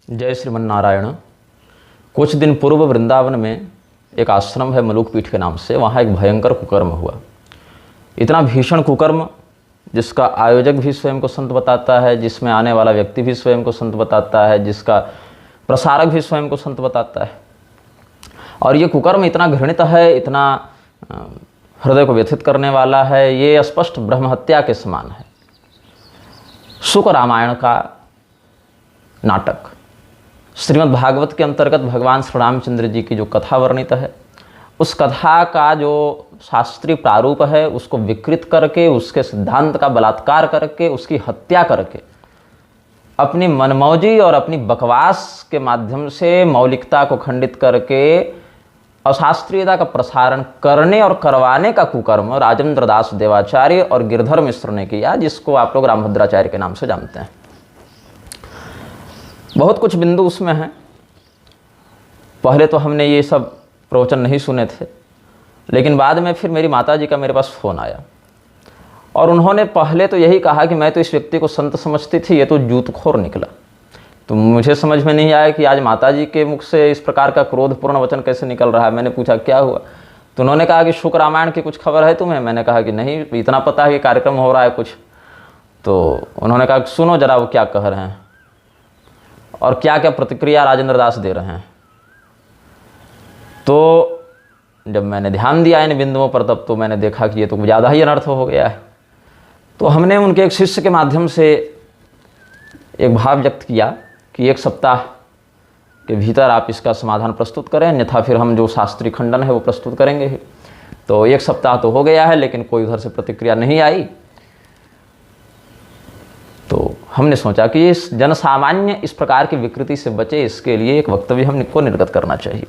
जय श्रीमन नारायण। कुछ दिन पूर्व वृंदावन में एक आश्रम है मलुक पीठ के नाम से, वहाँ एक भयंकर कुकर्म हुआ। इतना भीषण कुकर्म जिसका आयोजक भी स्वयं को संत बताता है, जिसमें आने वाला व्यक्ति भी स्वयं को संत बताता है, जिसका प्रसारक भी स्वयं को संत बताता है। और ये कुकर्म इतना घृणित है, इतना हृदय को व्यथित करने वाला है, ये स्पष्ट ब्रह्महत्या के समान है। शुक रामायण का नाटक श्रीमद् भागवत के अंतर्गत भगवान श्री रामचंद्र जी की जो कथा वर्णित है, उस कथा का जो शास्त्रीय प्रारूप है उसको विकृत करके, उसके सिद्धांत का बलात्कार करके, उसकी हत्या करके, अपनी मनमौजी और अपनी बकवास के माध्यम से मौलिकता को खंडित करके अशास्त्रीयता का प्रसारण करने और करवाने का कुकर्म राजेंद्र दास देवाचार्य और गिरधर मिश्र ने किया, जिसको आप लोग रामभद्राचार्य के नाम से जानते हैं। बहुत कुछ बिंदु उसमें हैं। पहले तो हमने ये सब प्रवचन नहीं सुने थे, लेकिन बाद में फिर मेरी माताजी का मेरे पास फ़ोन आया और उन्होंने पहले तो यही कहा कि मैं तो इस व्यक्ति को संत समझती थी, ये तो जूतखोर निकला। तो मुझे समझ में नहीं आया कि आज माताजी के मुख से इस प्रकार का क्रोधपूर्ण वचन कैसे निकल रहा है। मैंने पूछा क्या हुआ, तो उन्होंने कहा कि शुक रामायण की कुछ खबर है तुम्हें। मैंने कहा कि नहीं, इतना पता है कि कार्यक्रम हो रहा है कुछ। तो उन्होंने कहा सुनो जरा वो क्या कह रहे हैं और क्या क्या प्रतिक्रिया राजेंद्र दास दे रहे हैं। तो जब मैंने ध्यान दिया इन बिंदुओं पर, तब तो मैंने देखा कि ये तो ज़्यादा ही अनर्थ हो गया है। तो हमने उनके एक शिष्य के माध्यम से एक भाव व्यक्त किया कि एक सप्ताह के भीतर आप इसका समाधान प्रस्तुत करें, अन्यथा फिर हम जो शास्त्रीय खंडन है वो प्रस्तुत करेंगे ही। तो एक सप्ताह तो हो गया है, लेकिन कोई उधर से प्रतिक्रिया नहीं आई। तो हमने सोचा कि इस जनसामान्य इस प्रकार की विकृति से बचे, इसके लिए एक वक्तव्य हमको निर्गत करना चाहिए।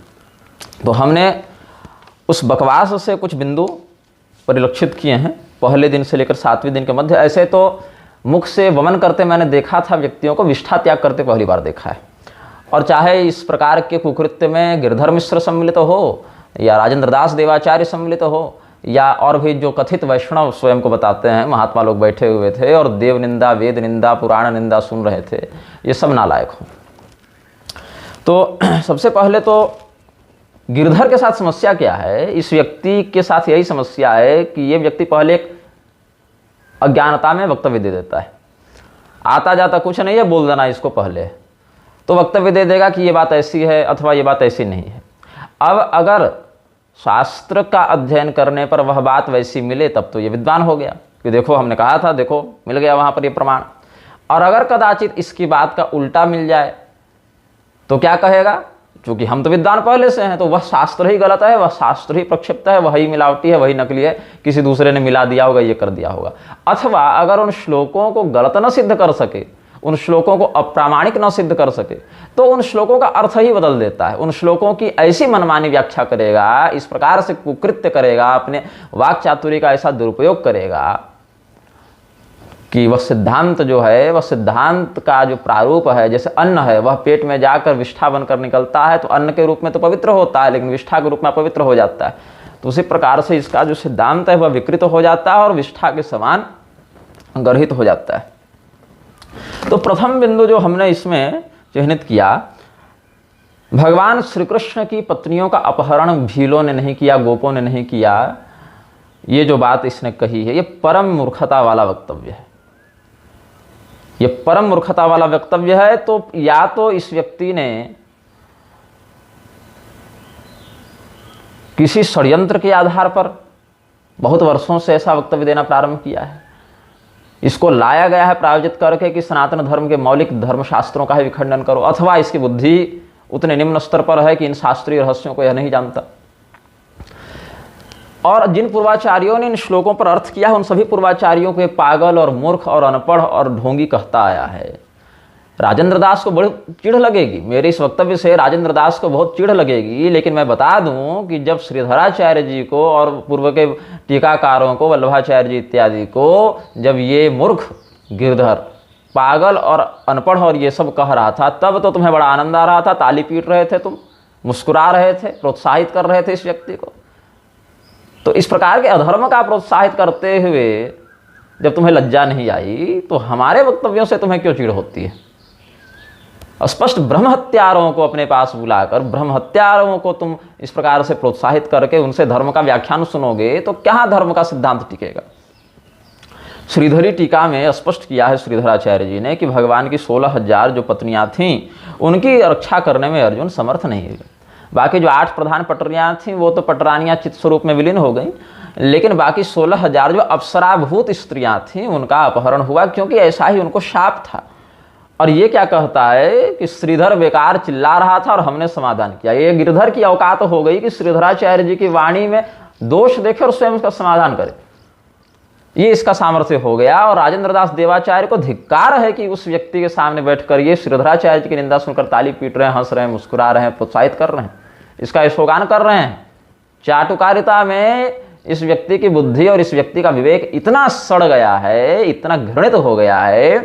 तो हमने उस बकवास से कुछ बिंदु परिलक्षित किए हैं, पहले दिन से लेकर 7वें दिन के मध्य। ऐसे तो मुख से वमन करते मैंने देखा था व्यक्तियों को, विष्ठा त्याग करते पहली बार देखा है। और चाहे इस प्रकार के कुकृत्य में गिरधर मिश्र सम्मिलित हो या राजेंद्र दास देवाचार्य सम्मिलित हो या और भी जो कथित वैष्णव स्वयं को बताते हैं, महात्मा लोग बैठे हुए थे और देव निंदा, वेद निंदा, पुराण निंदा सुन रहे थे, ये सब नालायक हो। तो सबसे पहले तो गिरधर के साथ समस्या क्या है, इस व्यक्ति के साथ यही समस्या है कि ये व्यक्ति पहले एक अज्ञानता में वक्तव्य दे देता है। आता जाता कुछ नहीं है, बोल देना इसको पहले, तो वक्तव्य दे देगा कि ये बात ऐसी है अथवा ये बात ऐसी नहीं है। अब अगर शास्त्र का अध्ययन करने पर वह बात वैसी मिले, तब तो ये विद्वान हो गया कि देखो हमने कहा था, देखो मिल गया वहाँ पर ये प्रमाण। और अगर कदाचित इसकी बात का उल्टा मिल जाए तो क्या कहेगा, क्योंकि हम तो विद्वान पहले से हैं, तो वह शास्त्र ही गलत है, वह शास्त्र ही प्रक्षिप्त है, वही मिलावटी है, वही नकली है, किसी दूसरे ने मिला दिया होगा, ये कर दिया होगा। अथवा अगर उन श्लोकों को गलत न सिद्ध कर सके, उन श्लोकों को अप्रामाणिक न सिद्ध कर सके, तो उन श्लोकों का अर्थ ही बदल देता है, उन श्लोकों की ऐसी मनमानी व्याख्या करेगा, इस प्रकार से कुकृत्य करेगा, अपने वाक चातुर्य का ऐसा दुरुपयोग करेगा कि वह सिद्धांत जो है, वह सिद्धांत का जो प्रारूप है, जैसे अन्न है, वह पेट में जाकर विष्ठा बनकर निकलता है, तो अन्न के रूप में तो पवित्र होता है, लेकिन विष्ठा के रूप में अपवित्र हो जाता है। तो उसी प्रकार से इसका जो सिद्धांत है वह विकृत हो जाता है और विष्ठा के समान गर्हित हो जाता है। तो प्रथम बिंदु जो हमने इसमें चिह्नित किया, भगवान श्री कृष्ण की पत्नियों का अपहरण भीलों ने नहीं किया, गोपों ने नहीं किया। ये जो बात इसने कही है, ये परम मूर्खता वाला वक्तव्य है, ये परम मूर्खता वाला वक्तव्य है। तो या तो इस व्यक्ति ने किसी षड्यंत्र के आधार पर बहुत वर्षों से ऐसा वक्तव्य देना प्रारंभ किया है, इसको लाया गया है प्रायोजित करके कि सनातन धर्म के मौलिक धर्मशास्त्रों का ही विखंडन करो, अथवा इसकी बुद्धि उतने निम्न स्तर पर है कि इन शास्त्रीय रहस्यों को यह नहीं जानता। और जिन पूर्वाचार्यों ने इन श्लोकों पर अर्थ किया है, उन सभी पूर्वाचार्यों को पागल और मूर्ख और अनपढ़ और ढोंगी कहता आया है। राजेंद्र दास को बड़ी चिढ़ लगेगी, मेरे इस वक्तव्य से राजेंद्र दास को बहुत चिढ़ लगेगी, लेकिन मैं बता दूं कि जब श्रीधराचार्य जी को और पूर्व के टीकाकारों को, वल्लभाचार्य जी इत्यादि को, जब ये मूर्ख गिरधर पागल और अनपढ़ और ये सब कह रहा था, तब तो तुम्हें बड़ा आनंद आ रहा था, ताली पीट रहे थे, तुम मुस्कुरा रहे थे, प्रोत्साहित कर रहे थे इस व्यक्ति को। तो इस प्रकार के अधर्म का प्रोत्साहित करते हुए जब तुम्हें लज्जा नहीं आई, तो हमारे वक्तव्यों से तुम्हें क्यों चिढ़ होती है? स्पष्ट ब्रह्म हत्यारों को अपने पास बुलाकर ब्रह्म हत्यारों को तुम इस प्रकार से प्रोत्साहित करके उनसे धर्म का व्याख्यान सुनोगे तो क्या धर्म का सिद्धांत टिकेगा। श्रीधरी टीका में स्पष्ट किया है श्रीधराचार्य जी ने कि भगवान की 16,000 जो पत्नियां थीं उनकी रक्षा करने में अर्जुन समर्थ नहीं है। बाकी जो 8 प्रधान पटरियां थीं वो तो पटरानियां चित्त स्वरूप में विलीन हो गई, लेकिन बाकी 16,000 जो अप्सराभूत स्त्रियां थीं उनका अपहरण हुआ, क्योंकि ऐसा ही उनको शाप था। और ये क्या कहता है कि श्रीधर बेकार चिल्ला रहा था और हमने समाधान किया। ये गिरधर की औकात हो गई कि श्रीधराचार्य जी की वाणी में दोष देखे और स्वयं उसका समाधान करे, ये इसका सामर्थ्य हो गया। और राजेंद्र दास देवाचार्य को धिक्कार है कि उस व्यक्ति के सामने बैठकर ये श्रीधराचार्य जी की निंदा सुनकर ताली पीट रहे हैं, हंस रहे हैं, मुस्कुरा रहे हैं, प्रोत्साहित कर रहे हैं, इसका यशोगान कर रहे हैं। चाटुकारिता में इस व्यक्ति की बुद्धि और इस व्यक्ति का विवेक इतना सड़ गया है, इतना घृणित हो गया है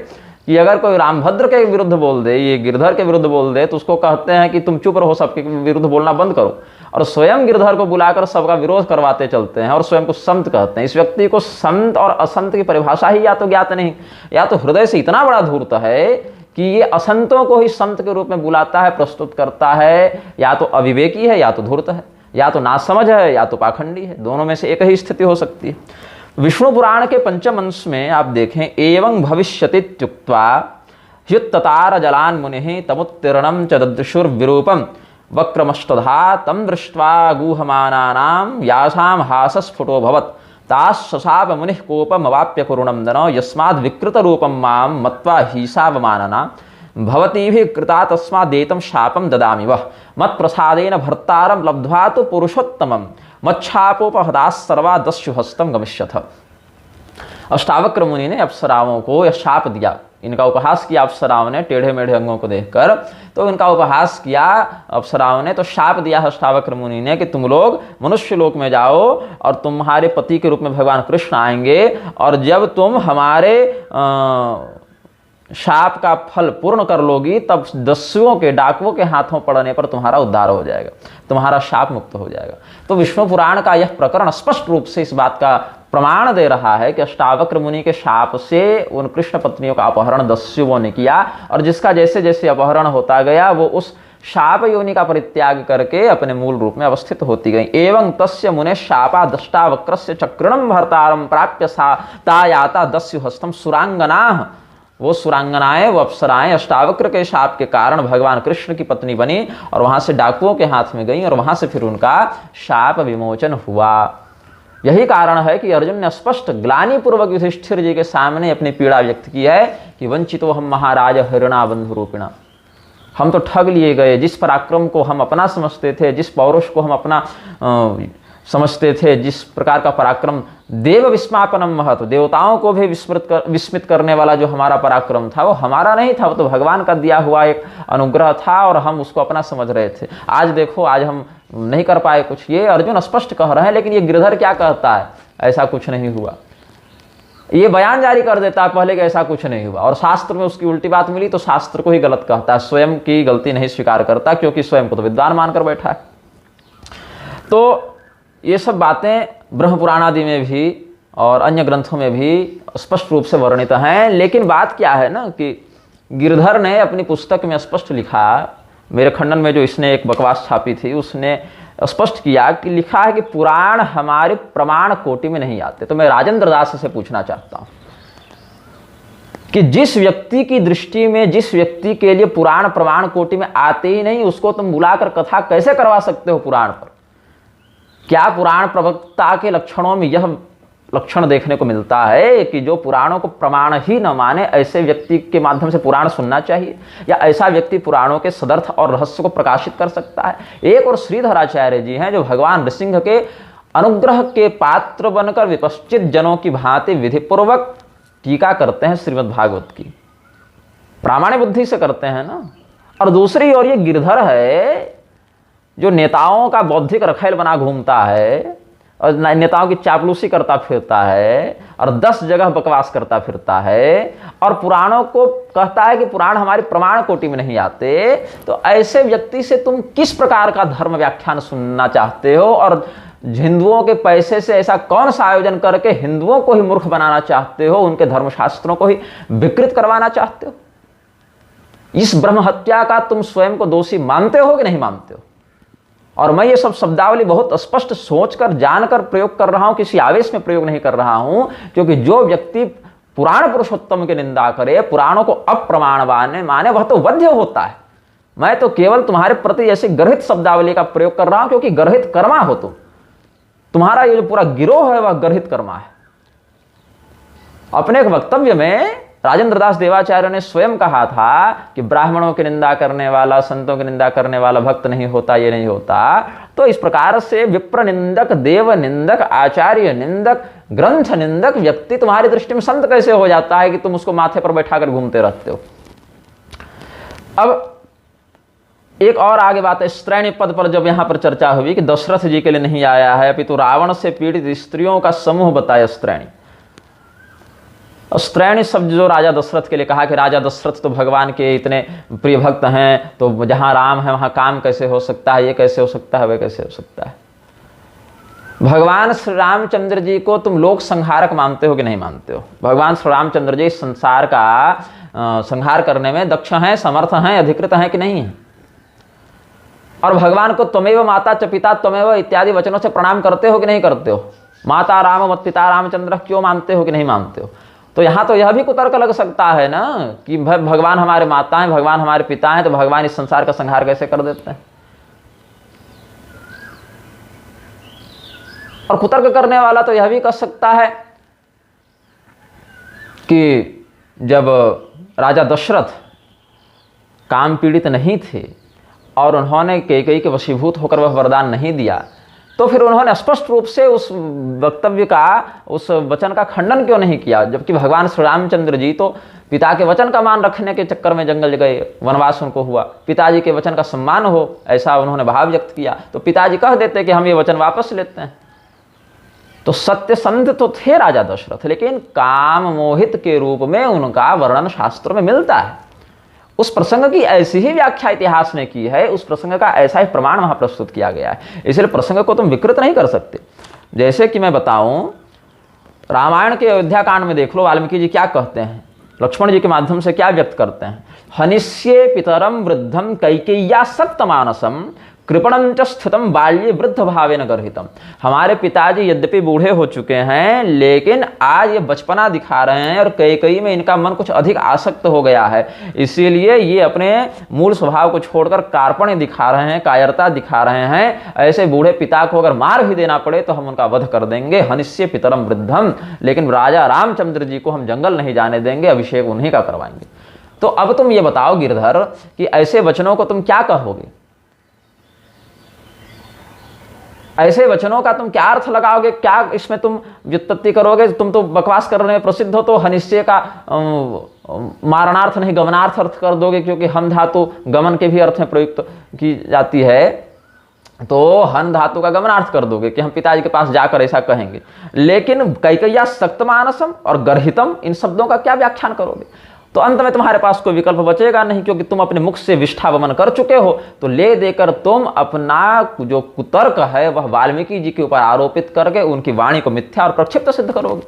कि अगर कोई रामभद्र के विरुद्ध बोल दे, ये गिरधर के विरुद्ध बोल दे, तो उसको कहते हैं कि तुम चुप रहो, सबके विरुद्ध बोलना बंद करो, और स्वयं गिरधर को बुलाकर सबका विरोध करवाते चलते हैं और स्वयं को संत कहते हैं। इस व्यक्ति को संत और असंत की परिभाषा ही या तो ज्ञात नहीं, या तो हृदय से इतना बड़ा धूर्त है कि ये असंतों को ही संत के रूप में बुलाता है, प्रस्तुत करता है। या तो अविवेकी है, या तो धूर्त है, या तो नासमझ है, या तो पाखंडी है। दोनों में से एक ही स्थिति हो सकती है। विष्णु पुराण के पंचम अंश में आप देखें, एवं भविष्यतीत्युक्त्वा ह्युत्ततार जलान मुनिः तमुत्तीर्णं च ददृशुर्विरूपं वक्रमष्टधा तं दृष्ट्वा गूहमानानां यासां हासस्फुटो भवत् ताश्शाप मुनिः कोपमवाप्य कुरुनन्दन यस्माद् विकृतरूपं मां मत्वा हीसावमानना भवतीभिः कृता तस्मादेतं शापं ददामि वः मत्प्रसादेन भर्तारं लब्ध्वा तु पुरुषोत्तमं मच्छापोपहदास् सर्वा दस्युहस्तं गमिष्यथ। अष्टावक्र मुनि ने अप्सराओं को यह शाप दिया, इनका उपहास किया अप्सराओं ने टेढ़े मेढ़े अंगों को देखकर, तो इनका उपहास किया अप्सराओं ने, तो शाप दिया अष्टावक्र मुनि ने कि तुम लोग मनुष्य लोक में जाओ और तुम्हारे पति के रूप में भगवान कृष्ण आएंगे, और जब तुम हमारे शाप का फल पूर्ण कर लोगी तब दस्युओं के डाकुओं के हाथों पड़ने पर तुम्हारा उद्धार हो जाएगा, तुम्हारा शाप मुक्त हो जाएगा। तो विष्णु पुराण का यह प्रकरण स्पष्ट रूप से इस बात का प्रमाण दे रहा है कि अष्टावक्र मुनि के शाप से उन कृष्ण पत्नियों का अपहरण दस्युओं ने किया, और जिसका जैसे जैसे अपहरण होता गया वो उस शाप योनि का परित्याग करके अपने मूल रूप में अवस्थित होती गई। एवं तस्य मुने शापा दष्टावक्रस्य चक्रणं भर्तारं प्राप्य सा तायाता दस्युहस्तं सुरांगना। वो सुरांगनाएं, वो अप्सराएं अष्टावक्र के शाप के कारण भगवान कृष्ण की पत्नी बनी और वहां से डाकुओं के हाथ में गई, और वहां से फिर उनका शाप विमोचन हुआ। यही कारण है कि अर्जुन ने स्पष्ट ग्लानिपूर्वक युधिष्ठिर जी के सामने अपनी पीड़ा व्यक्त की है कि वंचितो हम महाराज हरिणा बंधु रूपिणा। हम तो ठग लिए गए, जिस पराक्रम को हम अपना समझते थे, जिस पौरुष को हम अपना समझते थे, जिस प्रकार का पराक्रम देव विस्मापनम महत, देवताओं को भी विस्मित करने वाला जो हमारा पराक्रम था वो हमारा नहीं था, वो तो भगवान का दिया हुआ एक अनुग्रह था और हम उसको अपना समझ रहे थे। आज देखो, आज हम नहीं कर पाए कुछ, ये अर्जुन स्पष्ट कह रहे हैं। लेकिन ये गिरधर क्या कहता है, ऐसा कुछ नहीं हुआ। ये बयान जारी कर देता है पहले कि ऐसा कुछ नहीं हुआ, और शास्त्र में उसकी उल्टी बात मिली तो शास्त्र को ही गलत कहता है, स्वयं की गलती नहीं स्वीकार करता, क्योंकि स्वयं को तो विद्वान मानकर बैठा है। तो ये सब बातें ब्रह्म पुराण आदि में भी और अन्य ग्रंथों में भी स्पष्ट रूप से वर्णित हैं। लेकिन बात क्या है ना कि गिरधर ने अपनी पुस्तक में स्पष्ट लिखा, मेरे खंडन में जो इसने एक बकवास छापी थी उसने स्पष्ट किया कि लिखा है कि पुराण हमारे प्रमाण कोटि में नहीं आते। तो मैं राजेंद्र दास से पूछना चाहता हूं कि जिस व्यक्ति की दृष्टि में, जिस व्यक्ति के लिए पुराण प्रमाण कोटि में आते ही नहीं, उसको तुम बुलाकर कथा कैसे करवा सकते हो पुराण पर? क्या पुराण प्रवक्ता के लक्षणों में यह लक्षण देखने को मिलता है कि जो पुराणों को प्रमाण ही न माने, ऐसे व्यक्ति के माध्यम से पुराण सुनना चाहिए, या ऐसा व्यक्ति पुराणों के सदर्थ और रहस्य को प्रकाशित कर सकता है? एक और श्रीधराचार्य जी हैं जो भगवान नृसिंह के अनुग्रह के पात्र बनकर विपश्चित जनों की भांति विधिपूर्वक टीका करते हैं श्रीमद् भागवत की, प्रामाणिक बुद्धि से करते हैं ना। और दूसरी ओर ये गिरधर है जो नेताओं का बौद्धिक रखेल बना घूमता है और नेताओं की चापलूसी करता फिरता है और 10 जगह बकवास करता फिरता है, और पुराणों को कहता है कि पुराण हमारी प्रमाण कोटि में नहीं आते। तो ऐसे व्यक्ति से तुम किस प्रकार का धर्म व्याख्यान सुनना चाहते हो, और हिंदुओं के पैसे से ऐसा कौन सा आयोजन करके हिंदुओं को ही मूर्ख बनाना चाहते हो, उनके धर्मशास्त्रों को ही विकृत करवाना चाहते हो? इस ब्रह्म हत्या का तुम स्वयं को दोषी मानते हो कि नहीं मानते हो? और मैं ये सब शब्दावली बहुत स्पष्ट सोचकर जानकर प्रयोग कर रहा हूं, किसी आवेश में प्रयोग नहीं कर रहा हूं, क्योंकि जो व्यक्ति पुराण पुरुषोत्तम की निंदा करे, पुराणों को अप्रमाण माने, वह तो वध्य होता है। मैं तो केवल तुम्हारे प्रति ऐसी गर्हित शब्दावली का प्रयोग कर रहा हूं, क्योंकि गर्हित कर्मा हो तुम। तुम्हारा ये जो पूरा गिरोह है वह गर्हित कर्मा है। अपने एक वक्तव्य में राजेंद्र दास देवाचार्य ने स्वयं कहा था कि ब्राह्मणों की निंदा करने वाला, संतों की निंदा करने वाला भक्त नहीं होता, ये नहीं होता। तो इस प्रकार से विप्र निंदक, देव निंदक, आचार्य निंदक, ग्रंथ निंदक व्यक्ति तुम्हारी दृष्टि में संत कैसे हो जाता है कि तुम उसको माथे पर बैठाकर घूमते रहते हो? अब एक और आगे बात है, स्त्रैणी पद पर जब यहां पर चर्चा हुई कि दशरथ जी के लिए नहीं आया है, अपितु रावण से पीड़ित स्त्रियों का समूह बताया स्त्रैणी। स्त्रैणी शब्द जो राजा दशरथ के लिए कहा कि राजा दशरथ तो भगवान के इतने प्रिय भक्त हैं, तो जहां राम है वहां काम कैसे हो सकता है, ये कैसे हो सकता है, वह कैसे हो सकता है? भगवान श्री रामचंद्र जी को तुम लोक संहारक मानते हो कि नहीं मानते हो? भगवान श्री रामचंद्र जी संसार का संहार करने में दक्ष हैं, समर्थ हैं, अधिकृत हैं कि नहीं है? और भगवान को त्वमेव माता च पिता त्वमेव इत्यादि वचनों से प्रणाम करते हो कि नहीं करते हो? माता राम मत पिता रामचंद्र क्यों मानते हो कि नहीं मानते हो? तो यहां तो यह भी कुतर्क लग सकता है ना कि भगवान हमारे माता हैं, भगवान हमारे पिता हैं, तो भगवान इस संसार का संहार कैसे कर देते हैं? और कुतर्क करने वाला तो यह भी कह सकता है कि जब राजा दशरथ काम पीड़ित नहीं थे और उन्होंने कैकेयी के वशीभूत होकर वह वरदान नहीं दिया, तो फिर उन्होंने स्पष्ट रूप से उस वक्तव्य का, उस वचन का खंडन क्यों नहीं किया? जबकि भगवान श्री रामचंद्र जी तो पिता के वचन का मान रखने के चक्कर में जंगल गए, वनवास उनको हुआ, पिताजी के वचन का सम्मान हो ऐसा उन्होंने भाव व्यक्त किया, तो पिताजी कह देते कि हम ये वचन वापस लेते हैं। तो सत्यसंध तो थे राजा दशरथ, लेकिन काम मोहित के रूप में उनका वर्णन शास्त्र में मिलता है। उस प्रसंग की ऐसी ही व्याख्या इतिहास ने की है, उस प्रसंग का ऐसा ही प्रमाण वहां प्रस्तुत किया गया है, इसलिए प्रसंग को तुम विकृत नहीं कर सकते। जैसे कि मैं बताऊं, रामायण के अयोध्या कांड में देख लो, वाल्मीकि जी क्या कहते हैं, लक्ष्मण जी के माध्यम से क्या व्यक्त करते हैं? हनिष्ये पितरम वृद्धम कैकेय्या सप्तमानसम कृपणं च स्थितम बाल्ये वृद्ध भावेन गर्हितम। हमारे पिताजी यद्यपि बूढ़े हो चुके हैं, लेकिन आज ये बचपना दिखा रहे हैं और कई में इनका मन कुछ अधिक आसक्त हो गया है, इसीलिए ये अपने मूल स्वभाव को छोड़कर कार्पण्य दिखा रहे हैं, कायरता दिखा रहे हैं। ऐसे बूढ़े पिता को अगर मार भी देना पड़े तो हम उनका वध कर देंगे, हनिष्ये पितरम वृद्धम। लेकिन राजा रामचंद्र जी को हम जंगल नहीं जाने देंगे, अभिषेक उन्हीं का करवाएंगे। तो अब तुम ये बताओ गिरधर कि ऐसे वचनों को तुम क्या कहोगे? ऐसे वचनों का तुम क्या अर्थ लगाओगे? क्या इसमें तुम व्युत्पत्ति करोगे? तुम तो बकवास करने में प्रसिद्ध हो, तो हनिष्य का मारणार्थ नहीं गमनार्थ अर्थ कर दोगे, क्योंकि हम धातु गमन के भी अर्थ में प्रयुक्त की जाती है, तो हन धातु का गमनार्थ कर दोगे कि हम पिताजी के पास जाकर ऐसा कहेंगे। लेकिन कैकेय्या सप्तमानसम और गर्हितम, इन शब्दों का क्या व्याख्यान करोगे? तो अंत में तुम्हारे पास कोई विकल्प बचेगा नहीं, क्योंकि तुम अपने मुख से विष्ठा वमन कर चुके हो। तो ले देकर तुम अपना जो कुतर्क है वह वाल्मीकि जी के ऊपर आरोपित करके उनकी वाणी को मिथ्या और प्रक्षिप्त सिद्ध करोगे।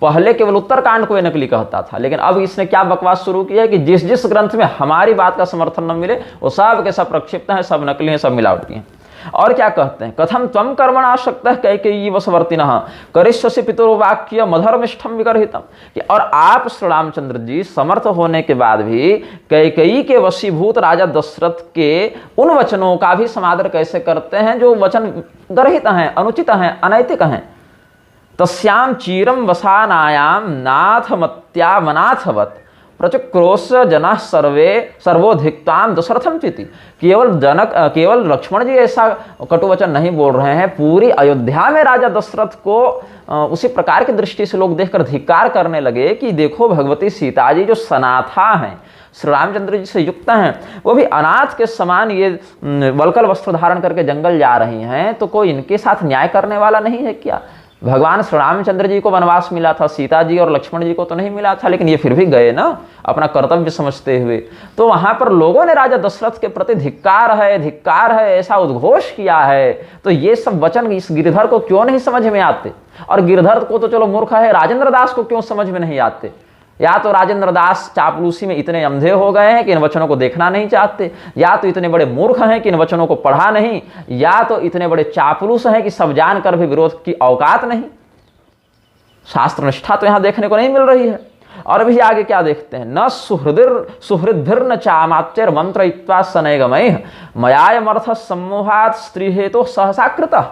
पहले केवल उत्तरकांड को नकली कहता था, लेकिन अब इसने क्या बकवास शुरू किया है कि जिस जिस ग्रंथ में हमारी बात का समर्थन न मिले वो सब के सब प्रक्षिप्त हैं, सब नकली हैं, सब मिलावटी हैं। और क्या कहते हैं? कथम त्वं कर्मण आसक्त है कैकेयी वशवर्तिनः करिष्यसि पितुर्वाक्य मधर्मिष्ठम विगर्हितम। कि और आप श्री रामचंद्र जी समर्थ होने के बाद भी कैकेयी के वशीभूत राजा दशरथ के उन वचनों का भी समादर कैसे करते हैं जो वचन गर्हित हैं, अनुचित हैं, अनैतिक हैं? तस्याम चीरम वसानायाम नाथमत्या वनाथवत प्रचक्रोश जना सर्वोधिकताम दशरथम चिति। केवल लक्ष्मण जी ऐसा कटु वचन नहीं बोल रहे हैं, पूरी अयोध्या में राजा दशरथ को उसी प्रकार की दृष्टि से लोग देखकर धिक्कार करने लगे कि देखो भगवती सीता जी जो सनाथा हैं, श्री रामचंद्र जी से युक्त हैं, वो भी अनाथ के समान ये वल्कल वस्त्र धारण करके जंगल जा रही हैं, तो कोई इनके साथ न्याय करने वाला नहीं है क्या? भगवान श्री रामचंद्र जी को वनवास मिला था, सीता जी और लक्ष्मण जी को तो नहीं मिला था, लेकिन ये फिर भी गए ना अपना कर्तव्य समझते हुए। तो वहां पर लोगों ने राजा दशरथ के प्रति धिक्कार है ऐसा उद्घोष किया है। तो ये सब वचन इस गिरधर को क्यों नहीं समझ में आते? और गिरधर को तो चलो मूर्ख है, राजेंद्र दास को क्यों समझ में नहीं आते? या तो राजेंद्र दास चापलूसी में इतने अंधे हो गए हैं कि इन वचनों को देखना नहीं चाहते, या तो इतने बड़े मूर्ख हैं कि इन वचनों को पढ़ा नहीं, या तो इतने बड़े चापलूस हैं कि सब जानकर भी विरोध की औकात नहीं। शास्त्र निष्ठा तो यहां देखने को नहीं मिल रही है। और अभी आगे क्या देखते हैं, न सुहृद्भिर्न चामाच्यर मंत्रयित्वा सनैगमैः मयायमर्थ सम्मोहात् स्त्री हेतु सहसा कृतः।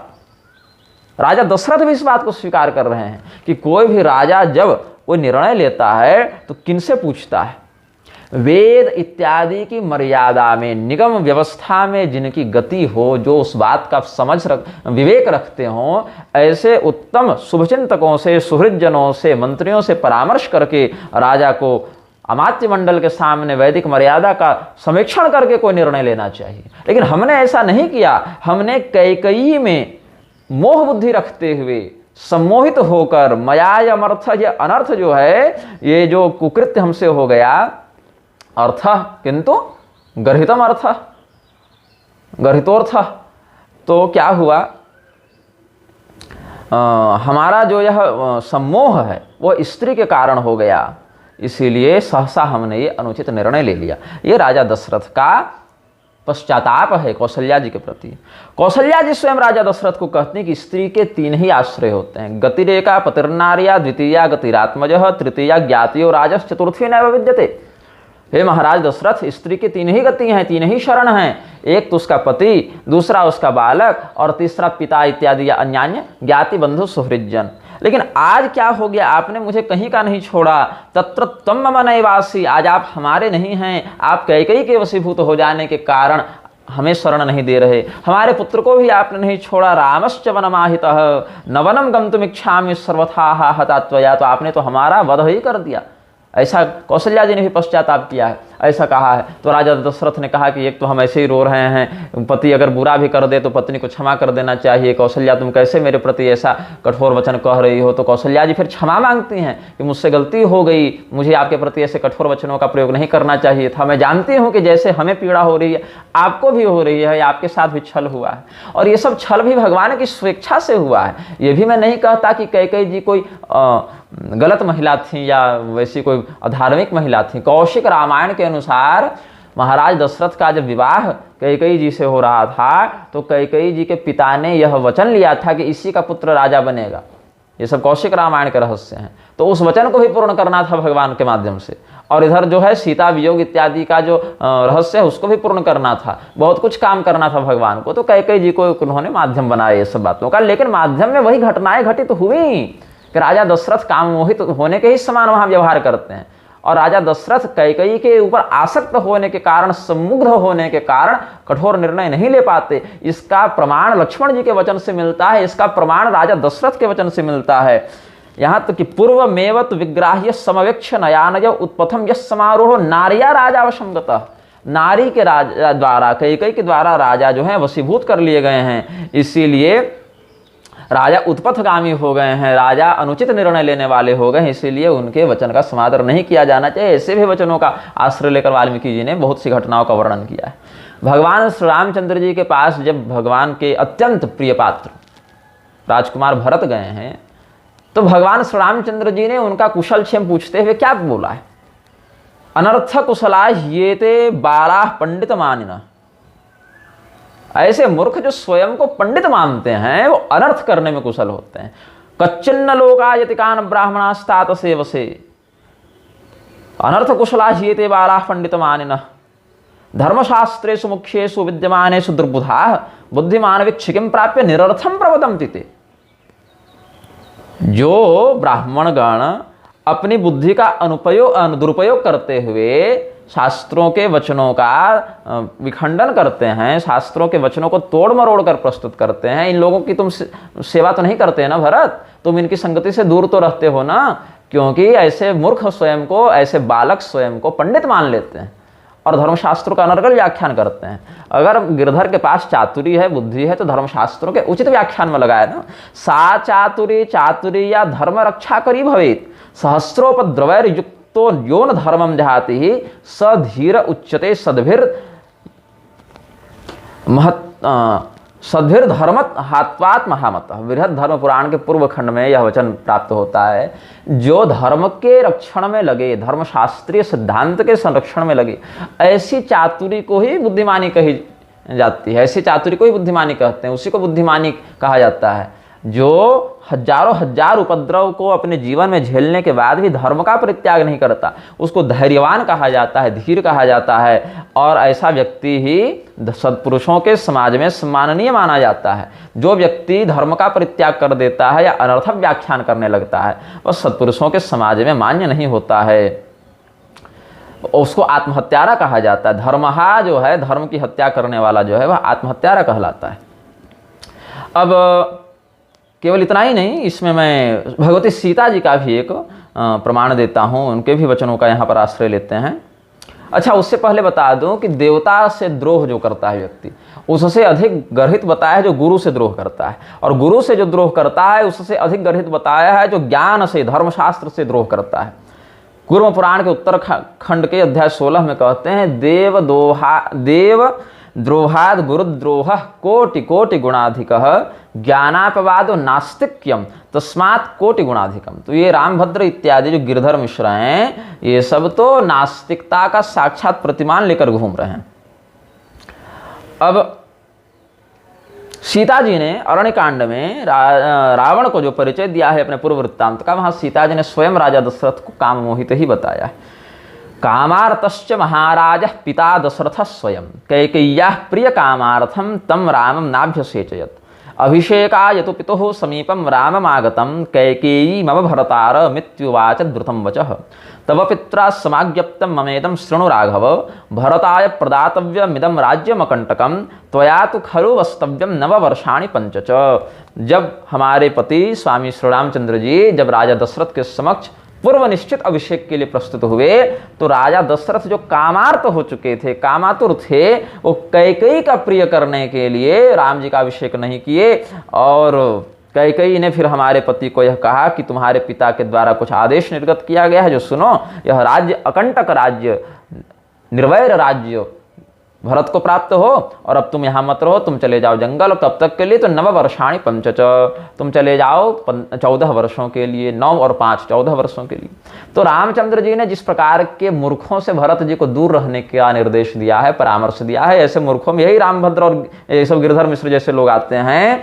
राजा दशरथ भी इस बात को स्वीकार कर रहे हैं कि कोई भी राजा जब वो निर्णय लेता है तो किनसे पूछता है? वेद इत्यादि की मर्यादा में, निगम व्यवस्था में जिनकी गति हो, जो उस बात का विवेक रखते हों, ऐसे उत्तम शुभचिंतकों से, सुहृदजनों से, मंत्रियों से परामर्श करके राजा को अमात्य मंडल के सामने वैदिक मर्यादा का समीक्षण करके कोई निर्णय लेना चाहिए। लेकिन हमने ऐसा नहीं किया। हमने कैकेयी में मोह बुद्धि रखते हुए, सम्मोहित होकर, मयायमर्थ, ये अनर्थ जो है, ये जो कुकृत्य हमसे हो गया, अर्थ किंतु गर्हितम अर्थ, गर्हितोर्थ, तो क्या हुआ, हमारा जो यह सम्मोह है वो स्त्री के कारण हो गया, इसीलिए सहसा हमने ये अनुचित निर्णय ले लिया। ये राजा दशरथ का पश्चाताप है कौशल्या जी के प्रति। कौशल्या जी स्वयं राजा दशरथ को कहते हैं कि स्त्री के 3 ही आश्रय होते हैं, गतिरेका पतिर्नार्या, द्वितीया गतिरात्मजः, तृतीया ज्ञातियो राजस, चतुर्थी नैव विद्यते। हे महाराज दशरथ, स्त्री की 3 ही गति हैं, 3 ही शरण हैं। एक तो उसका पति, दूसरा उसका बालक, और तीसरा पिता इत्यादि या अन्यान्य ज्ञाति बंधु सुहृदजन। लेकिन आज क्या हो गया, आपने मुझे कहीं का नहीं छोड़ा। तत्र त्वं मम नैवासि, आज आप हमारे नहीं हैं। आप कैकेयी के वशीभूत हो जाने के कारण हमें शरण नहीं दे रहे। हमारे पुत्र को भी आपने नहीं छोड़ा। रामश्च वनमाहितः न वनम गन्तुमिच्छामि सर्वथा हता त्वया, तो आपने तो हमारा वध ही कर दिया। ऐसा कौशल्या जी ने भी पश्चाताप किया है, ऐसा कहा है। तो राजा दशरथ ने कहा कि एक तो हम ऐसे ही रो रहे हैं, पति अगर बुरा भी कर दे तो पत्नी को क्षमा कर देना चाहिए। कौशल्या, तुम कैसे मेरे प्रति ऐसा कठोर वचन कह रही हो? तो कौशल्या जी फिर क्षमा मांगती हैं कि मुझसे गलती हो गई, मुझे आपके प्रति ऐसे कठोर वचनों का प्रयोग नहीं करना चाहिए था। मैं जानती हूँ कि जैसे हमें पीड़ा हो रही है आपको भी हो रही है, आपके साथ भी छल हुआ है, और ये सब छल भी भगवान की स्वेच्छा से हुआ है। ये भी मैं नहीं कहता कि कैकेयी जी कोई गलत महिला थी या वैसी कोई अधार्मिक महिला थी। कौशिक रामायण के अनुसार महाराज दशरथ का जब विवाह कैकेयी जी से हो रहा था तो कैकेयी जी के पिता ने यह वचन लिया था कि इसी का पुत्र राजा बनेगा। ये सब कौशिक रामायण के रहस्य हैं। तो उस वचन को भी पूर्ण करना था भगवान के माध्यम से, और इधर जो है सीता वियोग इत्यादि का जो रहस्य है उसको भी पूर्ण करना था। बहुत कुछ काम करना था भगवान को। तो कैकेयी जी को उन्होंने माध्यम बनाया ये सब बातों का। लेकिन माध्यम में वही घटनाएं घटित हुई कि राजा दशरथ काम मोहित होने के ही समान वहां व्यवहार करते हैं, और राजा दशरथ कैकेयी के ऊपर आसक्त होने के कारण, सम्मुग्ध होने के कारण कठोर निर्णय नहीं ले पाते। इसका प्रमाण लक्ष्मण जी के वचन से मिलता है, इसका प्रमाण राजा दशरथ के वचन से मिलता है। यहाँ तक कि पूर्वमेवत विग्राह्य समवेक्ष नयानय उत्पथम यश समारोह नारिया राजा वशंगतः, नारी के राजा द्वारा, कैकेयी के द्वारा राजा जो है वशीभूत कर लिए गए हैं, इसीलिए राजा उत्पथगामी हो गए हैं, राजा अनुचित निर्णय लेने वाले हो गए, इसीलिए उनके वचन का समादर नहीं किया जाना चाहिए। ऐसे भी वचनों का आश्रय लेकर वाल्मीकि जी ने बहुत सी घटनाओं का वर्णन किया है। भगवान श्री रामचंद्र जी के पास जब भगवान के अत्यंत प्रिय पात्र राजकुमार भरत गए हैं तो भगवान श्री रामचंद्र जी ने उनका कुशल क्षेम पूछते हुए क्या बोला है? अनर्थ कुशला येते बालाः पंडित मानिनः। ऐसे मूर्ख जो स्वयं को पंडित मानते हैं वो अनर्थ करने में कुशल होते हैं। कच्चिन्न लोकायतिकान ब्राह्मणास्तात सेवसे अनर्थ कुशला ह्येते बालाः पंडित मानिनः धर्मशास्त्रेषु मुख्येषु विद्यमानेषु दुर्बुधाः बुद्धिमान वीक्षिकिं प्राप्य निरर्थं प्रवदन्ति ते। जो ब्राह्मण गण अपनी बुद्धि का दुरुपयोग करते हुए शास्त्रों के वचनों का विखंडन करते हैं, शास्त्रों के वचनों को तोड़ मरोड़ कर प्रस्तुत करते हैं, इन लोगों की तुम सेवा तो नहीं करते ना भरत, तुम इनकी संगति से दूर तो रहते हो ना, क्योंकि ऐसे मूर्ख स्वयं को, ऐसे बालक स्वयं को पंडित मान लेते हैं और धर्मशास्त्रों का अनर्गल व्याख्यान करते हैं। अगर गिरधर के पास चातुरी है, बुद्धि है, तो धर्मशास्त्रों के उचित व्याख्यान में लगाया ना, सा चातुरी या धर्म रक्षा करी भवेत सहस्रोपद्रवैर युक्त तो योन धर्मम जहाति ही सधीर उच्यते सद्भिर सद्भिर धर्मत हात्वात् महामतः। बृहद धर्म पुराण के पूर्व खंड में यह वचन प्राप्त होता है, जो धर्म के रक्षण में लगे, धर्मशास्त्रीय सिद्धांत के संरक्षण में लगे, ऐसी चातुरी को ही बुद्धिमानी कही जाती है। ऐसी चातुरी को ही बुद्धिमानी कहते हैं, उसी को बुद्धिमानी कहा जाता है। जो हजारों हजार उपद्रव को अपने जीवन में झेलने के बाद भी धर्म का परित्याग नहीं करता, उसको धैर्यवान कहा जाता है, धीर कहा जाता है। और ऐसा व्यक्ति ही सत्पुरुषों के समाज में सम्माननीय माना जाता है। जो व्यक्ति धर्म का परित्याग कर देता है या अनर्थक व्याख्यान करने लगता है, वह सत्पुरुषों के समाज में मान्य नहीं होता है, उसको आत्महत्यारा कहा जाता है। धर्महा जो है, धर्म की हत्या करने वाला जो है, वह आत्महत्यारा कहलाता है। अब केवल इतना ही नहीं, इसमें मैं भगवती सीता जी का भी एक प्रमाण देता हूँ, उनके भी वचनों का यहाँ पर आश्रय लेते हैं। अच्छा, उससे पहले बता दूं कि देवता से द्रोह जो करता है व्यक्ति, उससे अधिक गर्हित बताया है जो गुरु से द्रोह करता है, और गुरु से जो द्रोह करता है उससे अधिक गर्हित बताया है जो ज्ञान से, धर्मशास्त्र से द्रोह करता है। कूर्म पुराण के उत्तर खंड के अध्याय 16 में कहते हैं, देव द्रोहाद गुरुद्रोह कोटि कोटि गुणाधिकः ज्ञानापवादो नास्तिक्यम तस्मात् कोटि गुणाधिकम। तो ये रामभद्र इत्यादि जो गिरधर मिश्र हैं, ये सब तो नास्तिकता का साक्षात प्रतिमान लेकर घूम रहे हैं। अब सीता जी ने अरण्यकांड में रावण को जो परिचय दिया है अपने पूर्व वृत्तांत का, वहां सीता जी ने स्वयं राजा दशरथ को काम मोहित ही बताया है। कामार्थश्च महाराज पिता दशरथ स्वयं कैकेय्याः प्रिय कामार्थम तम रामम नाभ्यसेचयत् अभिषेकाय तो पितुः समीपम राममागतं कैकेयी मम भरतार मित्युवाच द्रुतं वचः तव पित्रा समाज्ञप्तं ममेदं शृणु राघव भरताय प्रदातव्यमिदं राज्यमकंटकं त्वया तु खलु वस्तव्यं नववर्षाणि पंच च। जब हमारे पति स्वामी श्री रामचंद्र जी जब राजा दशरथ के समक्ष पूर्व निश्चित अभिषेक के लिए प्रस्तुत हुए, तो राजा दशरथ जो कामार्त हो चुके थे, कामातुर थे, वो कैकेयी का प्रिय करने के लिए राम जी का अभिषेक नहीं किए। और कैकेयी ने फिर हमारे पति को यह कहा कि तुम्हारे पिता के द्वारा कुछ आदेश निर्गत किया गया है, जो सुनो, यह राज्य अकंटक राज्य, निर्वैर राज्य भरत को प्राप्त हो, और अब तुम यहाँ मत रहो, तुम चले जाओ जंगल, और तब तक के लिए तो नववर्षाणि पंचच, तुम चले जाओ 14 वर्षों के लिए, 9 और 5 14 वर्षों के लिए। तो रामचंद्र जी ने जिस प्रकार के मूर्खों से भरत जी को दूर रहने का निर्देश दिया है, परामर्श दिया है, ऐसे मूर्खों में यही रामभद्र और ये सब गिरधर मिश्र जैसे लोग आते हैं,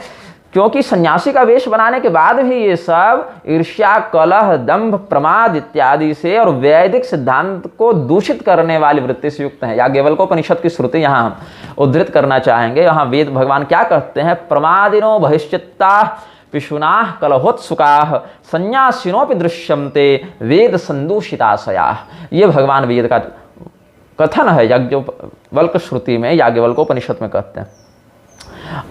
क्योंकि सन्यासी का वेश बनाने के बाद भी ये सब ईर्ष्या, कलह, दंभ, प्रमाद इत्यादि से और वैदिक सिद्धांत को दूषित करने वाली वृत्ति से युक्त हैं। याज्ञवल्क्योपनिषद की श्रुति यहाँ हम उद्धृत करना चाहेंगे। यहाँ वेद भगवान क्या कहते हैं, प्रमादिनो बहिश्चित्ता पिशुनाः कलहोत्सुकाः सन्यासिनोपि दृश्यन्ते वेद संदूषिताशयाः। ये भगवान वेद का कथन है, याज्ञवल्क्य श्रुति में, याज्ञवल्क्योपनिषद में कहते हैं।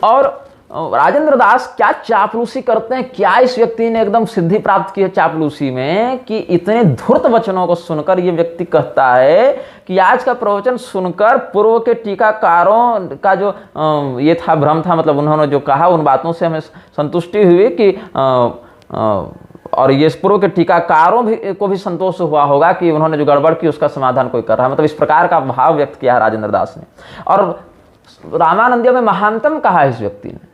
और राजेंद्र दास क्या चापलूसी करते हैं, क्या इस व्यक्ति ने एकदम सिद्धि प्राप्त की है चापलूसी में, कि इतने धूर्त वचनों को सुनकर ये व्यक्ति कहता है कि आज का प्रवचन सुनकर पूर्व के टीकाकारों का जो ये था, भ्रम था, मतलब उन्होंने जो कहा उन बातों से हमें संतुष्टि हुई कि और ये पूर्व के टीकाकारों को भी संतोष हुआ होगा कि उन्होंने जो गड़बड़ की उसका समाधान कोई कर रहा है, मतलब इस प्रकार का भाव व्यक्त किया है राजेंद्र दास ने। और रामानंदियों में महानतम कहा है इस व्यक्ति ने।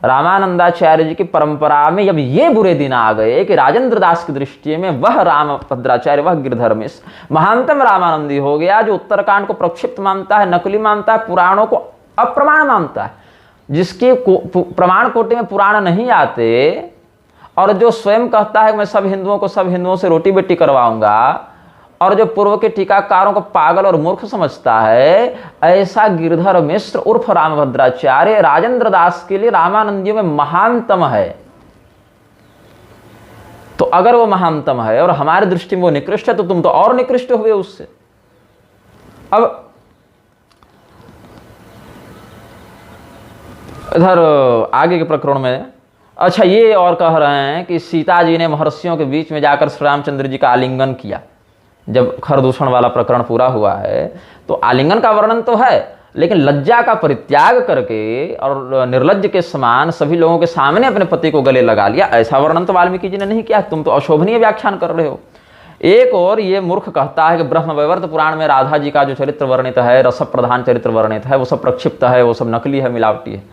रामानंदाचार्य जी की परंपरा में जब ये बुरे दिन आ गए कि राजेंद्र दास की दृष्टि में वह रामभद्राचार्य, वह गिरधर मिश्र महानतम रामानंदी हो गया, जो उत्तरकांड को प्रक्षिप्त मानता है, नकली मानता है, पुराणों को अप्रमाण मानता है, जिसके प्रमाण कोटि में पुराण नहीं आते, और जो स्वयं कहता है मैं सब हिंदुओं से रोटी बेटी करवाऊंगा, और जो पूर्व के टीकाकारों को पागल और मूर्ख समझता है, ऐसा गिरधर मिश्र उर्फ रामभद्राचार्य राजेंद्र दास के लिए रामानंदियों में महानतम है। तो अगर वो महानतम है और हमारी दृष्टि में वो निकृष्ट है, तो तुम तो और निकृष्ट हुए उससे। अब इधर आगे के प्रकरण में, अच्छा, ये और कह रहे हैं कि सीता जी ने महर्षियों के बीच में जाकर श्री रामचंद्र जी का आलिंगन किया। जब खरदूषण वाला प्रकरण पूरा हुआ है, तो आलिंगन का वर्णन तो है, लेकिन लज्जा का परित्याग करके और निर्लज्ज के समान सभी लोगों के सामने अपने पति को गले लगा लिया, ऐसा वर्णन तो वाल्मीकि जी ने नहीं किया। तुम तो अशोभनीय व्याख्यान कर रहे हो। एक और ये मूर्ख कहता है कि ब्रह्मवैवर्त पुराण में राधा जी का जो चरित्र वर्णित है, रस प्रधान चरित्र वर्णित है, वो सब प्रक्षिप्त है, वो सब नकली है, मिलावटी है।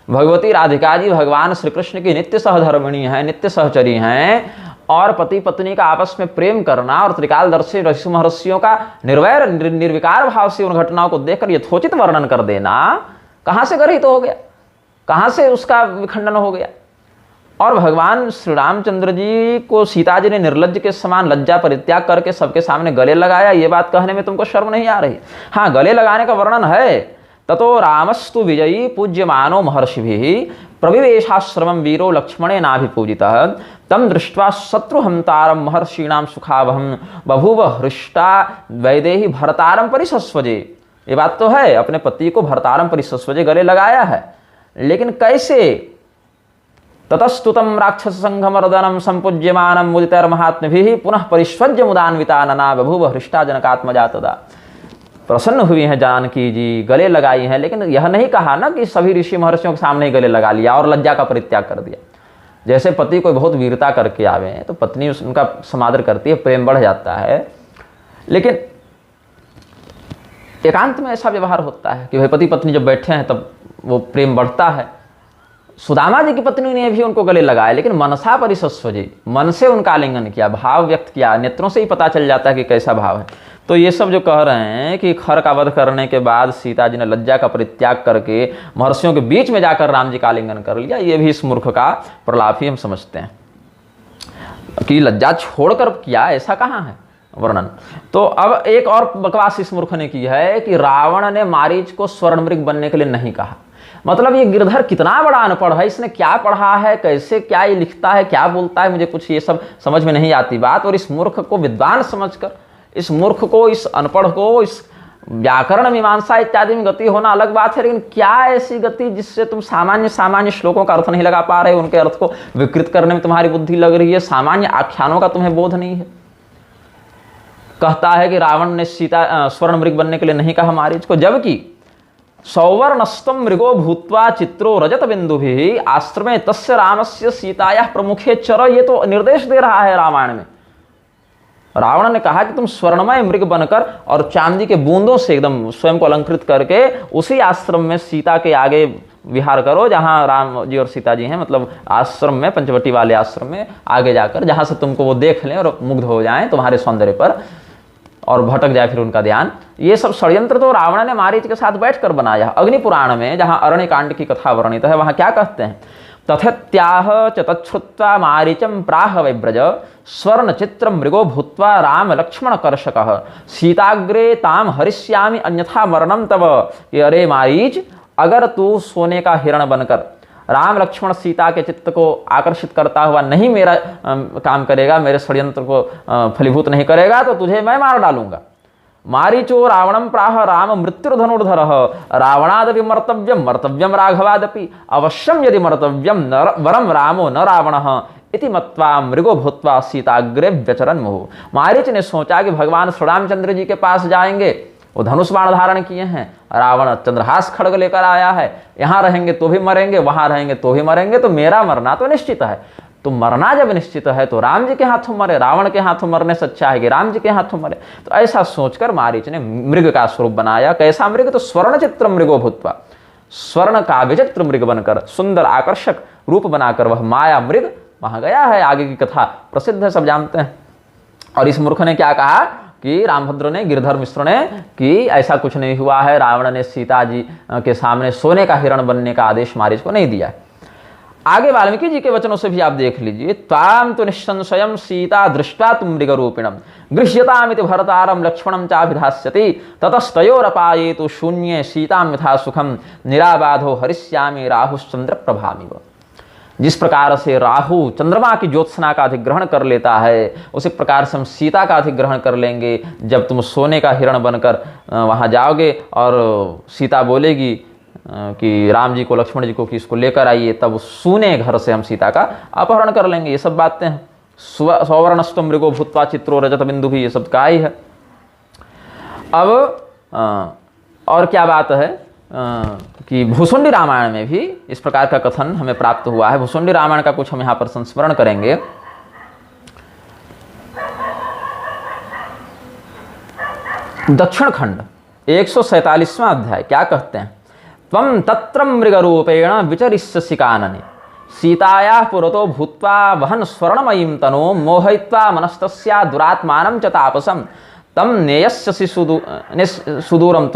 भगवती राधिका जी भगवान श्री कृष्ण की नित्य सहधर्मिणी हैं, नित्य सहचरी हैं, और पति पत्नी का आपस में प्रेम करना और त्रिकालदर्शी ऋषि महर्षियों का निर्वैर निर्विकार भाव से उन घटनाओं को देखकर यथोचित वर्णन कर देना कहाँ से गर्हित हो गया, कहाँ से उसका विखंडन हो गया। और भगवान श्री रामचंद्र जी को सीता जी ने निर्लज्ज के समान लज्जा परित्याग करके सबके सामने गले लगाया, ये बात कहने में तुमको शर्म नहीं आ रही? हाँ, गले लगाने का वर्णन है। ततो रामस्तु विजयी पूज्यमानो महर्षिभिः प्रविवेशाश्रमं वीरो लक्ष्मणे नाभिपूजितः तम दृष्ट्वा शत्रुहंतारं महर्षीणां सुखावहं बभूव हृष्टा वैदेही भरतारं परिसस्वजे। ये बात तो है, अपने पति को भरतारं परिसस्वजे गले लगाया है, लेकिन कैसे? ततस्तुतं राक्षस संघमर्दनं संपूज्यमानं मुदितैर्महात्म्यभिः पुनः परिष्वज्य मुदान्विता नना बभूव हृष्टा जनकात्मजा तदा। प्रसन्न हुई हैं जानकी जी, गले लगाई हैं, लेकिन यह नहीं कहा ना कि सभी ऋषि महर्षियों के सामने ही गले लगा लिया और लज्जा का परित्याग कर दिया। जैसे पति कोई बहुत वीरता करके आवे तो पत्नी उनका समादर करती है, प्रेम बढ़ जाता है, लेकिन एकांत में ऐसा व्यवहार होता है कि भाई पति पत्नी जब बैठे हैं तब वो प्रेम बढ़ता है। सुदामा जी की पत्नी ने भी उनको गले लगाया, लेकिन मनसा परिसस्वजी, मन से उनका आलिंगन किया, भाव व्यक्त किया, नेत्रों से ही पता चल जाता है कि कैसा भाव है। तो ये सब जो कह रहे हैं कि खर का वध करने के बाद सीता जी ने लज्जा का परित्याग करके महर्षियों के बीच में जाकर राम जी का आलिंगन कर लिया, ये भी इस मूर्ख का प्रलाप ही हम समझते हैं कि लज्जा छोड़कर किया, ऐसा कहाँ है वर्णन। तो अब एक और बकवास इस मूर्ख ने की है कि रावण ने मारीच को स्वर्ण मृग बनने के लिए नहीं कहा। मतलब ये गिरधर कितना बड़ा अनपढ़ है, इसने क्या पढ़ा है, कैसे क्या ये लिखता है, क्या बोलता है, मुझे कुछ ये सब समझ में नहीं आती बात। और इस मूर्ख को विद्वान समझकर, इस मूर्ख को, इस अनपढ़ को, इस व्याकरण मीमांसा इत्यादि में गति होना अलग बात है, लेकिन क्या ऐसी गति जिससे तुम सामान्य श्लोकों का अर्थ नहीं लगा पा रहे हो, उनके अर्थ को विकृत करने में तुम्हारी बुद्धि लग रही है, सामान्य आख्यानों का तुम्हें बोध नहीं है। कहता है कि रावण ने सीता स्वर्ण मृग बनने के लिए नहीं कहा मारीच को, जबकि सौवर्णस्तम मृगो भूत्वा चित्रो रजत बिंदुभिः आश्रमे तस्य रामस्य सीतायाः प्रमुखे चर, ये तो निर्देश दे रहा है रामायण में। रावण ने कहा कि तुम स्वर्णमय मृग बनकर और चांदी के बूंदों से एकदम स्वयं को अलंकृत करके उसी आश्रम में सीता के आगे विहार करो जहां राम जी और सीता जी हैं, मतलब आश्रम में, पंचवटी वाले आश्रम में आगे जाकर, जहां से तुमको वो देख लें और मुग्ध हो जाएं तुम्हारे सौंदर्य पर और भटक जाए फिर उनका ध्यान। ये सब षड्यंत्र तो रावण ने मारीच के साथ बैठकर बनाया। अग्नि पुराण में जहां अरण्यकांड की कथा वर्णित है वहां क्या कहते हैं, तथत्याह च तच्छ्रुत्वा मारीचम प्राह वैव्रज स्वर्ण चित्र मृगो भूत्वा राम लक्ष्मण कर्षकः सीताग्रे ताम हरिष्यामि अन्यथा मरणम तव। ये अरे मारीच, अगर तू सोने का हिरण बनकर राम लक्ष्मण सीता के चित्त को आकर्षित करता हुआ नहीं मेरा काम करेगा, मेरे षड्यंत्र को फलीभूत नहीं करेगा, तो तुझे मैं मार डालूंगा। मारीचो रावणम प्राह राम मृत्युर्धनुर्धरः रावणादपि मर्तव्यम मर्तव्यम राघवादपि अवश्यम यदि मर्तव्यम वरम रामो न रावणः इति मत्वा मृगो भूत्वा सीताग्रे व्यचरन् मुहुः। मारीच ने सोचा कि भगवान श्री रामचंद्र जी के पास जाएंगे, वो धनुष बाण धारण किए हैं, रावण चंद्रहास खड्ग लेकर आया है, यहाँ रहेंगे तो भी मरेंगे, वहां रहेंगे तो भी मरेंगे, तो मेरा मरना तो निश्चित है। तो मरना जब निश्चित है तो राम जी के हाथों मरे, रावण के हाथों मरने से अच्छा है कि राम जी के हाथों मरे। तो ऐसा सोचकर मारीच ने मृग का स्वरूप बनाया। कैसा मृग, तो स्वर्ण चित्र मृगो भूत्वा, स्वर्ण का विचित्र मृग बनकर, सुंदर आकर्षक रूप बनाकर वह माया मृग वहां गया है। आगे की कथा प्रसिद्ध है, सब जानते हैं। और इस मूर्ख ने क्या कहा कि रामभद्र ने, गिरधर मिश्र ने, कि ऐसा कुछ नहीं हुआ है, रावण ने सीता जी के सामने सोने का हिरण बनने का आदेश मारीच को नहीं दिया है। आगे वाल्मीकि जी के वचनों से भी आप देख लीजिए, त्वाम तो निःसंशयं सीता दृष्टा तुम मृगरूपिणम गृह्यतामिति भरतारम लक्ष्मणं चाभिधास्यति ततस्तयोरपाये तो शून्ये सीतां यथा सुखम निराबाधो हरिष्यामि राहुश्चंद्र प्रभामिव। जिस प्रकार से राहु चंद्रमा की ज्योत्सना का अधिग्रहण कर लेता है, उसी प्रकार से हम सीता का अधिग्रहण कर लेंगे जब तुम सोने का हिरण बनकर वहां जाओगे और सीता बोलेगी कि राम जी को, लक्ष्मण जी को कि इसको लेकर आइए, तब सूने घर से हम सीता का अपहरण कर लेंगे। ये सब बातें हैं। सौवर्णस्तम मृगो भूत्वा चित्रो रजत बिंदु भी ये सब का ही है। अब और क्या बात है कि भुसुंडी रामायण में भी इस प्रकार का कथन हमें प्राप्त हुआ है। भुसुंडी रामायण का कुछ हम यहाँ पर संस्मरण करेंगे। दक्षिण खंड 147वां अध्याय क्या कहते हैं, त्वं तत्र मृगरूपेण विचरिष्यसि कानने सीतायाः पुरतो भूत्वा वहन् स्वर्णमयीं तनों मोहयित्वा मनस्तस्या दुरात्मानं च तापसं तं नेष्यसि सुदूरं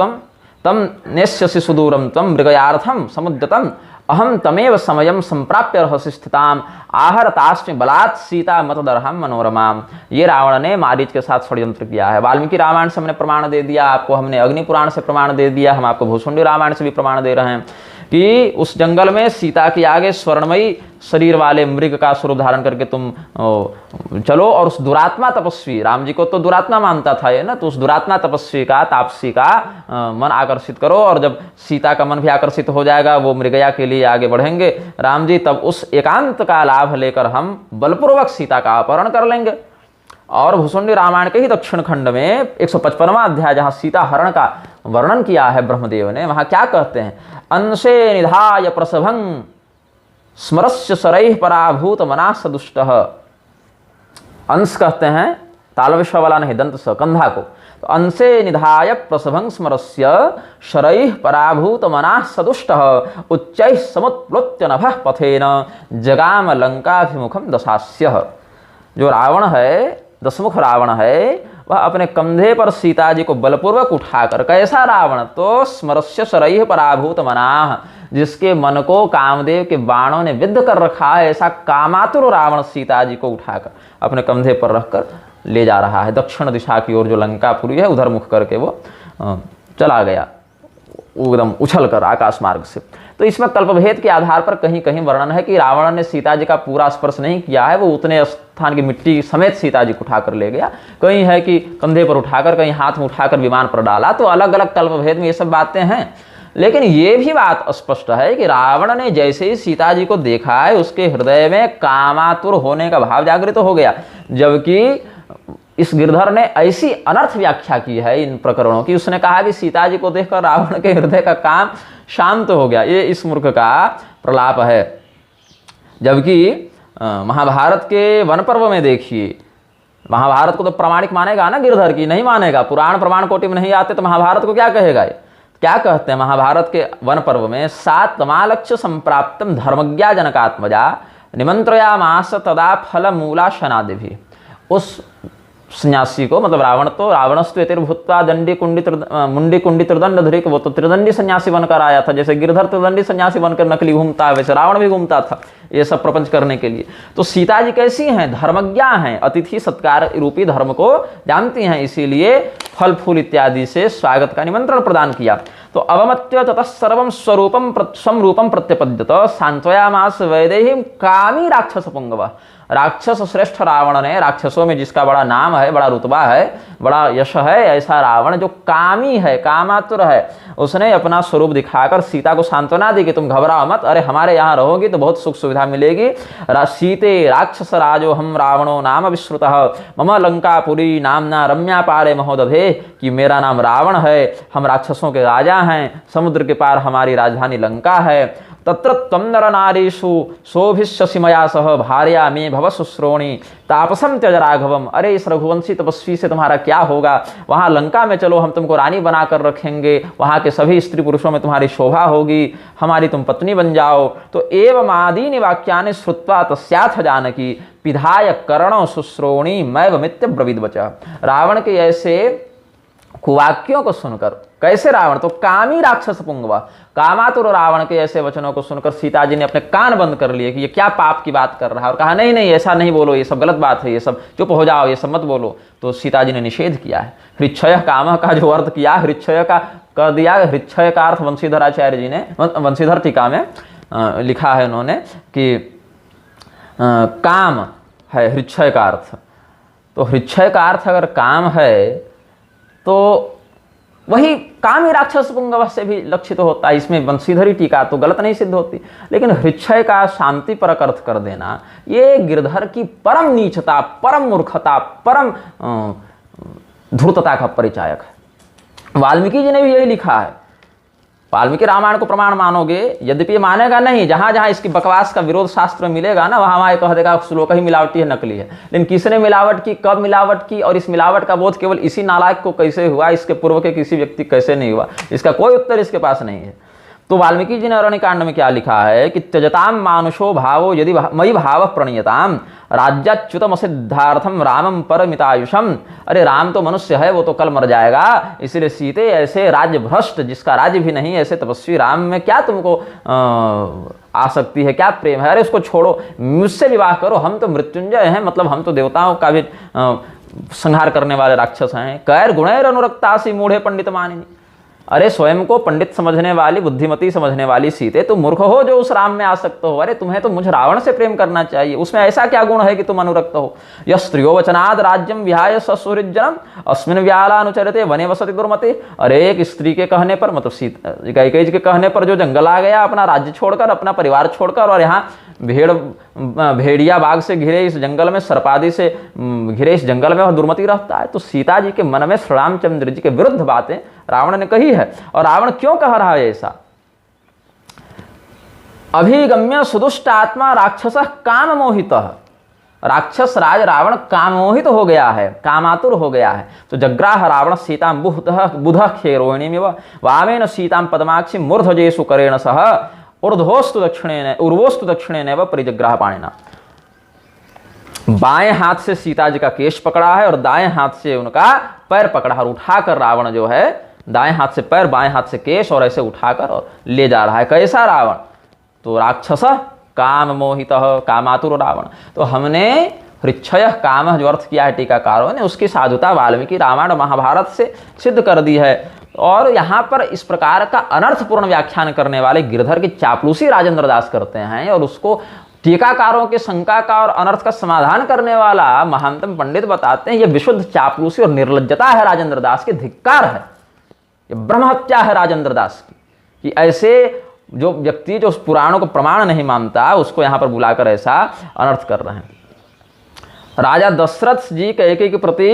त्वं मृगयार्थं समुद्यतम् अहम तमेव समयम संप्राप्य रहसि स्थिताम आहरतास्मि बलात् सीता मतदर्हम मनोरमाम। ये रावण ने मारीच के साथ षड्यंत्र किया है। वाल्मीकि रामायण से हमने प्रमाण दे दिया, आपको हमने अग्नि पुराण से प्रमाण दे दिया, हम आपको भूषुंडी रामायण से भी प्रमाण दे रहे हैं कि उस जंगल में सीता के आगे स्वर्णमयी शरीर वाले मृग का स्वरूप धारण करके तुम चलो और उस दुरात्मा तपस्वी, राम जी को तो दुरात्मा मानता था ये ना, तो उस दुरात्मा तपस्वी का, तापसी का मन आकर्षित करो, और जब सीता का मन भी आकर्षित हो जाएगा, वो मृगया के लिए आगे बढ़ेंगे राम जी, तब उस एकांत का लाभ लेकर हम बलपूर्वक सीता का अपहरण कर लेंगे। और भूषुंडी रामायण के ही दक्षिण खंड में 155वां अध्याय जहाँ सीता हरण का वर्णन किया है ब्रह्मदेव ने, वहाँ क्या कहते हैं, अंशे निधाय प्रसभं स्मरस्य शरैः पराभूत मना सदुष्टः। अंश कहते हैं तालविश्व वाला नहीं, दंत स कंधा को, तो अंशे निधाय प्रसभं स्मरस्य शरैः पराभूत मना सदुष्टः उच्चैः समुत्प्लुत्य नभः पथेन जगाम लंकाभिमुखम दशास्यः। जो रावण है, दशमुख रावण है, वह अपने कंधे पर सीता जी को बलपूर्वक उठाकर, कैसा रावण, तो स्मरस्य शरैः पराभूत मनाः, जिसके मन को कामदेव के बाणों ने विद्ध कर रखा है, ऐसा कामातुर रावण सीता जी को उठाकर अपने कंधे पर रखकर ले जा रहा है दक्षिण दिशा की ओर, जो लंकापुरी है उधर मुख करके वो चला गया एकदम उछल कर आकाश मार्ग से। तो इसमें कल्पभेद के आधार पर कहीं कहीं वर्णन है कि रावण ने सीता जी का पूरा स्पर्श नहीं किया है, वो उतने स्थान की मिट्टी समेत सीता जी को उठाकर ले गया, कहीं है कि कंधे पर उठाकर, कहीं हाथ में उठाकर विमान पर डाला, तो अलग अलग कल्पभेद में ये सब बातें हैं। लेकिन ये भी बात स्पष्ट है कि रावण ने जैसे ही सीता जी को देखा है, उसके हृदय में कामातुर होने का भाव जागृत हो गया, जबकि इस गिरधर ने ऐसी अनर्थ व्याख्या की है इन प्रकरणों की, उसने कहा कि सीता जी को देखकर रावण के हृदय का काम शांत हो गया। ये इस मूर्ख का प्रलाप है। जबकि महाभारत के वन पर्व में देखिए, महाभारत को तो प्रामाणिक मानेगा ना गिरधर की, नहीं मानेगा, पुराण प्रमाण कोटि में नहीं आते तो महाभारत को क्या कहेगा। क्या कहते हैं महाभारत के वन पर्व में, सातमालक्ष्य संप्राप्तम धर्मज्ञा जनकात्मजा निमंत्रयामास तदा फल मूला शनादिभि। उस सन्यासी को, मतलब रावण तो रावणस्तु यतिर्भूत्वा मुंडी कुंडी त्रिदंड धृक, वो तो त्रिदंडी सन्यासी बनकर आया था, जैसे गिरधर त्रिदंडी सन्यासी बनकर नकली घूमता है, वैसे रावण भी घूमता था ये सब प्रपंच करने के लिए। तो सीता जी कैसी हैं, धर्मज्ञा हैं, अतिथि सत्कार रूपी धर्म को जानती हैं, इसीलिए फल फूल इत्यादि से स्वागत का निमंत्रण प्रदान किया। तो अवमत्य ततः सर्वं स्वरूपम प्रत्यपद्यत सांत्वयामास वैदेहीं कामी राक्षस पुंगव। राक्षस श्रेष्ठ रावण ने, राक्षसों में जिसका बड़ा नाम है, बड़ा रुतबा है, बड़ा यश है, ऐसा रावण जो कामी है, कामातुर है, उसने अपना स्वरूप दिखाकर सीता को सांत्वना दी कि तुम घबराओ मत, अरे हमारे यहाँ रहोगी तो बहुत सुख सुविधा मिलेगी। सीते राक्षस राजो हम रावणो नाम विश्रुतः मम लंकापुरी नामना रम्या पारे महोदधे, कि मेरा नाम रावण है, हम राक्षसों के राजा हैं, समुद्र के पार हमारी राजधानी लंका है। तत्र त्वं नर नारीषु शोभिष्यसि मया सह भार्या मे भव शुश्रोणी तापसम त्यज राघवम। अरे इस रघुवंशी तपस्वी से तुम्हारा क्या होगा, वहाँ लंका में चलो, हम तुमको रानी बनाकर रखेंगे, वहाँ के सभी स्त्री पुरुषों में तुम्हारी शोभा होगी, हमारी तुम पत्नी बन जाओ। तो एवं आदीनि वाक्यानि श्रुत्वा तस्याथ जानकी पिधाय करणो शुश्रोणी मैवमित्य ब्रवीद वचः। रावण के ऐसे कुवाक्यों को सुनकर, कैसे रावण तो कामी राक्षस पुंगवा, कामातुर रावण के ऐसे वचनों को सुनकर सीता जी ने अपने कान बंद कर लिए कि ये क्या पाप की बात कर रहा है, और कहा नहीं नहीं ऐसा नहीं बोलो, ये सब गलत बात है, ये सब चुप हो जाओ, ये सब मत बोलो। तो सीता जी ने निषेध किया है। हृच्छय काम का जो अर्थ किया, हृच्छय का कर दिया, हृच्छय का अर्थ वंशीधराचार्य जी ने वंशीधर टीका में लिखा है उन्होंने कि काम है हृच्छय का अर्थ। तो हृच्छय का अर्थ अगर काम है तो वही कामी राक्षस पुंगव से भी लक्षित होता है। इसमें वंशीधरी टीका तो गलत नहीं सिद्ध होती, लेकिन हृच्छय का शांति परक अर्थ कर देना ये गिरधर की परम नीचता, परम मूर्खता, परम धूर्तता का परिचायक है। वाल्मीकि जी ने भी यही लिखा है। वाल्मीकि रामायण को प्रमाण मानोगे, यद्यपि मानेगा नहीं, जहां जहां इसकी बकवास का विरोध शास्त्र मिलेगा ना, वहां वहां कह देगा श्लोक ही मिलावटी है, नकली है। लेकिन किसने मिलावट की, कब मिलावट की, और इस मिलावट का बोध केवल इसी नालायक को कैसे हुआ, इसके पूर्व के किसी व्यक्ति कैसे नहीं हुआ, इसका कोई उत्तर इसके पास नहीं है। तो वाल्मीकि जी ने अरण्यकांड में क्या लिखा है कि त्यजताम मानुषो भावो यदि मयि भाव प्रणीयताम राज्याच्युतम सिद्धार्थम रामम परमितायुषम। अरे राम तो मनुष्य है, वो तो कल मर जाएगा, इसलिए सीते ऐसे राज्य भ्रष्ट जिसका राज्य भी नहीं, ऐसे तपस्वी राम में क्या तुमको आसक्ति है, क्या प्रेम है? अरे उसको छोड़ो, मुझसे विवाह करो, हम तो मृत्युंजय हैं, मतलब हम तो देवताओं का भी संहार करने वाले राक्षस हैं। कैर गुणैर अनुरक्तासी मूढ़े पंडित मानिनी। अरे स्वयं को पंडित समझने वाली, बुद्धिमती समझने वाली सीते, तुम मूर्ख हो जो उस राम में आसक्त हो। अरे तुम्हें तो मुझ रावण से प्रेम करना चाहिए, उसमें ऐसा क्या गुण है कि तुम अनुरक्त हो? यह स्त्रियो वचनाद राज्यम विहाय ससुरिज्जनम अस्मिन व्याला अनुचरते वने वसति दुर्मते। अरे एक स्त्री के कहने पर, मतलब सीता कैकेयी के कहने पर जो जंगल आ गया अपना राज्य छोड़कर, अपना परिवार छोड़कर, और यहाँ भेड़िया बाघ से घिरे इस जंगल में, सर्पादि से घिरे इस जंगल में वह दुर्मति रहता है। तो सीता जी के मन में श्री रामचंद्र जी के विरुद्ध बातें रावण ने कही है। और रावण क्यों कह रहा है ऐसा? अभिगम्य सुदुष्ट आत्मा राक्षस काम मोहित। राक्षस राज रावण काम मोहित हो गया है, कामातुर हो गया है। तो जग्राह रावण सीताम बुध खेरोणिमिव वामेन सीताम पद्माक्षी मूर्धजेषु करेण सह उर्वोस्तु दक्षिणे व परिजग्राह पाणिना। बाएं हाथ से सीता जी का केश पकड़ा है और दाएं हाथ से उनका पैर पकड़ा और उठाकर रावण जो है दाएं हाथ से पैर, बाएं हाथ से केश, और ऐसे उठाकर और ले जा रहा है। कैसा रावण? तो राक्षस काम मोहित कामातुर रावण। तो हमने हृच्छय काम जो अर्थ किया है टीकाकारों ने, उसकी साधुता वाल्मीकि रामायण महाभारत से सिद्ध कर दी है। और यहाँ पर इस प्रकार का अनर्थपूर्ण व्याख्यान करने वाले गिरधर की चापलूसी राजेंद्र दास करते हैं, और उसको टीकाकारों के शंका का और अनर्थ का समाधान करने वाला महानतम पंडित बताते हैं ये विशुद्ध चापलूसी और निर्लज्जता है राजेंद्र दास की, धिक्कार है, ये ब्रह्महत्या है राजेंद्र दास की, कि ऐसे जो व्यक्ति जो उस पुराणों को प्रमाण नहीं मानता उसको यहाँ पर बुलाकर ऐसा अनर्थ कर रहे हैं। राजा दशरथ जी कैकेयी के प्रति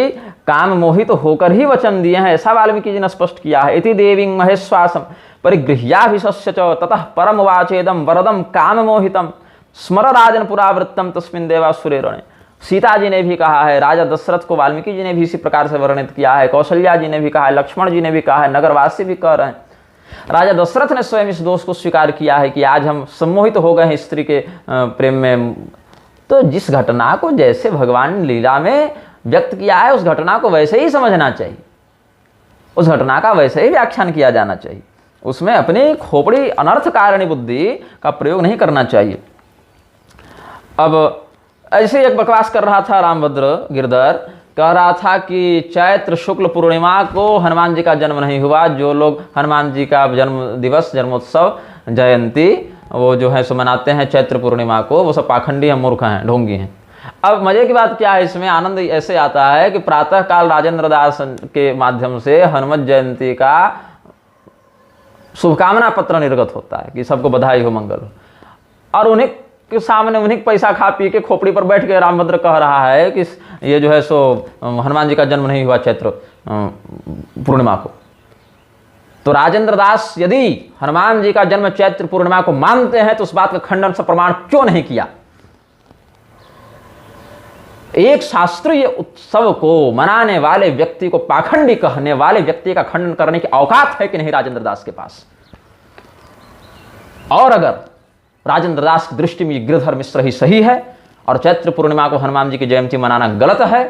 काम मोहित होकर ही वचन दिए हैं, ऐसा वाल्मीकि जी ने स्पष्ट किया है। इति देवी महेश्वासम परिगृह्याभिशस्य च ततः परम वाचेदम वरदम काम मोहितम स्मर राजन पुरावृत्तम तस्मिन् देवासुरे रणे। सीता जी ने भी कहा है, राजा दशरथ को वाल्मीकि जी ने भी इसी प्रकार से वर्णित किया है, कौशल्या जी ने भी कहा है, लक्ष्मण जी ने भी कहा है, नगरवासी भी कह रहे हैं। राजा दशरथ ने स्वयं इस दोष को स्वीकार किया है कि आज हम सम्मोहित हो गए हैं स्त्री के प्रेम में। तो जिस घटना को जैसे भगवान ने लीला में व्यक्त किया है उस घटना को वैसे ही समझना चाहिए, उस घटना का वैसे ही व्याख्यान किया जाना चाहिए, उसमें अपनी खोपड़ी अनर्थ कारिणी बुद्धि का प्रयोग नहीं करना चाहिए। अब ऐसे एक बकवास कर रहा था रामभद्र गिरधर, कह रहा था कि चैत्र शुक्ल पूर्णिमा को हनुमान जी का जन्म नहीं हुआ। जो लोग हनुमान जी का जन्म दिवस, जन्मोत्सव, जयंती वो जो है सो मनाते हैं चैत्र पूर्णिमा को, वो सब पाखंडी हैं, मूर्ख हैं, ढोंगी हैं। अब मजे की बात क्या है, इसमें आनंद ऐसे आता है कि प्रातः काल राजेंद्र दास के माध्यम से हनुमत जयंती का शुभकामना पत्र निर्गत होता है कि सबको बधाई हो, मंगल हो, और उन्हें के सामने उन्हीं पैसा खा पी के खोपड़ी पर बैठ के रामभद्र कह रहा है कि ये जो है सो हनुमान जी का जन्म नहीं हुआ चैत्र पूर्णिमा को। तो राजेंद्र दास यदि हनुमान जी का जन्म चैत्र पूर्णिमा को मानते हैं तो उस बात का खंडन से प्रमाण क्यों नहीं किया? एक शास्त्रीय उत्सव को मनाने वाले व्यक्ति को पाखंडी कहने वाले व्यक्ति का खंडन करने की औकात है कि नहीं राजेंद्र दास के पास? और अगर राजेंद्र दास की दृष्टि में गिरधर मिश्र ही सही है और चैत्र पूर्णिमा को हनुमान जी की जयंती मनाना गलत है,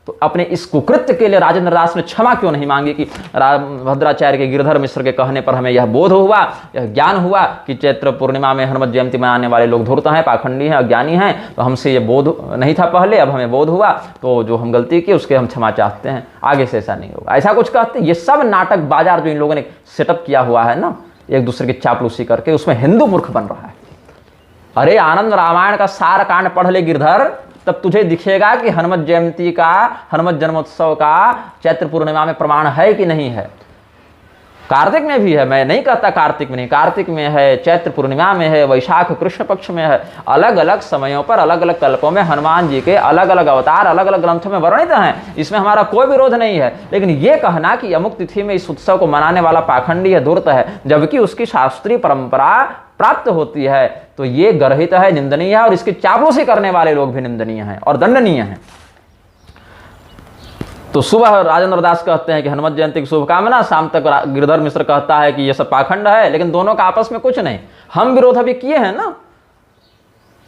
तो अपने इस कुकृत्य के लिए राजेंद्र दास ने क्षमा क्यों नहीं मांगी कि भद्राचार्य के गिरधर मिश्र के कहने पर हमें यह बोध हुआ, यह ज्ञान हुआ कि चैत्र पूर्णिमा में हनुमत जयंती मनाने वाले लोग धूर्त हैं, पाखंडी हैं, अज्ञानी हैं, तो हमसे ये बोध नहीं था पहले, अब हमें बोध हुआ, तो जो हम गलती की उसके हम क्षमा चाहते हैं, आगे से ऐसा नहीं होगा, ऐसा कुछ कहते। ये सब नाटक बाजार जो इन लोगों ने सेटअप किया हुआ है ना, एक दूसरे की चापलूसी करके, उसमें हिंदू मूर्ख बन रहा है। अरे आनंद रामायण का सार कांड पढ़ ले गिरधर, तब तुझे दिखेगा कि हनुमत जयंती का, हनुमत जन्मोत्सव का चैत्र पूर्णिमा में प्रमाण है कि नहीं है। कार्तिक में भी है, मैं नहीं कहता कार्तिक में नहीं, कार्तिक में है, चैत्र पूर्णिमा में है, वैशाख कृष्ण पक्ष में है। अलग अलग समयों पर अलग अलग कल्पों में हनुमान जी के अलग अलग अवतार अलग अलग ग्रंथों में वर्णित हैं, इसमें हमारा कोई विरोध नहीं है। लेकिन ये कहना कि अमुक तिथि में इस उत्सव को मनाने वाला पाखंडी है, धूर्त है, जबकि उसकी शास्त्रीय परंपरा प्राप्त होती है, तो ये गर्हित है, निंदनीय है, और इसकी चापलूसी करने वाले लोग भी निंदनीय हैं और दंडनीय हैं। तो सुबह राजेंद्र दास कहते हैं कि हनुमत जयंती की शुभकामना, शाम तक गिरधर मिश्र कहता है कि ये सब पाखंड है, लेकिन दोनों का आपस में कुछ नहीं। हम विरोध अभी किए हैं ना,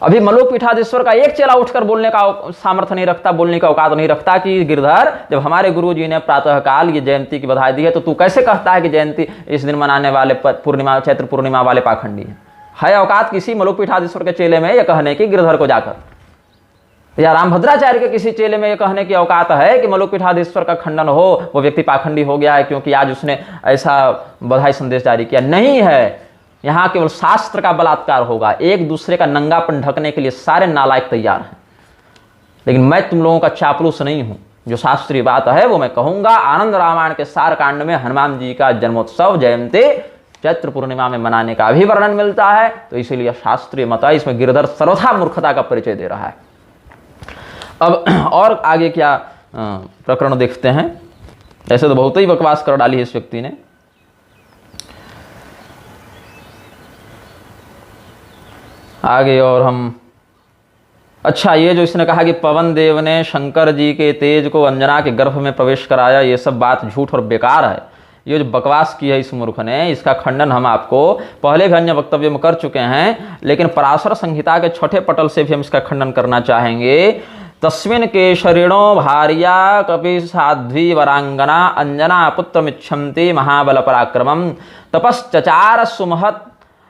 अभी मलोक पीठाधीश्वर का एक चेला उठकर बोलने का सामर्थ्य नहीं रखता, बोलने का औकात नहीं रखता कि गिरधर, जब हमारे गुरु जी ने प्रातःकाल ये जयंती की बधाई दी है तो तू कैसे कहता है कि जयंती इस दिन मनाने वाले पूर्णिमा, चैत्र पूर्णिमा वाले पाखंडी है औकात किसी मलोक पीठाधीश्वर के चेले में यह कहने की गिरधर को जाकर, या रामभद्राचार्य के किसी चेले में यह कहने की औकात है कि मलोक पीठाधीश्वर का खंडन हो, वो व्यक्ति पाखंडी हो गया है क्योंकि आज उसने ऐसा बधाई संदेश जारी किया? नहीं है। यहाँ केवल शास्त्र का बलात्कार होगा, एक दूसरे का नंगापन ढकने के लिए सारे नालायक तैयार हैं। लेकिन मैं तुम लोगों का चापलूस नहीं हूं, जो शास्त्रीय बात है वो मैं कहूंगा। आनंद रामायण के सार कांड में हनुमान जी का जन्मोत्सव जयंती चैत्र पूर्णिमा में मनाने का भी वर्णन मिलता है, तो इसीलिए शास्त्रीय मत है। इसमें गिरधर सर्वथा मूर्खता का परिचय दे रहा है। अब और आगे क्या प्रकरण देखते हैं। ऐसे तो बहुत ही बकवास कर डाली है इस व्यक्ति ने। आगे और हम, अच्छा, ये जो इसने कहा कि पवन देव ने शंकर जी के तेज को अंजना के गर्भ में प्रवेश कराया, ये सब बात झूठ और बेकार है। ये जो बकवास की है इस मूर्ख ने, इसका खंडन हम आपको पहले भी अन्य वक्तव्य में कर चुके हैं, लेकिन पराशर संहिता के छठे पटल से भी हम इसका खंडन करना चाहेंगे। तस्मिन् केशरिणो भार्या कपि साध्वी वरांगना अंजना पुत्रमिच्छन्ति महाबल पराक्रमं तपश्चचार सुमहत्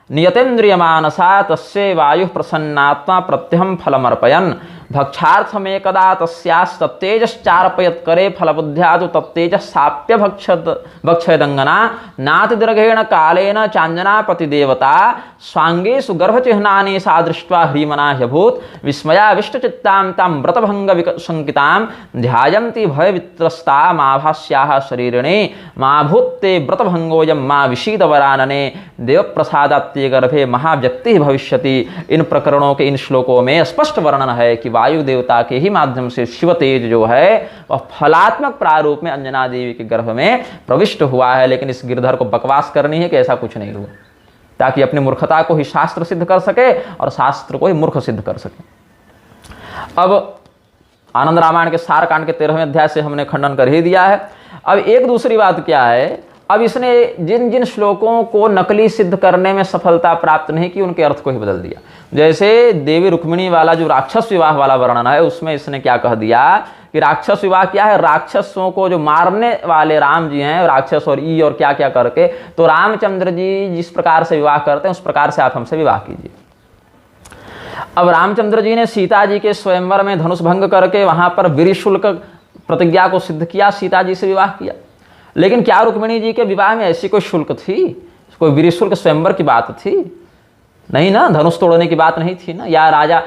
नियतेन्द्रिय मानसा तस्ये वायु प्रसन्नात्मा प्रत्यहं फलमर्पयन् भक्षार्थमेकदा तस्यास्तत्तेजश्चार्पयत् करे फलबुद्ध्या तु तत्तेजस्साप्य भक्षयदंगना नातिदीर्घेण कालेन चाञ्जनापतिदेवता स्वांगेषु गर्भचिह्नानि सा दृष्ट्वा ह्रीमना ह्यभूत् विस्मयाविष्टचित्तां तां व्रतभङ्गशङ्कितां ध्यायन्ति भयवित्रस्ता माभास्याः शरीरिणे मा भूत्ते व्रतभङ्गोऽयं मा विषीदवरानने देवप्रसादात्ते गर्भे महाव्यक्ति भविष्यति। इन प्रकरणों के इन श्लोकों में स्पष्ट वर्णन है कि वायु देवता के ही माध्यम से शिव तेज जो है वह फलात्मक प्रारूप में अंजना देवी के गर्भ में प्रविष्ट हुआ है। लेकिन इस गिरधर को बकवास करनी है कि ऐसा कुछ नहीं हुआ, ताकि अपनी मूर्खता को ही शास्त्र सिद्ध कर सके और शास्त्र को ही मूर्ख सिद्ध कर सके। अब आनंद रामायण के सार कांड के 13वें अध्याय से हमने खंडन कर ही दिया है। अब एक दूसरी बात क्या है, अब इसने जिन जिन श्लोकों को नकली सिद्ध करने में सफलता प्राप्त नहीं की उनके अर्थ को ही बदल दिया। जैसे देवी रुक्मिणी वाला जो राक्षस विवाह वाला वर्णन है, उसमें इसने क्या कह दिया कि राक्षस विवाह क्या है, राक्षसों को जो मारने वाले राम जी हैं, राक्षस और ई और क्या क्या करके, तो रामचंद्र जी जिस प्रकार से विवाह करते हैं उस प्रकार से आप हमसे विवाह कीजिए। अब रामचंद्र जी ने सीता जी के स्वयंवर में धनुष भंग करके वहां पर वीरशुल्क प्रतिज्ञा को सिद्ध किया, सीता जी से विवाह किया। लेकिन क्या रुक्मिणी जी के विवाह में ऐसी कोई शुल्क थी, कोई वीरशुल्क स्वयंवर की बात थी? नहीं ना, धनुष तोड़ने की बात नहीं थी ना। या राजा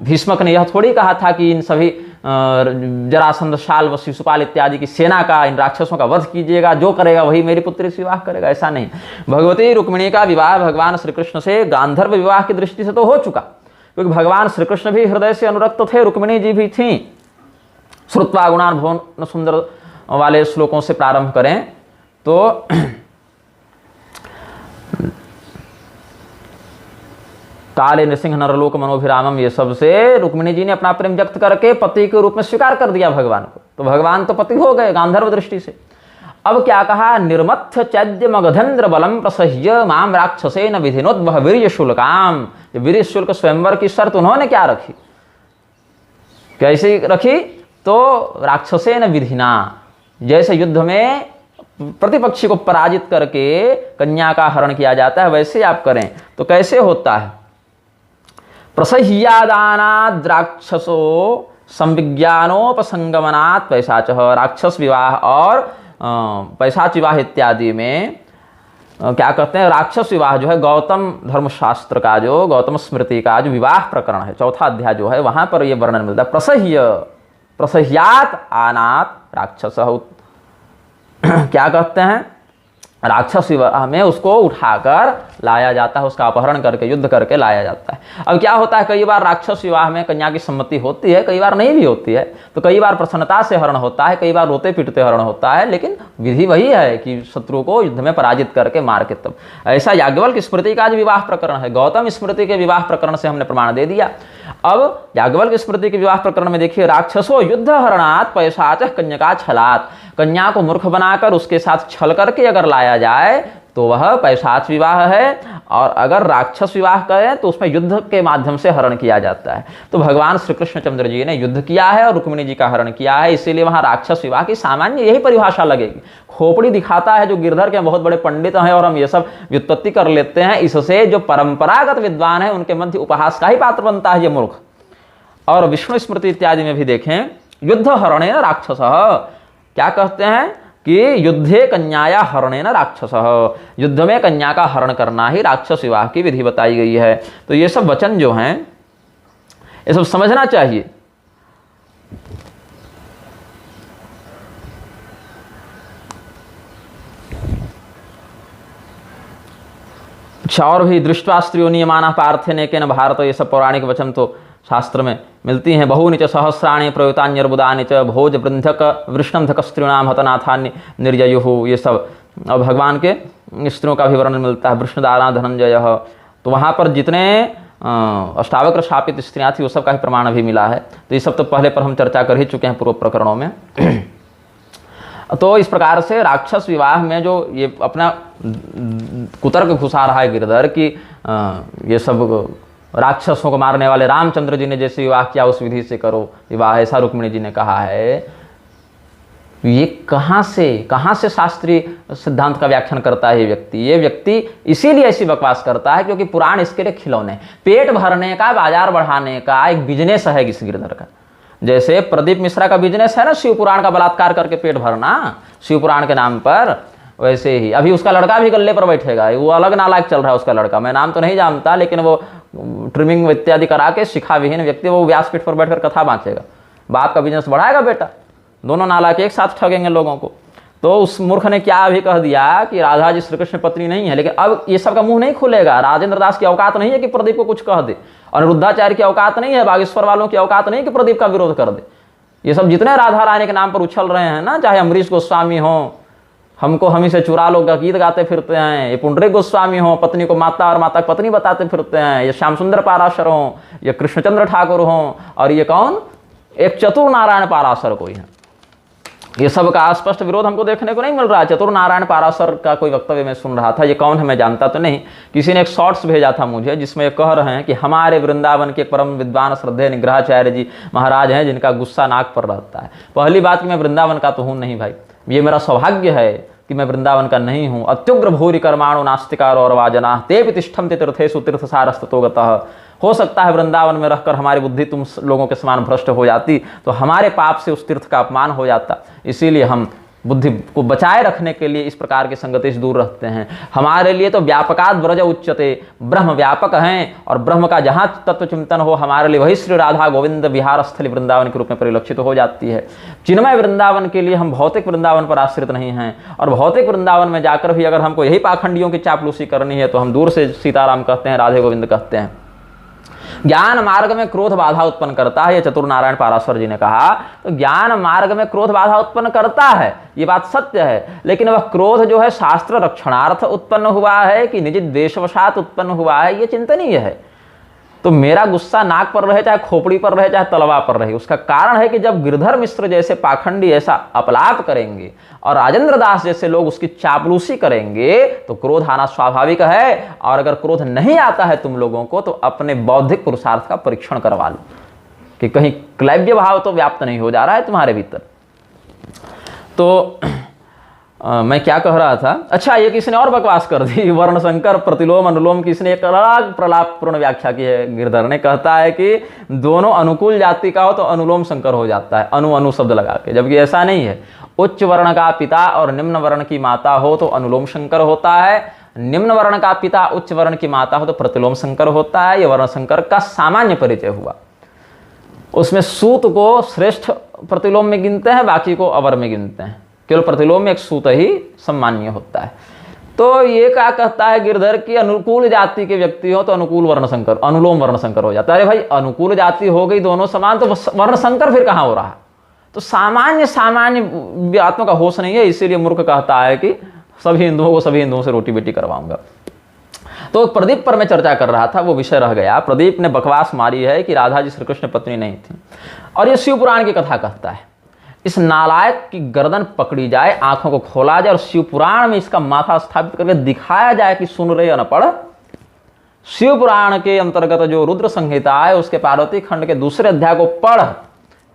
भीष्मक ने यह थोड़ी कहा था कि इन सभी जरासंध, शाल व शिशुपाल इत्यादि की सेना का, इन राक्षसों का वध कीजिएगा, जो करेगा वही मेरी पुत्री से विवाह करेगा, ऐसा नहीं। भगवती रुक्मिणी का विवाह भगवान श्री कृष्ण से गांधर्व विवाह की दृष्टि से तो हो चुका, क्योंकि भगवान श्री कृष्ण भी हृदय से अनुरक्त थे, रुक्मिणी जी भी थी। श्रुत्वा गुणान भुवन सुंदर वाले श्लोकों से प्रारंभ करें तो काले नृसिंह नरलोक मनोभिरामम, ये सब से रुक्मिणी जी ने अपना प्रेम व्यक्त करके पति के रूप में स्वीकार कर दिया भगवान को, तो भगवान तो पति हो गए गांधर्व दृष्टि से। अब क्या कहा, निर्मथ्य चैद्य मगधेन्द्र बलम प्रसह्य माम राक्षसेन विधिनोद्वह वीर्य शुल्काम। वीर्य शुल्क स्वयंवर की शर्त उन्होंने क्या रखी, कैसी रखी, तो राक्षसेन विधिना, जैसे युद्ध में प्रतिपक्षी को पराजित करके कन्या का हरण किया जाता है वैसे आप करें। तो कैसे होता है, प्रसह्यादानाद् राक्षसो संविज्ञानोपसंगमनात् पैशाचः, राक्षस विवाह और पैशाच विवाह इत्यादि में क्या कहते हैं, राक्षस विवाह जो है गौतम धर्मशास्त्र का, जो गौतम स्मृति का जो विवाह प्रकरण है, चौथा अध्याय जो है, वहां पर यह वर्णन मिलता है। प्रसह्यात आनात राक्षस, क्या कहते हैं, राक्षस विवाह में उसको उठाकर लाया जाता है, उसका अपहरण करके युद्ध करके लाया जाता है। अब क्या होता है, कई बार राक्षस विवाह में कन्या की सम्मति होती है, कई बार नहीं भी होती है। तो कई बार प्रसन्नता से हरण होता है, कई बार रोते पीटते हरण होता है, लेकिन विधि वही है कि शत्रु को युद्ध में पराजित करके मार के तब। ऐसा याज्ञवल्क्य स्मृति का जो विवाह प्रकरण है, गौतम स्मृति के विवाह प्रकरण से हमने प्रमाण दे दिया अब याज्ञवल्क्य स्मृति के विवाह प्रकरण में देखिए, राक्षसो युद्ध हरणात् पैशाचः कन्यका छलात्, कन्या को मूर्ख बनाकर उसके साथ छल करके अगर लाया जाए तो वह पैशाच विवाह है, और अगर राक्षस विवाह करें तो उसमें युद्ध के माध्यम से हरण किया जाता है। तो भगवान श्री कृष्णचंद्र जी ने युद्ध किया है और रुक्मिणी जी का हरण किया है, इसीलिए वहां राक्षस विवाह की सामान्य यही परिभाषा लगेगी। खोपड़ी दिखाता है जो गिरधर के बहुत बड़े पंडित हैं और हम ये सब व्युत्पत्ति कर लेते हैं, इससे जो परंपरागत विद्वान है उनके मध्य उपहास का ही पात्र बनता है ये मूर्ख। और विष्णु स्मृति इत्यादि में भी देखें, युद्ध हरणेन राक्षस, क्या कहते हैं कि युद्धे कन्याया हरणेन राक्षस, युद्ध में कन्या का हरण करना ही राक्षस विवाह की विधि बताई गई है। तो ये सब वचन जो हैं ये सब समझना चाहिए। अच्छा, और भी दृष्ट्वा स्त्रियो नियमाना पार्थेनेकेन भारत, ये सब पौराणिक वचन तो शास्त्र में मिलती हैं। बहुनि च सहस्राणि प्रयुतान्यर्बुदानि च भोज वृंधक वृष्णंधक स्त्रीणाम हतनाथान्य निर्जयुः, ये सब और भगवान के स्त्रियों का भी वर्णन मिलता है। वृष्णदारा धनंजय, तो वहाँ पर जितने अष्टावक्र शापित स्त्रियाँ थी वो सब का ही प्रमाण भी मिला है। तो ये सब तो पहले पर हम चर्चा कर ही चुके हैं पूर्व प्रकरणों में। तो इस प्रकार से राक्षस विवाह में जो ये अपना कुतर्क घुसा रहा है गिरधर की, ये सब राक्षसों को मारने वाले रामचंद्र जी ने जैसे विवाह किया उस विधि से करो विवाह, ऐसा रुक्मिणी जी ने कहा है। ये कहाँ से शास्त्रीय सिद्धांत का व्याख्यान करता है ये व्यक्ति इसीलिए ऐसी बकवास करता है क्योंकि पुराण इसके लिए खिलौने, पेट भरने का, बाजार बढ़ाने का एक बिजनेस है इस गिरधर का। जैसे प्रदीप मिश्रा का बिजनेस है ना शिव पुराण का बलात्कार करके पेट भरना शिव पुराण के नाम पर, वैसे ही अभी उसका लड़का भी गल्ले पर बैठेगा, वो अलग नालायक चल रहा है उसका लड़का, मैं नाम तो नहीं जानता, लेकिन वो ट्रिमिंग इत्यादि करा के शिखा विहीन व्यक्ति वो व्यासपीठ पर बैठकर कथा बांचेगा, बाप का बिजनेस बढ़ाएगा बेटा, दोनों नालायक एक साथ ठगेंगे लोगों को। तो उस मूर्ख ने क्या अभी कह दिया कि राधा जी श्री कृष्ण पत्नी नहीं है, लेकिन अब ये सब का मुंह नहीं खुलेगा। राजेंद्र दास की औकात नहीं है कि प्रदीप को कुछ कह दे, अनिरुद्धाचार्य की औकात नहीं है, बागेश्वर वालों की औकात नहीं कि प्रदीप का विरोध कर दे। ये सब जितने राधा रानी के नाम पर उछल रहे हैं ना, चाहे अमरीश गोस्वामी हो, हमको हम ही से चुरा लो का गीत गाते फिरते हैं, ये पुंडरीक गोस्वामी हो, पत्नी को माता और माता पत्नी बताते फिरते हैं, ये श्याम सुंदर पाराशर हो, ये कृष्णचंद्र ठाकुर हो, और ये कौन एक चतुर नारायण पाराशर कोई है। ये सब का स्पष्ट विरोध हमको देखने को नहीं मिल रहा। चतुर नारायण पाराशर का कोई वक्तव्य मैं सुन रहा था, ये कौन है मैं जानता तो नहीं, किसी ने एक शॉर्ट्स भेजा था मुझे जिसमें कह रहे हैं कि हमारे वृंदावन के परम विद्वान श्रद्धेय निग्रहाचार्य जी महाराज हैं जिनका गुस्सा नाक पर रहता है। पहली बात कि मैं वृंदावन का तो हूँ नहीं भाई, ये मेरा सौभाग्य है कि मैं वृंदावन का नहीं हूँ। अत्युग्र भूरि कर्माणु नास्तिकार और वाजना ते तिष्ठन्ते तीर्थेषु तीर्थसारस्ततोगतः। हो सकता है वृंदावन में रहकर हमारी बुद्धि तुम लोगों के समान भ्रष्ट हो जाती तो हमारे पाप से उस तीर्थ का अपमान हो जाता, इसीलिए हम बुद्धि को बचाए रखने के लिए इस प्रकार की संगति से दूर रहते हैं। हमारे लिए तो व्यापकाद ब्रज उच्यते, ब्रह्म व्यापक हैं और ब्रह्म का जहाँ तत्व चिंतन हो हमारे लिए वही श्री राधा गोविंद विहार स्थली वृंदावन के रूप में परिलक्षित हो जाती है। चिन्मय वृंदावन के लिए हम भौतिक वृंदावन पर आश्रित नहीं हैं, और भौतिक वृंदावन में जाकर भी अगर हमको यही पाखंडियों की चापलूसी करनी है तो हम दूर से सीताराम कहते हैं, राधे गोविंद कहते हैं। ज्ञान मार्ग में क्रोध बाधा उत्पन्न करता है, ये चतुर नारायण पाराशर जी ने कहा। तो ज्ञान मार्ग में क्रोध बाधा उत्पन्न करता है, ये बात सत्य है, लेकिन वह क्रोध जो है शास्त्र रक्षणार्थ उत्पन्न हुआ है कि निज द्वेषवशात उत्पन्न हुआ है, ये चिंतनीय है। तो मेरा गुस्सा नाक पर रहे, चाहे खोपड़ी पर रहे, चाहे तलवा पर रहे, उसका कारण है कि जब गिरधर मिश्र जैसे पाखंडी ऐसा अपलाप करेंगे और राजेंद्र दास जैसे लोग उसकी चापलूसी करेंगे तो क्रोध आना स्वाभाविक है। और अगर क्रोध नहीं आता है तुम लोगों को तो अपने बौद्धिक पुरुषार्थ का परीक्षण करवा लो कि कहीं क्लैब्य भाव तो व्याप्त नहीं हो जा रहा है तुम्हारे भीतर। तो मैं क्या कह रहा था, अच्छा ये किसी ने और बकवास कर दी, वर्ण संकर प्रतिलोम अनुलोम की इसने एक अलग प्रलापपूर्ण व्याख्या की है। गिरधर ने कहता है कि दोनों अनुकूल जाति का हो तो अनुलोम संकर हो जाता है, अनु शब्द लगा के, जबकि ऐसा नहीं है। उच्च वर्ण का पिता और निम्न वर्ण की माता हो तो अनुलोम संकर होता है, निम्न वर्ण का पिता उच्च वर्ण की माता हो तो प्रतिलोम संकर होता है। यह वर्ण संकर का सामान्य परिचय हुआ। उसमें सूत को श्रेष्ठ प्रतिलोम में गिनते हैं, बाकी को अवर में गिनते हैं, केवल प्रतिलोम में एक सूत ही सम्मान्य होता है। तो ये क्या कहता है गिरधर की अनुकूल जाति के व्यक्ति हो तो अनुकूल वर्ण संकर, अनुलोम वर्ण संकर हो जाता है। अरे भाई अनुकूल जाति हो गई दोनों समान तो वर्ण संकर फिर कहाँ हो रहा है? तो सामान्य बातों का होश नहीं है, इसीलिए मूर्ख कहता है कि सभी हिंदुओं को सभी हिंदुओं से रोटी बेटी करवाऊंगा। तो प्रदीप पर मैं चर्चा कर रहा था, वो विषय रह गया। प्रदीप ने बकवास मारी है कि राधा जी श्री कृष्ण पत्नी नहीं थी, और ये शिव पुराण की कथा कहता है। इस नालायक की गर्दन पकड़ी जाए, आंखों को खोला जाए और शिव पुराण में इसका माथा स्थापित करके दिखाया जाए कि सुन रहे अनपढ़। शिव पुराण के अंतर्गत जो रुद्र संहिता है उसके पार्वती खंड के दूसरे अध्याय को पढ़,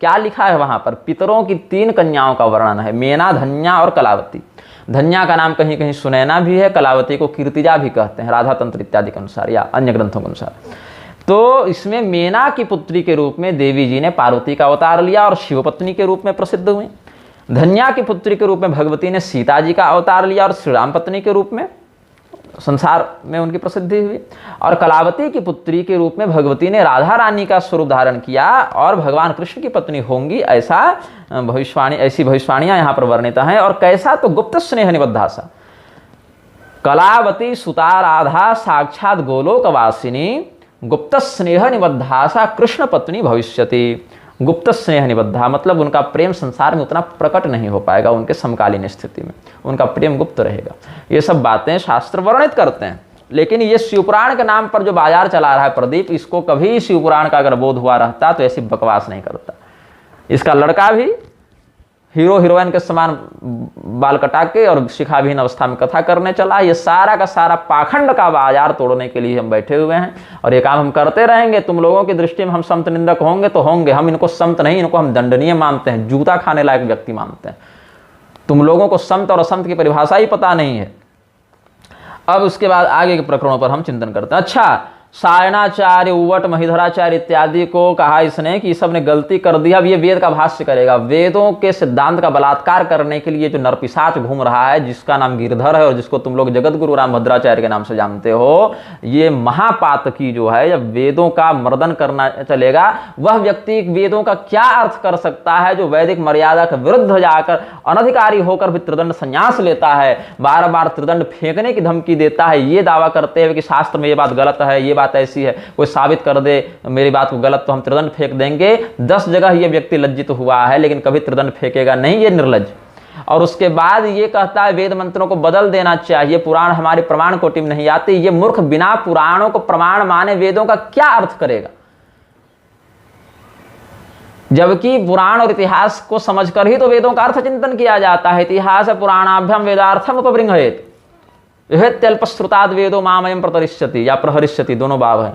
क्या लिखा है वहां पर? पितरों की 3 कन्याओं का वर्णन है, मेना, धन्या और कलावती। धन्या का नाम कहीं कहीं सुनैना भी है, कलावती को कीर्तिजा भी कहते हैं राधा तंत्र इत्यादि के अनुसार या अन्य ग्रंथों के अनुसार। तो इसमें मेना की पुत्री के रूप में देवी जी ने पार्वती का अवतार लिया और शिव पत्नी के रूप में प्रसिद्ध हुई। धन्या की पुत्री के रूप में भगवती ने सीता जी का अवतार लिया और श्री राम पत्नी के रूप में संसार में उनकी प्रसिद्धि हुई। और कलावती की पुत्री के रूप में भगवती ने राधा रानी का स्वरूप धारण किया और भगवान कृष्ण की पत्नी होंगी, ऐसा ऐसी भविष्यवाणियां यहाँ पर वर्णित हैं। और कैसा? तो गुप्त स्नेह निबद्धासा कलावती सुता राधा साक्षात गोलोकवासिनी गुप्त स्नेह निबद्धासा कृष्ण पत्नी भविष्यति। गुप्त स्नेह निबद्धा मतलब उनका प्रेम संसार में उतना प्रकट नहीं हो पाएगा, उनके समकालीन स्थिति में उनका प्रेम गुप्त रहेगा। ये सब बातें शास्त्र वर्णित करते हैं। लेकिन ये शिवपुराण के नाम पर जो बाजार चला रहा है प्रदीप, इसको कभी शिवपुराण का अगर बोध हुआ रहता तो ऐसी बकवास नहीं करता। इसका लड़का भी हीरो हीरोइन के समान बाल कटा के और शिखाविहीन अवस्था में कथा करने चला। ये सारा का सारा पाखंड का बाजार तोड़ने के लिए हम बैठे हुए हैं और ये काम हम करते रहेंगे। तुम लोगों की दृष्टि में हम संत निंदक होंगे तो होंगे, हम इनको संत नहीं, इनको हम दंडनीय मानते हैं, जूता खाने लायक व्यक्ति मानते हैं। तुम लोगों को संत और असंत की परिभाषा ही पता नहीं है। अब उसके बाद आगे के प्रकरणों पर हम चिंतन करते हैं। अच्छा, सायणाचार्य, उवट, महिधराचार्य इत्यादि को कहा इसने कि सब ने गलती कर दी। अब ये वेद का भाष्य करेगा। वेदों के सिद्धांत का बलात्कार करने के लिए जो नरपिशाच घूम रहा है, जिसका नाम गिरधर है और जिसको तुम लोग जगत गुरु राम भद्राचार्य के नाम से जानते हो, ये महापातकी जो है, जब वेदों का मर्दन करना चलेगा, वह व्यक्ति वेदों का क्या अर्थ कर सकता है जो वैदिक मर्यादा के विरुद्ध जाकर अनधिकारी होकर भी त्रिदंड संन्यास लेता है, बार बार त्रिदंड फेंकने की धमकी देता है, ये दावा करते हुए कि शास्त्र में ये बात गलत है, ये बात ऐसी है, कोई साबित कर दे मेरी बात को गलत तो हम त्रिदंड फेंक देंगे। 10 जगह ये व्यक्ति लज्जित हुआ है लेकिन कभी त्रिदंड फेंकेगा नहीं, ये निर्लज्ज। और उसके बाद ये कहता है वेद मंत्रों को बदल देना चाहिए, पुराण हमारे प्रमाण कोटि में नहीं आते। ये मूर्ख बिना पुराणों को प्रमाण माने वेदों का क्या अर्थ करेगा? जबकि पुराण और इतिहास को समझकर ही तो वेदों का अर्थ चिंतन किया जाता है। इतिहास पुराणाभ्याम वेदार्थम उपबृंहयेत त्यल्पश्रुताद वेदो मामयम प्रतरिष्यति या प्रहरिष्यति, दोनों भाव है।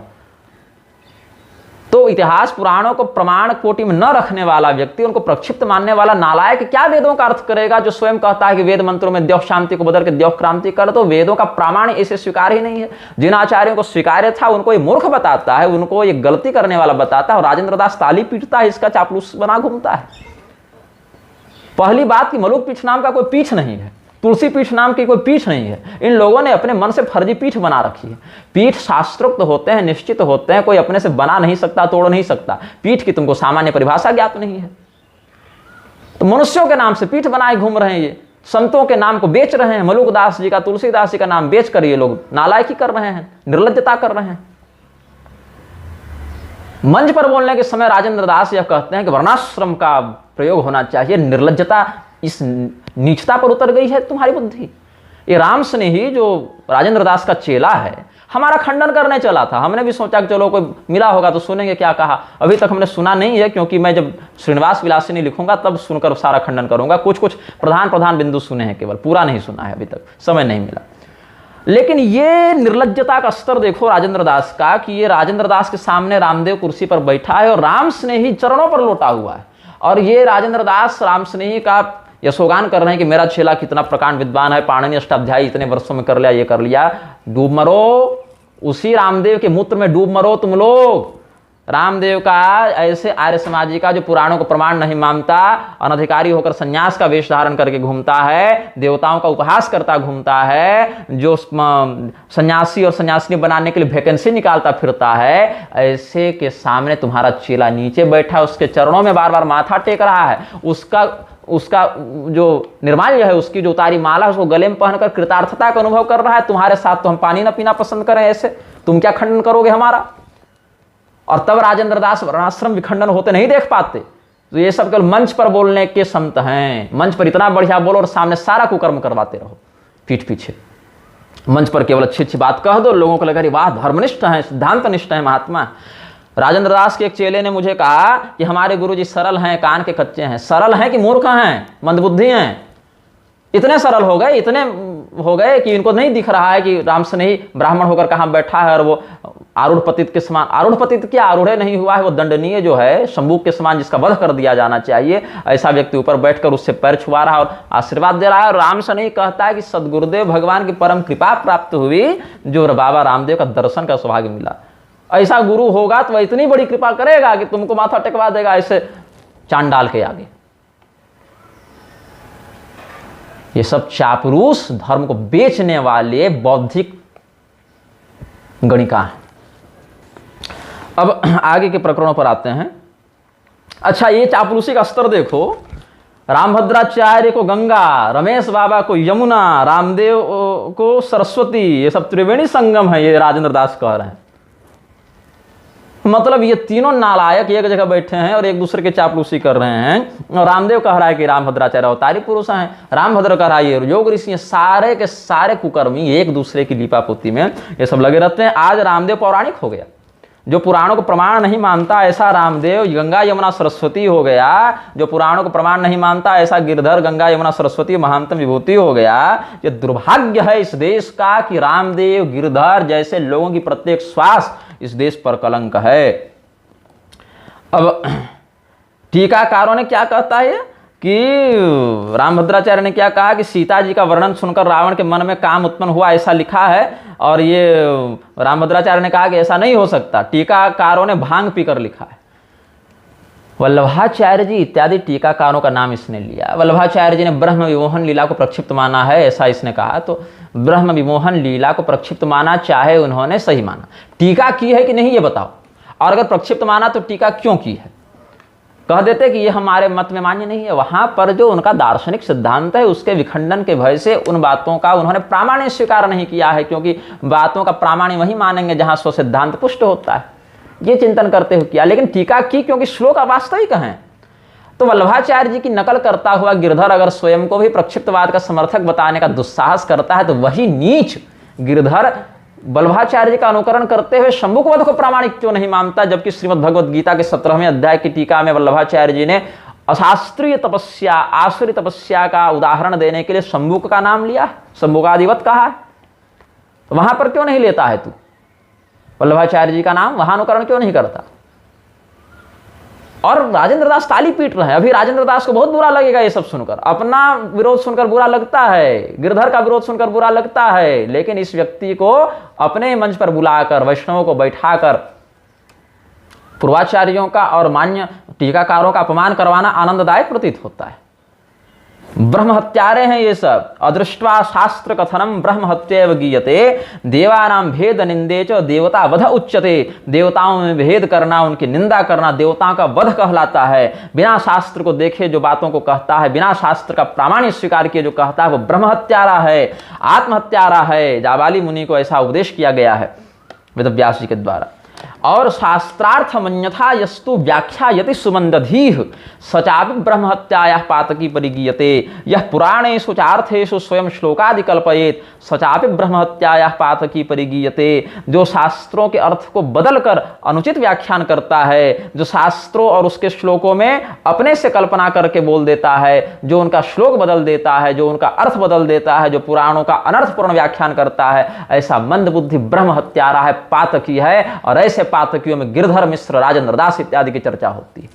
तो इतिहास पुराणों को प्रमाण कोटि में न रखने वाला व्यक्ति, उनको प्रक्षिप्त मानने वाला नालायक क्या वेदों का अर्थ करेगा? जो स्वयं कहता है कि वेद मंत्रों में द्यौः शांति को बदल के द्यौः क्रांति कर, तो वेदों का प्रामाण इसे स्वीकार ही नहीं है। जिन आचार्यों को स्वीकार्य था उनको ये मूर्ख बताता है, उनको ये गलती करने वाला बताता है और राजेंद्र दास ताली पीटता है, इसका चापलूस बना घूमता है। पहली बात कि मलुक पीठ नाम का कोई पीठ नहीं है, तुलसी पीठ नाम की कोई पीठ नहीं है। इन लोगों ने अपने मन से फर्जी पीठ बना रखी है। पीठ शास्त्रोक्त होते हैं, निश्चित होते हैं, कोई अपने से बना नहीं सकता, तोड़ नहीं सकता। पीठ की तुमको सामान्य परिभाषा ज्ञात नहीं है, तो मनुष्यों के नाम से पीठ बनाए घूम रहे हैं। ये संतों के नाम को बेच रहे हैं। मलुक दास जी का, तुलसीदास जी का नाम बेच कर ये लोग नालायकी कर रहे हैं, निर्लज्जता कर रहे हैं। मंच पर बोलने के समय राजेंद्र दास यह कहते हैं कि वर्णाश्रम का प्रयोग होना चाहिए। निर्लज्जता, इस नीचता पर उतर गई है तुम्हारी बुद्धि। ये राम स्नेही जो राजेंद्र दास का चेला है, हमारा खंडन करने चला था। हमने भी सोचा कि चलो कोई मिला होगा तो सुनेंगे क्या कहा। अभी तक हमने सुना नहीं है, क्योंकि मैं जब श्रीनिवास विलासिनी लिखूंगा तब सुनकर सारा खंडन करूंगा। कुछ कुछ प्रधान बिंदु सुने हैं, केवल पूरा नहीं सुना है, अभी तक समय नहीं मिला। लेकिन ये निर्लज्जता का स्तर देखो राजेंद्र दास का, कि ये राजेंद्र दास के सामने रामदेव कुर्सी पर बैठा है और राम स्नेही चरणों पर लौटा हुआ है, और ये राजेंद्र दास राम स्नेही का यशोगान कर रहे हैं कि मेरा चेला कितना प्रकांड विद्वान है, पाणिनि अष्टाध्यायी इतने वर्षों में कर लिया, ये कर लिया। डूब मरो उसी रामदेव के मूत्र में, डूब मरो तुम लोग। रामदेव का ऐसे आर्य समाजी का जो पुराणों को प्रमाण नहीं मानता, अनधिकारी होकर सन्यास का वेश धारण करके घूमता है, देवताओं का उपहास करता घूमता है, जो सन्यासी और सन्यासिनी बनाने के लिए वैकेंसी निकालता फिरता है, ऐसे के सामने तुम्हारा चेला नीचे बैठा है, उसके चरणों में बार बार माथा टेक रहा है, उसका जो निर्माल्य है, उसकी जो उतारी माला, उसको गले में पहनकर कृतार्थता का अनुभव कर रहा है। तुम्हारे साथ तो हम पानी न पीना पसंद करें, ऐसे तुम क्या खंडन करोगे हमारा? और तब राजेंद्र दास वर्णाश्रम विखंडन होते नहीं देख पाते। तो ये सब केवल मंच पर बोलने के संत हैं। मंच पर इतना बढ़िया बोलो और सामने सारा कुकर्म करवाते रहो पीठ पीछे। मंच पर केवल अच्छी अच्छी बात कह दो, लोगों को लगा अरे वाह धर्मनिष्ठ हैं, सिद्धांतनिष्ठ हैं महात्मा। राजेंद्र दास के एक चेले ने मुझे कहा कि हमारे गुरुजी सरल हैं, कान के कच्चे हैं। सरल हैं कि मूर्ख हैं, मंदबुद्धि हैं? इतने सरल हो गए, इतने हो गए कि इनको नहीं दिख रहा है कि रामस्नेही ब्राह्मण होकर कहाँ बैठा है और वो आरूढ़ पतित के समान, आरूढ़ पतित क्या, आरूढ़ नहीं हुआ है, वो दंडनीय जो है, शंबूक के समान जिसका वध कर दिया जाना चाहिए, ऐसा व्यक्ति ऊपर बैठकर उससे पैर छुआ रहा और आशीर्वाद दे रहा है। और रामस्नेही कहता है कि सदगुरुदेव भगवान की परम कृपा प्राप्त हुई, जो बाबा रामदेव का दर्शन का सौभाग्य मिला। ऐसा गुरु होगा तो वह इतनी बड़ी कृपा करेगा कि तुमको माथा टेकवा देगा ऐसे चांडाल के आगे। ये सब चापरूस धर्म को बेचने वाले बौद्धिक गणिका हैं। अब आगे के प्रकरणों पर आते हैं। अच्छा, ये चापलूसी का स्तर देखो। रामभद्राचार्य को गंगा, रमेश बाबा को यमुना, रामदेव को सरस्वती, ये सब त्रिवेणी संगम है, ये राजेंद्र दास कह रहे हैं। मतलब ये तीनों नालायक एक जगह बैठे हैं और एक दूसरे के चापलूसी कर रहे हैं। और रामदेव कह रहा है कि रामभद्राचार्य अवतारी पुरुष हैं, रामभद्र कह रहा है ये योग ऋषि हैं। सारे के सारे कुकर्मी एक दूसरे की लीपापोती में ये सब लगे रहते हैं। आज रामदेव पौराणिक हो गया, जो पुराणों को प्रमाण नहीं मानता ऐसा रामदेव गंगा यमुना सरस्वती हो गया, जो पुराणों को प्रमाण नहीं मानता ऐसा गिरधर गंगा यमुना सरस्वती महानतम विभूति हो गया। ये दुर्भाग्य है इस देश का कि रामदेव गिरधर जैसे लोगों की प्रत्येक श्वास इस देश पर कलंक है। अब टीकाकारों ने क्या कहता है कि रामभद्राचार्य ने क्या कहा कि सीता जी का वर्णन सुनकर रावण के मन में काम उत्पन्न हुआ, ऐसा लिखा है। और ये रामभद्राचार्य ने कहा कि ऐसा नहीं हो सकता। टीकाकारों ने भांग पीकर लिखा है। वल्लभाचार्य जी इत्यादि टीकाकारों का नाम इसने लिया। वल्लभाचार्य जी ने ब्रह्म विमोहन लीला को प्रक्षिप्त माना है, ऐसा इसने कहा। तो ब्रह्म विमोहन लीला को प्रक्षिप्त माना, चाहे उन्होंने सही माना। टीका की है कि नहीं ये बताओ, और अगर प्रक्षिप्त माना तो टीका क्यों की है? कह देते कि ये हमारे मत में मान्य नहीं है। वहां पर जो उनका दार्शनिक सिद्धांत है उसके विखंडन के भय से उन बातों का उन्होंने प्रामाण्य स्वीकार नहीं किया है, क्योंकि बातों का प्रामाण्य वही मानेंगे जहां स्व सिद्धांत पुष्ट होता है, ये चिंतन करते हुए किया। लेकिन टीका की क्योंकि श्लोक वास्तविक हैं। तो वल्लभाचार्य जी की नकल करता हुआ गिरधर अगर स्वयं को भी प्रक्षिप्तवाद का समर्थक बताने का दुस्साहस करता है तो वही नीच गिरधर वल्लभाचार्य जी का अनुकरण करते हुए शंभुकवध को प्रामाणिक क्यों नहीं मानता, जबकि श्रीमद् भगवद गीता के 17वें अध्याय की टीका में वल्लभाचार्य जी ने अशास्त्रीय तपस्या, आसुरी तपस्या का उदाहरण देने के लिए शंभुक का नाम लिया है, शंभुकाधिपत कहा है। तो वहां पर क्यों नहीं लेता है तू वल्लभाचार्य जी का नाम, वहां अनुकरण क्यों नहीं करता? और राजेंद्र दास ताली पीट रहे हैं। अभी राजेंद्र दास को बहुत बुरा लगेगा ये सब सुनकर, अपना विरोध सुनकर बुरा लगता है, गिरधर का विरोध सुनकर बुरा लगता है, लेकिन इस व्यक्ति को अपने मंच पर बुलाकर वैष्णवों को बैठाकर पूर्वाचार्यों का और मान्य टीकाकारों का अपमान करवाना आनंददायक प्रतीत होता है। ब्रह्म हत्यारे हैं ये सब। अदृष्ट्वा शास्त्र कथनम ब्रह्म हत्यैव गीयते, देवानाम भेद निंदे च देवता वध उच्यते। देवताओं में भेद करना, उनकी निंदा करना देवताओं का वध कहलाता है। बिना शास्त्र को देखे जो बातों को कहता है, बिना शास्त्र का प्रामाण्य स्वीकार किए जो कहता है वो ब्रह्म हत्यारा है, आत्महत्यारा है। जाबाली मुनि को ऐसा उपदेश किया गया है वेदव्यास जी के द्वारा। और शास्त्रार्थ मन्यथा यस्तु व्याख्यायति सुमंदधीः सचापि ब्रह्म हत्यायाः पातकी परिगीयते। यह पुराणेषु चार्थेषु स्वयं श्लोकादि कल्पयेत सचापि ब्रह्म हत्यायाः पातकी परिगीयते। जो शास्त्रों के अर्थ को बदलकर अनुचित व्याख्यान करता है, जो शास्त्रों और उसके श्लोकों में अपने से कल्पना करके बोल देता है, जो उनका श्लोक बदल देता है, जो उनका अर्थ बदल देता है, जो पुराणों का अनर्थपूर्ण व्याख्यान करता है, ऐसा मंदबुद्धि ब्रह्म हत्यारा है, पातकी है। और ऐसे पातकियों में गिरधर मिश्र, राजेंद्र दास इत्यादि की चर्चा होती है।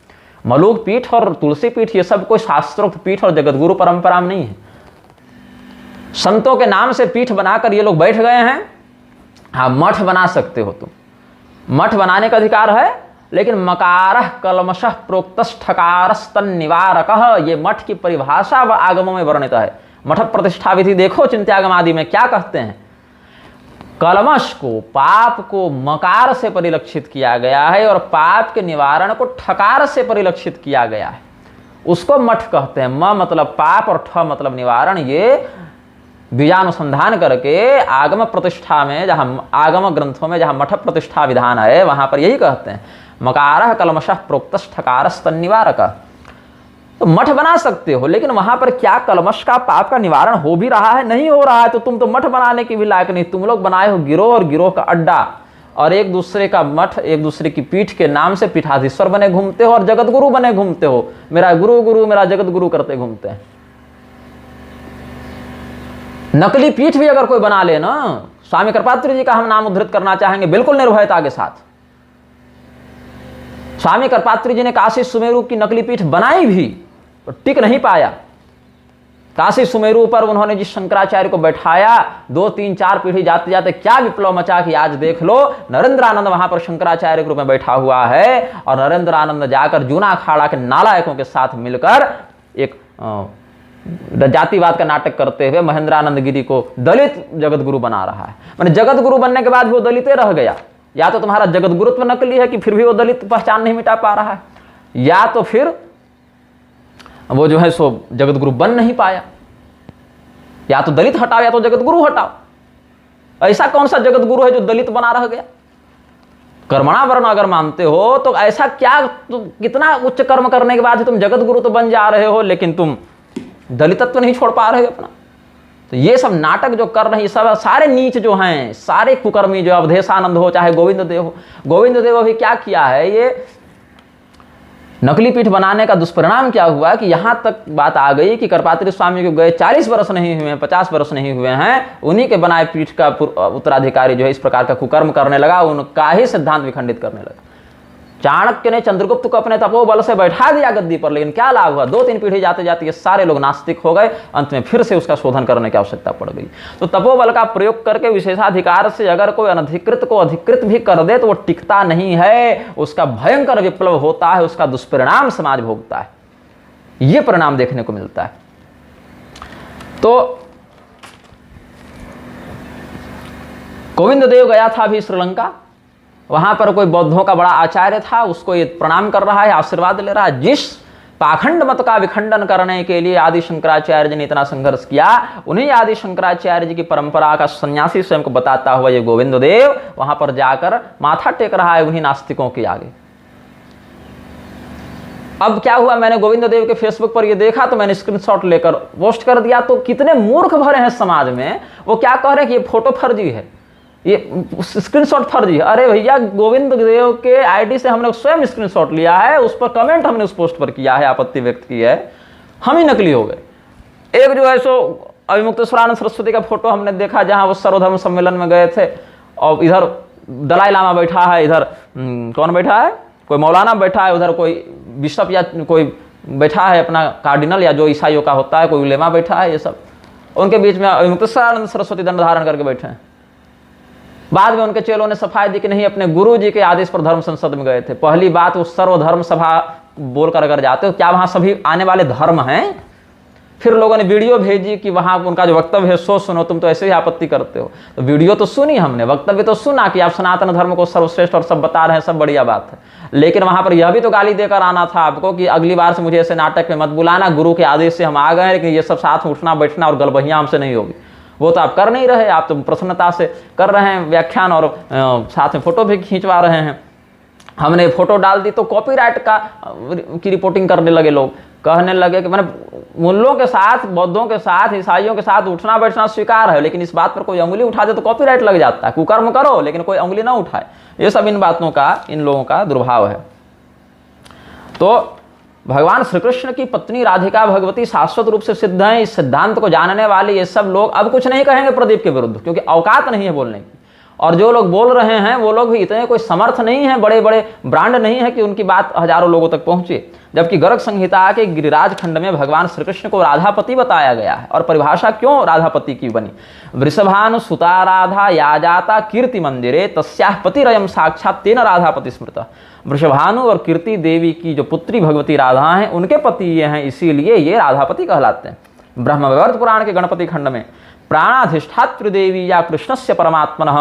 मलूक पीठ और तुलसी पीठ ये सब कोई शास्त्रोक्त पीठ और जगतगुरु परंपरा में नहीं है। संतों के नाम से पीठ बनाकर ये लोग बैठ गए हैं। हाँ, मठ बना सकते हो तुम, मठ बनाने का अधिकार है, लेकिन मकारः कलमशः प्रोक्तस्थकारस्तन निवारकः, ये मठ की परिभाषा व आगमों में वर्णित है। मठ प्रतिष्ठा विधि देखो चिंत्यागम आदि में क्या कहते हैं। कलमश को, पाप को मकार से परिलक्षित किया गया है और पाप के निवारण को ठकार से परिलक्षित किया गया है, उसको मठ कहते हैं। म मतलब पाप और ठ मतलब निवारण। ये बीजानुसंधान करके आगम प्रतिष्ठा में, जहाँ आगम ग्रंथों में जहाँ मठ प्रतिष्ठा विधान है वहां पर यही कहते हैं, मकारः कलमशः प्रोक्तस्थकारस्तन्निवारकः। तो मठ बना सकते हो, लेकिन वहां पर क्या कलमश का पाप का निवारण हो भी रहा है? नहीं हो रहा है, तो तुम तो मठ बनाने के भी लायक नहीं। तुम लोग बनाए हो गिरोह, और गिरोह का अड्डा, और एक दूसरे का मठ, एक दूसरे की पीठ के नाम से पीठाधीश्वर बने घूमते हो और जगत गुरु बने घूमते हो। मेरा गुरु गुरु, मेरा जगत गुरु करते घूमते हैं। नकली पीठ भी अगर कोई बना ले ना, स्वामी कृपात्रि जी का हम नाम उद्धृत करना चाहेंगे बिल्कुल निर्भयता के साथ। स्वामी कृपात्रि जी ने काशी सुमेरु की नकली पीठ बनाई भी, तो टिक नहीं पाया। काशी सुमेरु पर उन्होंने जिस शंकराचार्य को बैठाया, 2 3 4 पीढ़ी जाते जाते क्या विप्लव मचा कि आज देख लो नरेंद्र आनंद वहां पर शंकराचार्य के रूप में बैठा हुआ है, और नरेंद्र आनंद जाकर जूना अखाड़ा के नालायकों के साथ मिलकर एक जातिवाद का नाटक करते हुए महेंद्र आनंद गिरी को दलित जगत गुरु बना रहा है। मैंने जगत गुरु बनने के बाद भी वो दलित रह गया। या तो तुम्हारा जगत गुरुत्व नकली है कि फिर भी वो दलित पहचान नहीं मिटा पा रहा है, या तो फिर वो जो है सो जगत गुरु बन नहीं पाया। या तो दलित हटाओ या तो जगत गुरु हटाओ। ऐसा कौन सा जगत गुरु है जो दलित बना रह गया? कर्मणा वर्ण अगर मानते हो तो ऐसा क्या, तो कितना उच्च कर्म करने के बाद तुम जगत गुरु तो बन जा रहे हो, लेकिन तुम दलितत्व नहीं छोड़ पा रहे हो अपना। तो ये सब नाटक जो कर रहे हैं, सब सारे नीच जो हैं, सारे कुकर्मी, जो अवधेशानंद हो चाहे गोविंद देव हो। गोविंद देव अभी क्या किया है, ये नकली पीठ बनाने का दुष्परिणाम क्या हुआ कि यहां तक बात आ गई कि कृपात्रि स्वामी को गए 40 वर्ष नहीं हुए हैं, 50 वर्ष नहीं हुए हैं, उन्हीं के बनाए पीठ का उत्तराधिकारी जो है इस प्रकार का कुकर्म करने लगा, उनका ही सिद्धांत विखंडित करने लगा। चाणक्य ने चंद्रगुप्त को अपने तपोबल से बैठा दिया गद्दी पर, लेकिन क्या लाभ हुआ? 2 3 पीढ़ी जाते जाते ये सारे लोग नास्तिक हो गए। अंत में फिर से उसका शोधन करने की आवश्यकता पड़ गई। तो तपोबल का प्रयोग करके विशेषाधिकार से अगर कोई अनधिकृत को अधिकृत भी कर दे तो वो टिकता नहीं है, उसका भयंकर विप्लव होता है, उसका दुष्परिणाम समाज भोगता है। ये परिणाम देखने को मिलता है। तो गोविंद देव गया था अभी श्रीलंका, वहां पर कोई बौद्धों का बड़ा आचार्य था, उसको ये प्रणाम कर रहा है, आशीर्वाद ले रहा है। जिस पाखंड मत का विखंडन करने के लिए आदि शंकराचार्य जी ने इतना संघर्ष किया, उन्हीं आदि शंकराचार्य जी की परंपरा का सन्यासी स्वयं को बताता हुआ ये गोविंद देव वहां पर जाकर माथा टेक रहा है उन्हीं नास्तिकों के आगे। अब क्या हुआ, मैंने गोविंद देव के फेसबुक पर ये देखा तो मैंने स्क्रीनशॉट लेकर पोस्ट कर दिया। तो कितने मूर्ख भरे हैं समाज में, वो क्या कह रहे हैं कि ये फोटो फर्जी है, ये स्क्रीनशॉट फर्जी है। अरे भैया, गोविंद देव के आईडी से हमने स्वयं स्क्रीनशॉट लिया है, उस पर कमेंट हमने उस पोस्ट पर किया है, आपत्ति व्यक्त की है, हम ही नकली हो गए। एक जो है सो अभिमुक्तेश्वरानंद सरस्वती का फोटो हमने देखा, जहां वो सर्वधर्म सम्मेलन में गए थे, और इधर दलाई लामा बैठा है, इधर कौन बैठा है, कोई मौलाना बैठा है, उधर कोई बिशप या कोई बैठा है अपना कार्डिनल, या जो ईसाइयों का होता है कोई उलेमा बैठा है। ये सब उनके बीच में अभिमुक्तेश्वरानंद सरस्वती दंड धारण करके बैठे हैं। बाद में उनके चेलों ने सफाई दी कि नहीं, अपने गुरु जी के आदेश पर धर्म संसद में गए थे। पहली बात, वो सर्वधर्म सभा बोलकर अगर जाते हो, क्या वहां सभी आने वाले धर्म हैं? फिर लोगों ने वीडियो भेजी कि वहां उनका जो वक्तव्य है सो सुनो, तुम तो ऐसे ही आपत्ति करते हो। तो वीडियो तो सुनी हमने, वक्तव्य तो सुना कि आप सनातन धर्म को सर्वश्रेष्ठ और सब बता रहे हैं, सब बढ़िया बात है। लेकिन वहां पर यह भी तो गाली देकर आना था आपको कि अगली बार से मुझे ऐसे नाटक में मत बुलाना, गुरु के आदेश से हम आ गए, लेकिन ये सब साथ में उठना बैठना और गलबहियां हमसे नहीं होगी। वो तो आप कर नहीं रहे, आप तो प्रसन्नता से कर रहे हैं व्याख्यान, और साथ में फोटो भी खींचवा रहे हैं। हमने फोटो डाल दी तो कॉपीराइट की रिपोर्टिंग करने लगे लोग, कहने लगे कि मैंने मूल्यों के साथ, बौद्धों के साथ, ईसाइयों के साथ उठना बैठना स्वीकार है, लेकिन इस बात पर कोई उंगली उठा दे तो कॉपीराइट लग जाता है। कुकर्म करो लेकिन कोई उंगली ना उठाए। ये सब इन बातों का, इन लोगों का दुर्भाव है। तो भगवान श्री कृष्ण की पत्नी राधिका भगवती शाश्वत रूप से सिद्ध हैं। इस सिद्धांत को जानने वाले ये सब लोग अब कुछ नहीं कहेंगे प्रदीप के विरुद्ध, क्योंकि औकात नहीं है बोलने की। और जो लोग बोल रहे हैं वो लोग भी इतने कोई समर्थ नहीं है, बड़े बड़े ब्रांड नहीं है कि उनकी बात हजारों लोगों तक पहुंचे। जबकि गर्ग संहिता के गिरिराज खंड में भगवान श्री कृष्ण को राधापति बताया गया है। और परिभाषा क्यों राधापति की बनी? वृषभानु सुता राधा या जाता कीर्ति मंदिरे तस्याः पतिरयं साक्षात् तेन राधापति स्मृतः। वृषभानु और कीर्ति देवी की जो पुत्री भगवती राधा हैं, उनके पति ये हैं, इसीलिए ये राधापति कहलाते हैं। ब्रह्मवैवर्त पुराण के गणपति खंड में प्राणाधिष्ठात्री देवी या कृष्णस्य परमात्मनः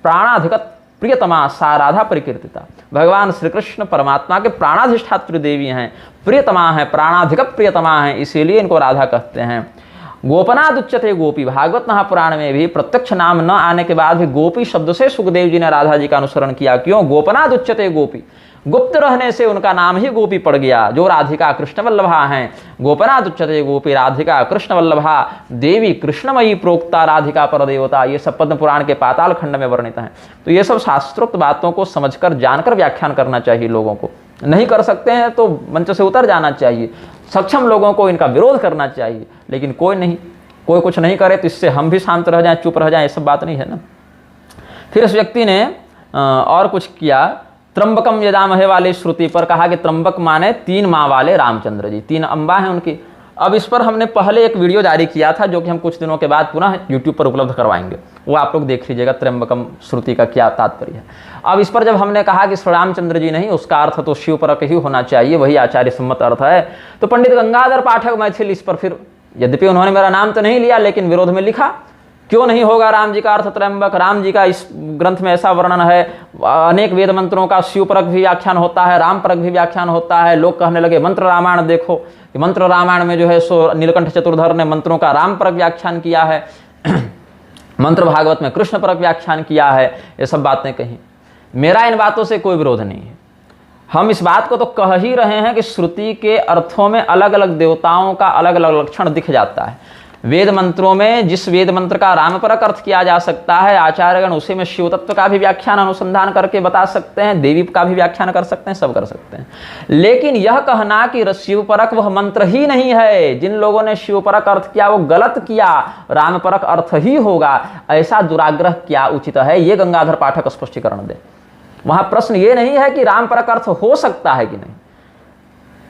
प्राणाधिक प्रियतमा सा राधा परिकीर्तिता। भगवान श्री कृष्ण परमात्मा के प्राणाधिष्ठात्री देवी हैं, प्रियतमा है, प्राणाधिक प्रियतमा है, इसीलिए इनको राधा कहते हैं। गोपनाद उच्यते गोपी। भागवत महापुराण में भी प्रत्यक्ष नाम न आने के बाद भी गोपी शब्द से सुखदेव जी ने राधा जी का अनुसरण किया। क्यों? गोपनाद उच्यते गोपी, गुप्त रहने से उनका नाम ही गोपी पड़ गया। जो राधिका कृष्ण वल्लभा हैं, गोपनाद उच्यते गोपी, राधिका कृष्ण वल्लभा, देवी कृष्णमयी प्रोक्ता राधिका पर देवता, ये सब पद्म पुराण के पाताल खंड में वर्णित हैं। तो ये सब शास्त्रोक्त बातों को समझकर जानकर व्याख्यान करना चाहिए लोगों को। नहीं कर सकते हैं तो मंच से उतर जाना चाहिए। सक्षम लोगों को इनका विरोध करना चाहिए, लेकिन कोई नहीं, कोई कुछ नहीं करे तो इससे हम भी शांत रह जाएं, चुप रह जाएं, ये सब बात नहीं है ना। फिर इस व्यक्ति ने और कुछ किया। त्र्यंबकम यजामहे वाली श्रुति पर कहा कि त्र्यंबक माने 3 माँ वाले रामचंद्र जी, 3 अम्बा हैं उनकी। अब इस पर हमने पहले एक वीडियो जारी किया था जो कि हम कुछ दिनों के बाद पुनः यूट्यूब पर उपलब्ध करवाएंगे, वो आप लोग देख लीजिएगा त्र्यंबकम श्रुति का क्या तात्पर्य है। अब इस पर जब हमने कहा कि श्री रामचंद्र जी नहीं, उसका अर्थ तो शिव परक ही होना चाहिए, वही आचार्य सम्मत अर्थ है, तो पंडित गंगाधर पाठक मैथिल इस पर फिर, यद्यपि उन्होंने मेरा नाम तो नहीं लिया लेकिन विरोध में लिखा, क्यों नहीं होगा राम जी का अर्थ त्र्यंबक, राम जी का इस ग्रंथ में ऐसा वर्णन है, अनेक वेद मंत्रों का शिव परक भी व्याख्यान होता है, राम परक भी व्याख्यान होता है। लोग कहने लगे मंत्र रामायण देखो, कि मंत्र रामायण में जो है सो नीलकंठ चतुर्धर ने मंत्रों का राम परक व्याख्यान किया है, मंत्र भागवत में कृष्ण परक व्याख्यान किया है, ये सब बातें कही। मेरा इन बातों से कोई विरोध नहीं है। हम इस बात को तो कह ही रहे हैं कि श्रुति के अर्थों में अलग अलग देवताओं का अलग अलग लक्षण दिख जाता है। वेद मंत्रों में जिस वेद मंत्र का राम परक अर्थ किया जा सकता है, आचार्यगण उसी में शिव तत्व का भी व्याख्यान अनुसंधान करके बता सकते हैं, देवी का भी व्याख्यान कर सकते हैं, सब कर सकते हैं। लेकिन यह कहना कि शिव परक वह मंत्र ही नहीं है, जिन लोगों ने शिव परक अर्थ किया वो गलत किया, राम परक अर्थ ही होगा, ऐसा दुराग्रह क्या उचित है? ये गंगाधर पाठक स्पष्टीकरण दे। वहां प्रश्न ये नहीं है कि राम परक अर्थ हो सकता है कि नहीं,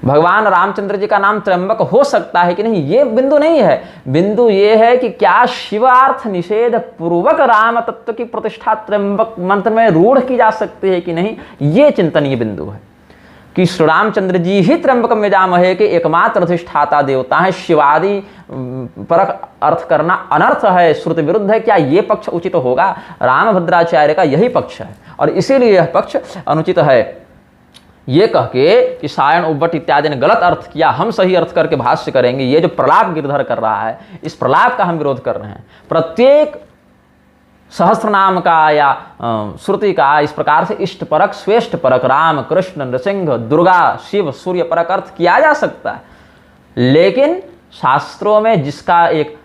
भगवान रामचंद्र जी का नाम त्र्यंबक हो सकता है कि नहीं, ये बिंदु नहीं है। बिंदु ये है कि क्या शिवार्थ निषेध पूर्वक राम तत्व की प्रतिष्ठा त्र्यंबक मंत्र में रूढ़ की जा सकती है कि नहीं, ये चिंतनीय बिंदु है। कि श्री रामचंद्र जी ही त्र्यंबकम यजामहे के एकमात्र अधिष्ठाता देवता है, शिवादि परक अर्थ करना अनर्थ है, श्रुति विरुद्ध है, क्या ये पक्ष उचित होगा? रामभद्राचार्य का यही पक्ष है और इसीलिए यह पक्ष अनुचित है। ये कह के कि सायण उब्बट इत्यादि ने गलत अर्थ किया, हम सही अर्थ करके भाष्य करेंगे, ये जो प्रलाप गिरधर कर रहा है, इस प्रलाप का हम विरोध कर रहे हैं। प्रत्येक सहस्त्र नाम का या श्रुति का इस प्रकार से इष्ट परक, श्रेष्ठ परक, राम कृष्ण नृसिंह दुर्गा शिव सूर्य परक अर्थ किया जा सकता है, लेकिन शास्त्रों में जिसका एक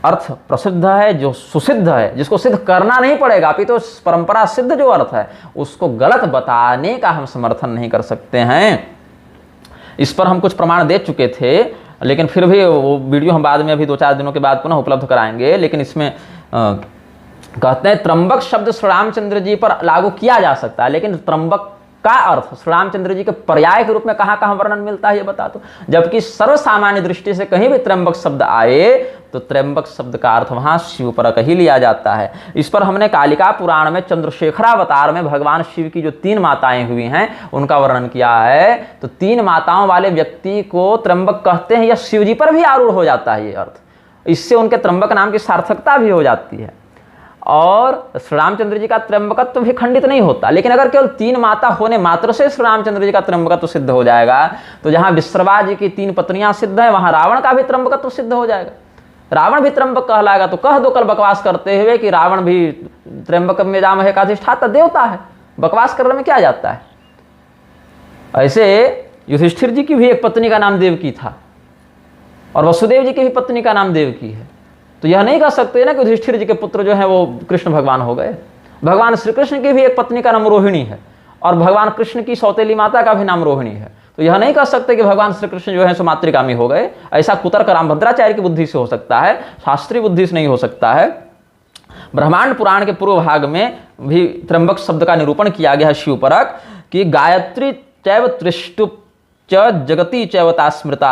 अर्थ प्रसिद्ध है, जो सुसिद्ध है, जिसको सिद्ध करना नहीं पड़ेगा, अभी तो परंपरा सिद्ध जो अर्थ है उसको गलत बताने का हम समर्थन नहीं कर सकते हैं। इस पर हम कुछ प्रमाण दे चुके थे, लेकिन फिर भी वो वीडियो हम बाद में अभी 2-4 दिनों के बाद पुनः उपलब्ध कराएंगे। लेकिन इसमें कहते हैं त्र्यंबक शब्द श्री रामचंद्र जी पर लागू किया जा सकता है, लेकिन त्र्यंबक का अर्थ श्री रामचंद्र जी के पर्याय के रूप में कहाँ कहाँ वर्णन मिलता है ये बता दो। जबकि सर्वसामान्य दृष्टि से कहीं भी त्र्यंबक शब्द आए तो त्र्यंबक शब्द का अर्थ वहां शिव परक ही लिया जाता है। इस पर हमने कालिका पुराण में चंद्रशेखरावतार में भगवान शिव की जो 3 माताएं हुई हैं उनका वर्णन किया है। तो 3 माताओं वाले व्यक्ति को त्र्यंबक कहते हैं, या शिव जी पर भी आरूढ़ हो जाता है ये अर्थ, इससे उनके त्र्यंबक नाम की सार्थकता भी हो जाती है और श्री रामचंद्र जी का त्र्यंबकत्व भी खंडित नहीं होता। लेकिन अगर केवल 3 माता होने मात्र से श्री रामचंद्र जी का त्र्यंबकत्व सिद्ध हो जाएगा तो जहां विश्रवा जी की 3 पत्नियां सिद्ध हैं वहां रावण का भी त्र्यंबकत्व सिद्ध हो जाएगा, रावण भी त्र्यंबक कहलाएगा। तो कह दो कल बकवास करते हुए कि रावण भी त्र्यंबकम यजामहे का अधिष्ठाता देवता है, बकवास करने में क्या जाता है। ऐसे युधिष्ठिर जी की भी एक पत्नी का नाम देवकी था और वसुदेव जी की भी पत्नी का नाम देवकी है, तो यह नहीं कह सकते ना कि युधिष्ठिर जी के पुत्र जो हैं वो कृष्ण भगवान हो गए। भगवान श्री कृष्ण की भी एक पत्नी का नाम रोहिणी है और भगवान कृष्ण की सौतेली माता का भी नाम रोहिणी है, तो यह नहीं कह सकते कि भगवान श्री कृष्ण जो है सो मातृकामी हो गए। ऐसा कुतर्क रामभद्राचार्य की बुद्धि से हो सकता है, शास्त्रीय बुद्धि से नहीं हो सकता है। ब्रह्मांड पुराण के पूर्व भाग में भी त्र्यंबक शब्द का निरूपण किया गया है शिव परक कि गायत्री चैव त्रिष्टुप जगति चैवता स्मृता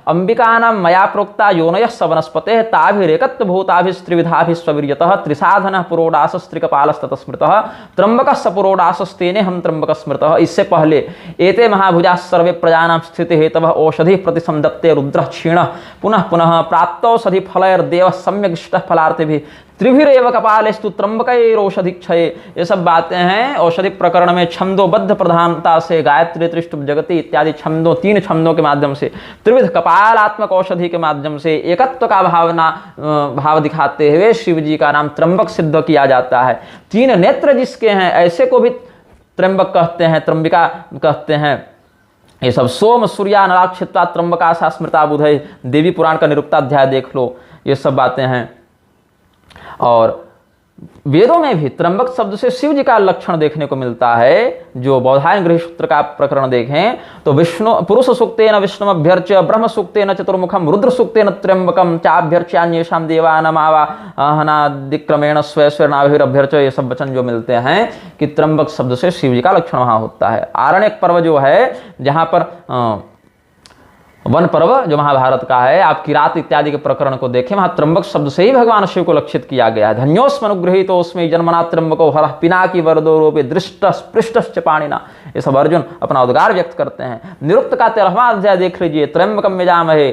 अंबिकानां मया प्रोक्ता योनयः स वनस्पतेः ताभिरेकत्व भूताभिस्त्रिविधाभिस्ववीर्यतः त्रिसाधनः पुरोडासस्त्रिकपालस्ततः स्मृतः त्र्यंबकः स पुरोडासस्तेने हम त्र्यंबकः स्मृतः। इससे पहले एते महाभुजाः सर्वे प्रजानां स्थिति हेतवः औषधि प्रतिसंदत्ते रुद्रः क्षीणः पुनः पुनः प्राप्तौषधि फलैर्देवः सम्यग् इष्टः फलार्थिभिः त्रिभिरेव कपालेस्तु त्र्यंबकैरौषधिक्षये। ये सब बातें हैं औषधि प्रकरण में छंदोबद्ध प्रधानता से गायत्री त्रिष्टुप जगति इत्यादि छंदों, 3 छंदों के माध्यम से, त्रिविध कपालात्मक औषधि के माध्यम से एकत्व का भाव दिखाते हुए शिव जी का नाम त्र्यंबक सिद्ध किया जाता है। 3 नेत्र जिसके हैं ऐसे को भी त्र्यंबक कहते हैं, त्र्यंबिका कहते हैं। ये सब सोम सूर्या नराक्षित्वा त्र्यंबका सा स्मृता बुधै, देवी पुराण का निरुक्ताध्याय देख लो, ये सब बातें हैं। और वेदों में भी त्र्यंबक शब्द से शिव जी का लक्षण देखने को मिलता है। जो बौधायन गृह सूत्र का प्रकरण देखें तो विष्णु पुरुष सूक्तेन विष्णु अभ्यर्च्य, ब्रह्म सूक्तेन चतुर्मुखम, रुद्र सूक्तेन त्र्यंबकम चाभ्यर्च्यान्येषां देवानां आवाहनादिक्रमेण स्वयं ये सब वचन जो मिलते हैं कि त्र्यंबक शब्द से शिव जी का लक्षण वहां होता है। आरण्यक पर्व जो है, जहां पर वन पर्व जो महाभारत का है, आप किरात इत्यादि के प्रकरण को देखें, वहां त्र्यंबक शब्द से ही भगवान शिव को लक्षित किया गया है। धन्योस्म अनुगृहीतोस्मै जन्मना त्र्यंबको हरः पिनाकी वरदो रूपे दृष्टः पृष्ठश्च पाणिना। ये सब अर्जुन अपना उद्गार व्यक्त करते हैं। निरुक्त का 13वां अध्याय देख लीजिए, त्र्यंबकम यजामहे,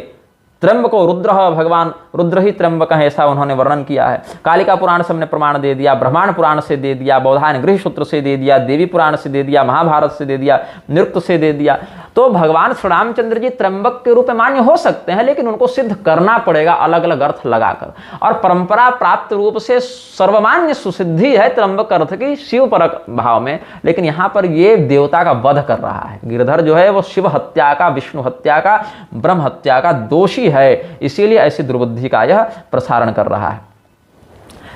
त्र्यंबको रुद्र, भगवान रुद्र ही त्र्यंबक है, ऐसा उन्होंने वर्णन किया है। कालिका पुराण से हमने प्रमाण दे दिया, ब्रह्मांड पुराण से दे दिया, बौधायन गृह सूत्र से दे दिया, देवी पुराण से दे दिया, महाभारत से दे दिया, निरुक्त से दे दिया। तो भगवान श्री रामचंद्र जी त्र्यंबक के रूप में मान्य हो सकते हैं, लेकिन उनको सिद्ध करना पड़ेगा अलग अलग अर्थ लगाकर। और परंपरा प्राप्त रूप से सर्वमान्य सुसिद्धि है त्र्यंबक अर्थ की शिव परक भाव में, लेकिन यहाँ पर ये देवता का वध कर रहा है। गिरधर जो है वो शिव हत्या का, विष्णु हत्या का, ब्रह्म हत्या का दोषी है, इसीलिए ऐसी दुर्बुद्धि का यह प्रसारण कर रहा है।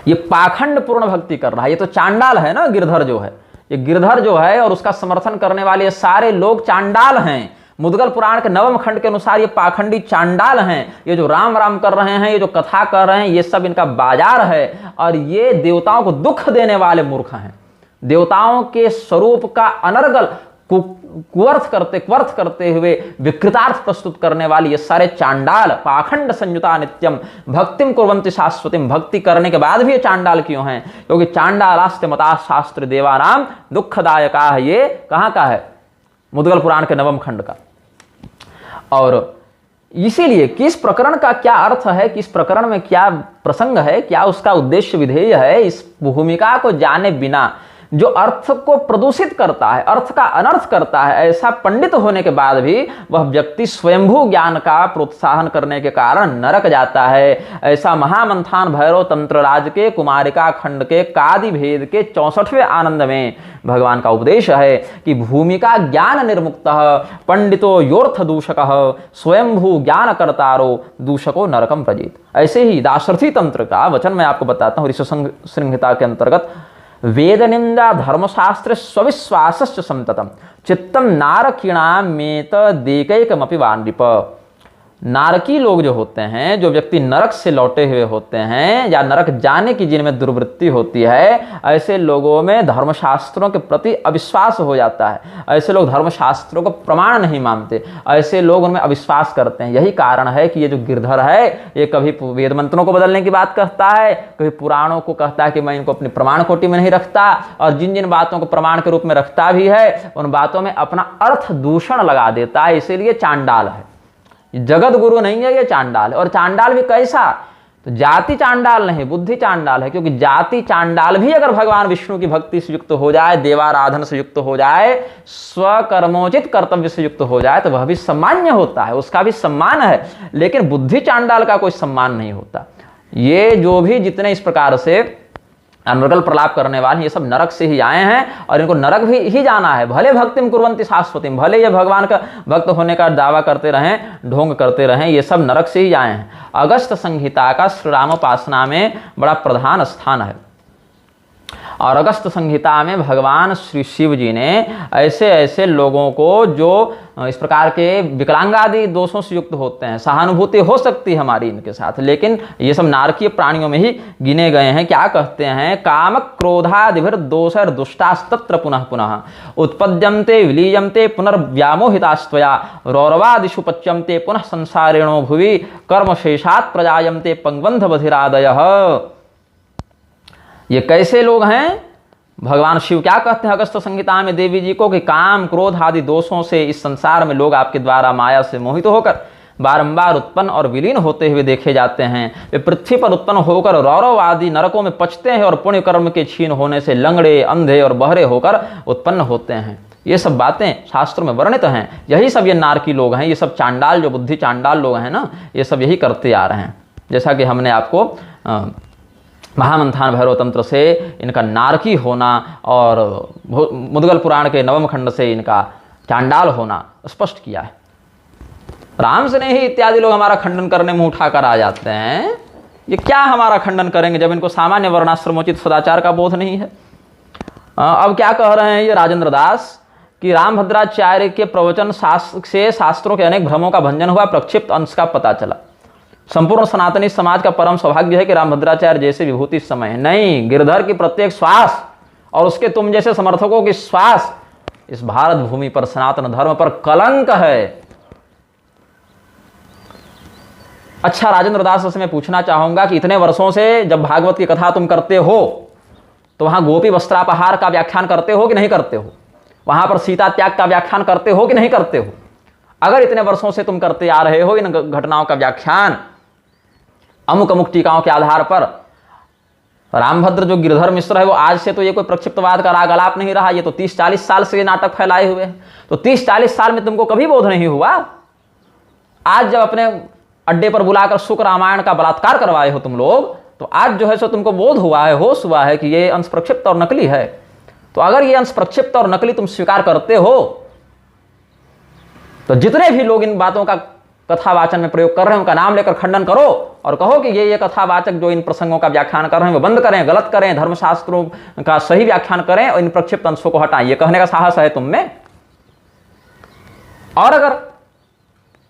ये पाखंड पूर्ण भक्ति कर रहा है। ये तो चांडाल है ना गिरधर जो है, ये गिरधर जो है और उसका समर्थन करने वाले ये सारे लोग चांडाल हैं। मुद्गल पुराण के 9वें खंड के अनुसार ये पाखंडी चांडाल हैं। ये जो राम राम कर रहे हैं, ये जो कथा कर रहे हैं, ये सब इनका बाजार है और ये देवताओं को दुख देने वाले मूर्ख हैं। देवताओं के स्वरूप का अनर्गल क्वर्थ करते हुए विकृतार्थ प्रस्तुत करने वाली ये सारे चांडाल पाखंड संयुता नित्यम भक्तिम कुर्वन्ति शाश्वतीम। भक्ति करने के बाद भी ये चांडाल क्यों हैं? क्योंकि चांडालास्ते मता शास्त्र देवानाम दुखदायका है। ये कहाँ का है? मुद्गल पुराण के 9वें खंड का। और इसीलिए किस प्रकरण का क्या अर्थ है, किस प्रकरण में क्या प्रसंग है, क्या उसका उद्देश्य विधेय है, इस भूमिका को जाने बिना जो अर्थ को प्रदूषित करता है, अर्थ का अनर्थ करता है, ऐसा पंडित होने के बाद भी वह व्यक्ति स्वयंभू ज्ञान का प्रोत्साहन करने के कारण नरक जाता है। ऐसा महामंथान भैरव तंत्र राज के कुमारिका खंड के कादि भेद के 64वें आनंद में भगवान का उपदेश है कि भूमिका ज्ञान निर्मुक्तः पंडितो योर्थ दूषकः स्वयंभू ज्ञान कर्तारो दूषको नरकम प्रजेत। ऐसे ही दाशरथी तंत्र का वचन मैं आपको बताता हूँ। ऋषि संहिता के अंतर्गत वेद निंदा धर्मशास्त्र स्विश्वासश्च संततम चित्तम नारकीणामेत देकैकमपि वानृप। नारकी लोग जो होते हैं, जो व्यक्ति नरक से लौटे हुए होते हैं या नरक जाने की जिनमें दुर्वृत्ति होती है, ऐसे लोगों में धर्मशास्त्रों के प्रति अविश्वास हो जाता है। ऐसे लोग धर्मशास्त्रों को प्रमाण नहीं मानते, ऐसे लोग उनमें अविश्वास करते हैं। यही कारण है कि ये जो गिरधर है, ये कभी वेद मंत्रों को बदलने की बात कहता है, कभी पुराणों को कहता है कि मैं इनको अपनी प्रमाण कोटि में नहीं रखता, और जिन जिन बातों को प्रमाण के रूप में रखता भी है उन बातों में अपना अर्थ दूषण लगा देता है। इसीलिए चांडाल है, जगत गुरु नहीं है, ये चांडाल है। और चांडाल भी कैसा? तो जाति चांडाल नहीं, बुद्धि चांडाल है। क्योंकि जाति चांडाल भी अगर भगवान विष्णु की भक्ति से युक्त हो जाए, देवाराधन से युक्त हो जाए, स्वकर्मोचित कर्तव्य से युक्त हो जाए, तो वह भी सम्मान्य होता है, उसका भी सम्मान है। लेकिन बुद्धि चांडाल का कोई सम्मान नहीं होता। ये जो भी जितने इस प्रकार से अनर्गल प्रलाप करने वाले, ये सब नरक से ही आए हैं और इनको नरक भी ही जाना है। भले भक्तिम कुर्वन्ति शाश्वतीम, भले ये भगवान का भक्त होने का दावा करते रहें, ढोंग करते रहें, ये सब नरक से ही आए हैं। अगस्त संहिता का श्री रामोपासना में बड़ा प्रधान स्थान है। और अगस्त संहिता में भगवान श्री शिव जी ने ऐसे ऐसे लोगों को जो इस प्रकार के विकलांगादि दोषों से युक्त होते हैं, सहानुभूति हो सकती है हमारी इनके साथ, लेकिन ये सब नारकीय प्राणियों में ही गिने गए हैं। क्या कहते हैं? काम क्रोधादिभिर दोषैर दुष्टास्तत्र पुनः पुनः उत्पद्यन्ते विलीयन्ते पुनर्व्यामोहितास्त्वया रौरवादिषु पच्यन्ते पुनः संसारेणो भुवि कर्मशेषात् प्रजायन्ते पंगबन्ध बधिरादयः। ये कैसे लोग हैं? भगवान शिव क्या कहते हैं अगस्त संहिता में देवी जी को कि काम क्रोध आदि दोषों से इस संसार में लोग आपके द्वारा माया से मोहित होकर बारंबार उत्पन्न और विलीन होते हुए देखे जाते हैं। वे पृथ्वी पर उत्पन्न होकर रौरव आदि नरकों में पचते हैं और पुण्य कर्म के क्षीण होने से लंगड़े, अंधे और बहरे होकर उत्पन्न होते हैं। ये सब बातें शास्त्रों में वर्णित हैं। यही सब ये नारकी लोग हैं, ये सब चांडाल, जो बुद्धि चांडाल लोग हैं ना, ये सब यही करते आ रहे हैं। जैसा कि हमने आपको महामंथान भैरव तंत्र से इनका नारकी होना और मुद्गल पुराण के नवम खंड से इनका चांडाल होना स्पष्ट किया है। राम से नहीं इत्यादि लोग हमारा खंडन करने में उठाकर आ जाते हैं। ये क्या हमारा खंडन करेंगे जब इनको सामान्य वर्णाश्रमोचित सदाचार का बोध नहीं है। अब क्या कह रहे हैं ये राजेंद्र दास कि रामभद्राचार्य के प्रवचन से शास्त्रों के अनेक भ्रमों का भंजन हुआ, प्रक्षिप्त अंश का पता चला। संपूर्ण सनातनी समाज का परम सौभाग्य है कि रामभद्राचार्य जैसे विभूति इस समय है। नहीं, गिरधर की प्रत्येक श्वास और उसके तुम जैसे समर्थकों की श्वास इस भारत भूमि पर, सनातन धर्म पर कलंक है। अच्छा राजेंद्र दास से मैं पूछना चाहूंगा कि इतने वर्षों से जब भागवत की कथा तुम करते हो तो वहां गोपी वस्त्रापहार का व्याख्यान करते हो कि नहीं करते हो? वहां पर सीता त्याग का व्याख्यान करते हो कि नहीं करते हो? अगर इतने वर्षों से तुम करते आ रहे हो इन घटनाओं का व्याख्यान अमुक अमुक टीकाओं के आधार पर, रामभद्र जो गिरधर मिश्र है वो आज से तो ये कोई प्रक्षिप्तवाद का राग आलाप नहीं रहा, ये तो 30-40 साल से ये नाटक फैलाए हुए हैं। तो 30-40 साल में तुमको कभी बोध नहीं हुआ? आज जब अपने अड्डे पर बुलाकर शुक्र रामायण का बलात्कार करवाए हो तुम लोग, तो आज जो है सो तुमको बोध हुआ है, होश हुआ है कि ये अंश प्रक्षिप्त और नकली है। तो अगर ये अंश प्रक्षिप्त और नकली तुम स्वीकार करते हो तो जितने भी लोग इन बातों का कथावाचन में प्रयोग कर रहे हैं उनका नाम लेकर खंडन करो और कहो कि ये कथावाचक जो इन प्रसंगों का व्याख्यान कर रहे हैं वो बंद करें, गलत करें, धर्मशास्त्रों का सही व्याख्यान करें और इन प्रक्षिप्त अंशों को हटाएं। ये कहने का साहस है तुम में? और अगर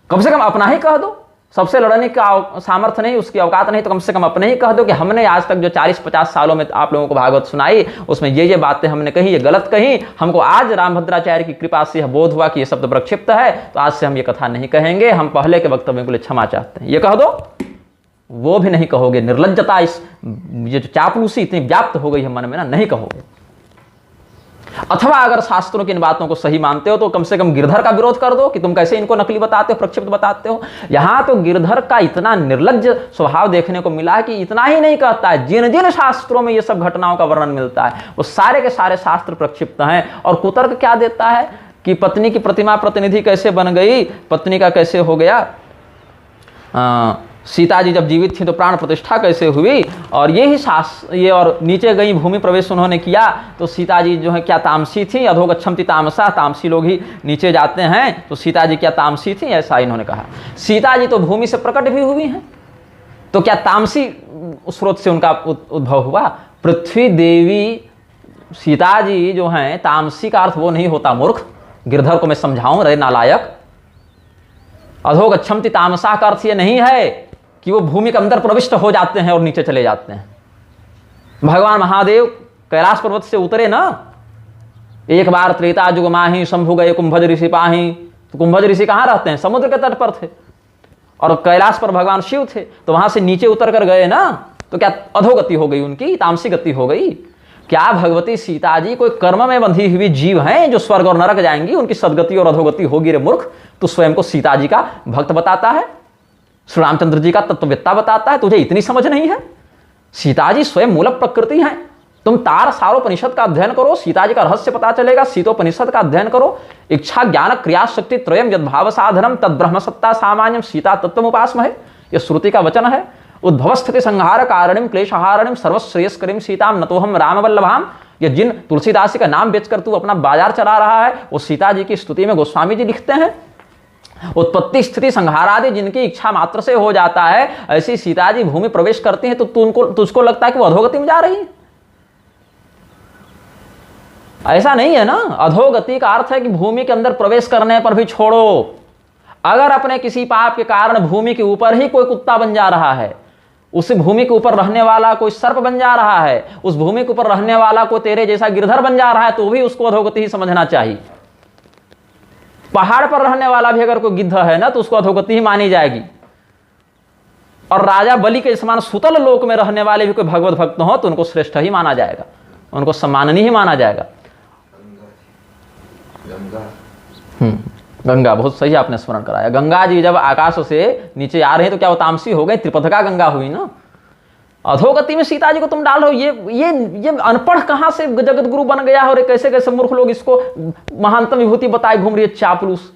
कम से कम अपना ही कह दो, सबसे लड़ने का सामर्थ्य नहीं, उसकी औकात नहीं, तो कम से कम अपने ही कह दो कि हमने आज तक जो 40-50 सालों में आप लोगों को भागवत सुनाई उसमें ये बातें हमने कही, ये गलत कही, हमको आज रामभद्राचार्य की कृपा से यह बोध हुआ कि ये शब्द प्रक्षिप्त है, तो आज से हम ये कथा नहीं कहेंगे, हम पहले के वक्तव्यों के लिए क्षमा चाहते हैं। ये कह दो। वो भी नहीं कहोगे। निर्लज्जता, इस ये जो चापलूसी इतनी व्याप्त हो गई है मन में ना, नहीं कहोगे। अथवा अगर शास्त्रों की इन बातों को सही मानते हो तो कम से कम गिरधर का विरोध कर दो कि तुम कैसे इनको नकली बताते हो, प्रक्षिप्त बताते हो। यहां तो गिरधर का इतना निर्लज्ज स्वभाव देखने को मिला कि इतना ही नहीं कहता है, जिन जिन शास्त्रों में ये सब घटनाओं का वर्णन मिलता है वो सारे के सारे शास्त्र प्रक्षिप्त हैं। और कुतर्क क्या देता है कि पत्नी की प्रतिमा प्रतिनिधि कैसे बन गई, पत्नी का कैसे हो गया, सीता जी जब जीवित थी तो प्राण प्रतिष्ठा कैसे हुई, और ये और नीचे गई भूमि प्रवेश उन्होंने किया तो सीता जी जो है क्या तामसी थी, अधोगच्छन्ति तामसा, तामसी लोग ही नीचे जाते हैं, तो सीता जी क्या तामसी थी, ऐसा इन्होंने कहा। सीता जी तो भूमि से प्रकट भी हुई हैं, तो क्या तामसी स्रोत से उनका उद्भव हुआ? पृथ्वी देवी सीता जी जो हैं, तामसी का अर्थ वो नहीं होता मूर्ख, गिरधर को मैं समझाऊं रे नालायक। अधोगच्छन्ति तामसा का अर्थ ये नहीं है कि वो भूमि के अंदर प्रविष्ट हो जाते हैं और नीचे चले जाते हैं। भगवान महादेव कैलाश पर्वत से उतरे ना, एक बार त्रेता जुग माही शंभु गए कुंभज ऋषि पाही, तो कुंभज ऋषि कहाँ रहते हैं? समुद्र के तट पर थे, और कैलाश पर भगवान शिव थे, तो वहां से नीचे उतर कर गए ना, तो क्या अधोगति हो गई उनकी, तामसी गति हो गई? क्या भगवती सीता जी कोई कर्म में बंधी हुई जीव हैं जो स्वर्ग और नरक जाएंगी, उनकी सदगति और अधोगति होगी? रे मूर्ख, तू स्वयं को सीता जी का भक्त बताता है, श्री रामचंद्र जी का तत्ववेत्ता बताता है, तुझे इतनी समझ नहीं है? सीता जी स्वयं मूल प्रकृति हैं। तुम तार सारोपनिषद का अध्ययन करो, सीता जी का रहस्य पता चलेगा। सीतोपनिषद का अध्ययन करो। इच्छा ज्ञान क्रिया शक्ति त्रयम यद्भाव साधनम तद ब्रह्म सत्ता सामान्यम सीता तत्वमुपास्महे, यह श्रुति का वचन है। उद्भव स्थिति संहार कारणिम क्लेशहारणिम सर्वश्रेयस्करीम सीताम नतोहम राम वल्लभाम। ये जिन तुलसीदास का नाम बेचकर तू अपना बाजार चला रहा है, वो सीता जी की स्तुति में गोस्वामी जी लिखते हैं, उत्पत्ति स्थिति संहार आदि जिनकी इच्छा मात्र से हो जाता है, ऐसी सीता जी भूमि प्रवेश करती हैं तो तुझको लगता है कि वो अधोगति में जा रही है? ऐसा नहीं है ना। अधोगति का अर्थ है कि भूमि के अंदर प्रवेश करने पर भी छोड़ो। अगर अपने किसी पाप के कारण भूमि के ऊपर ही कोई कुत्ता बन जा रहा है, उस भूमि के ऊपर रहने वाला कोई सर्प बन जा रहा है, उस भूमि के ऊपर रहने वाला कोई तेरे जैसा गिरधर बन जा रहा है, तो भी उसको अधोगति ही समझना चाहिए। पहाड़ पर रहने वाला भी अगर कोई गिद्ध है ना, तो उसको अधोगति ही मानी जाएगी। और राजा बलि के समान सुतल लोक में रहने वाले भी कोई भगवत भक्त हो तो उनको श्रेष्ठ ही माना जाएगा, उनको सम्माननीय ही माना जाएगा। गंगा, बहुत सही आपने स्मरण कराया। गंगा जी जब आकाश से नीचे आ रहे हैं तो क्या वो तामसी हो गए? त्रिपथका गंगा हुई ना। अधोगति में सीता जी को तुम डाल रहे हो। ये अनपढ़ कहां से जगत गुरु बन गया है? और कैसे कैसे मूर्ख लोग इसको महानतम विभूति बताए घूम रही है, चापलूस।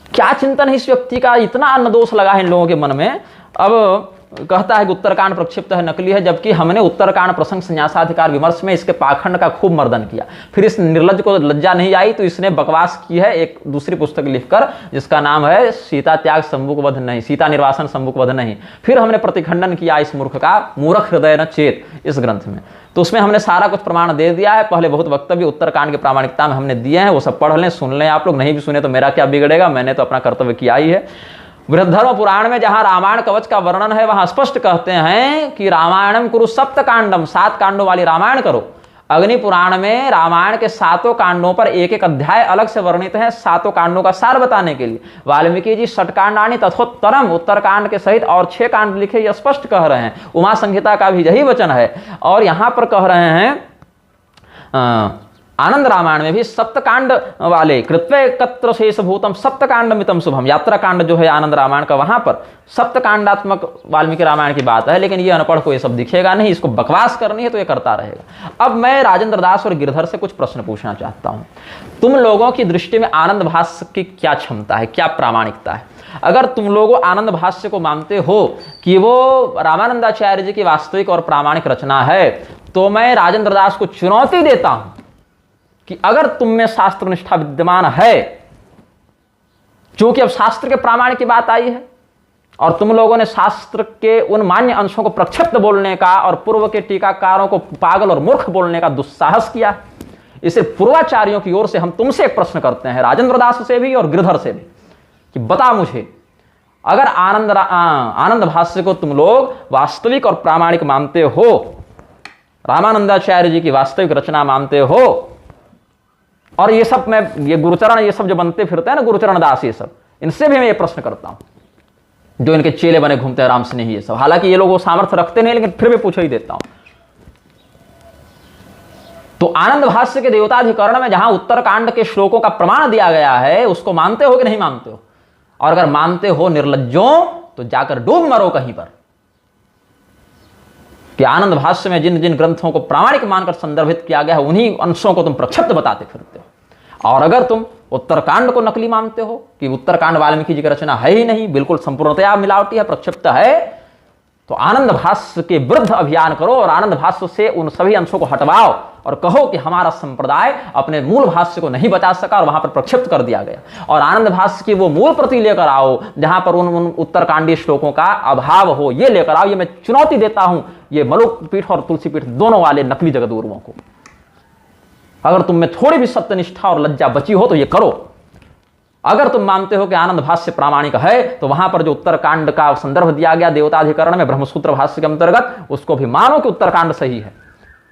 क्या चिंतन है इस व्यक्ति का? इतना अन्न दोष लगा है इन लोगों के मन में। अब कहता है कि उत्तरकांड प्रक्षिप्त है, नकली है, जबकि हमने उत्तरकांड प्रसंग संन्यासाधिकार विमर्श में इसके पाखंड का खूब मर्दन किया। फिर इस निर्लज्ज को लज्जा नहीं आई तो इसने बकवास की है एक दूसरी पुस्तक लिखकर, जिसका नाम है सीता त्याग संमुख वध नहीं, सीता निर्वासन संमुख वध नहीं। फिर हमने प्रतिखंडन किया इस मूर्ख का, मूर्ख हृदय न चेत, इस ग्रंथ में। तो उसमें हमने सारा कुछ प्रमाण दे दिया है। पहले बहुत वक्तव्य उत्तरकांड की प्रामाणिकता में हमने दिए हैं, वो सब पढ़ लें, सुन लें। आप लोग नहीं भी सुने तो मेरा क्या बिगड़ेगा, मैंने तो अपना कर्तव्य किया ही है। बृहद्धर्म पुराण में जहां रामायण कवच का वर्णन है वहां स्पष्ट कहते हैं कि रामायणम कुरु सप्तकांडम, 7 कांडों वाली रामायण करो। अग्नि पुराण में रामायण के 7 कांडों पर एक एक अध्याय अलग से वर्णित है, 7 कांडों का सार बताने के लिए। वाल्मीकि जी षटकांडानि तथोत्तरम, उत्तरकांड के सहित और 6 कांड लिखे, ये स्पष्ट कह रहे हैं। उमा संहिता का भी यही वचन है। और यहां पर कह रहे हैं आनंद रामायण में भी सप्तकांड वाले कृत्वे एकत्र शेष भूतम सप्तकांड मितम शुभम, यात्रा कांड जो है आनंद रामायण का, वहां पर सप्तकांडात्मक वाल्मीकि रामायण की बात है। लेकिन ये अनपढ़ को ये सब दिखेगा नहीं, इसको बकवास करनी है तो ये करता रहेगा। अब मैं राजेंद्र दास और गिरधर से कुछ प्रश्न पूछना चाहता हूं। तुम लोगों की दृष्टि में आनंद भाष्य की क्या क्षमता है, क्या प्रामाणिकता है? अगर तुम लोग आनंद भाष्य को मानते हो कि वो रामानंदाचार्य जी की वास्तविक और प्रामाणिक रचना है, तो मैं राजेंद्र दास को चुनौती देता हूं कि अगर तुम में शास्त्र निष्ठा विद्यमान है, क्योंकि अब शास्त्र के प्रामाणिक की बात आई है और तुम लोगों ने शास्त्र के उन मान्य अंशों को प्रक्षिप्त बोलने का और पूर्व के टीकाकारों को पागल और मूर्ख बोलने का दुस्साहस किया, इसे पूर्वाचार्यों की ओर से हम तुमसे एक प्रश्न करते हैं, राजेंद्र दास से भी और गिरधर से भी, कि बता मुझे, अगर आनंद भाष्य को तुम लोग वास्तविक और प्रामाणिक मानते हो, रामानंदाचार्य जी की वास्तविक रचना मानते हो, और ये सब मैं ये गुरुचरण ये सब जो बनते फिरते हैं ना, गुरुचरण दास, ये सब, इनसे भी मैं ये प्रश्न करता हूं जो इनके चेले बने घूमते हैं, राम स्नेही ये सब। हालांकि ये लोग वो सामर्थ्य रखते नहीं, लेकिन फिर भी पूछ ही देता हूं। तो आनंद भाष्य के देवताधिकरण में जहां उत्तरकांड के श्लोकों का प्रमाण दिया गया है, उसको मानते हो कि नहीं मानते हो? और अगर मानते हो निर्लज्जों, तो जाकर डूब मरो कहीं पर। कि आनंद भाष्य में जिन जिन ग्रंथों को प्रामाणिक मानकर संदर्भित किया गया है, उन्हीं अंशों को तुम प्रक्षिप्त बताते फिरते हो। और अगर तुम उत्तरकांड को नकली मानते हो कि उत्तरकांड वाल्मीकि जी की रचना है ही नहीं, बिल्कुल संपूर्णतया मिलावटी है, प्रक्षिप्त है, तो आनंद भाष्य के विरुद्ध अभियान करो और आनंद भाष्य से उन सभी अंशों को हटवाओ और कहो कि हमारा संप्रदाय अपने मूल भाष्य को नहीं बचा सका और वहां पर प्रक्षिप्त कर दिया गया, और आनंद भाष्य की वो मूल प्रति लेकर आओ जहां पर उन उत्तरकांडीय श्लोकों का अभाव हो, ये लेकर आओ। ये मैं चुनौती देता हूं ये मलुक पीठ और तुलसी पीठ दोनों वाले नकली जगतगुरुओं को। अगर तुम में थोड़ी भी सत्यनिष्ठा और लज्जा बची हो तो ये करो। अगर तुम मानते हो कि आनंद भाष्य प्रामाणिक है, तो वहां पर जो उत्तरकांड का संदर्भ दिया गया देवताधिकरण में ब्रह्मसूत्र भाष्य के अंतर्गत, उसको भी मानो कि उत्तरकांड सही है।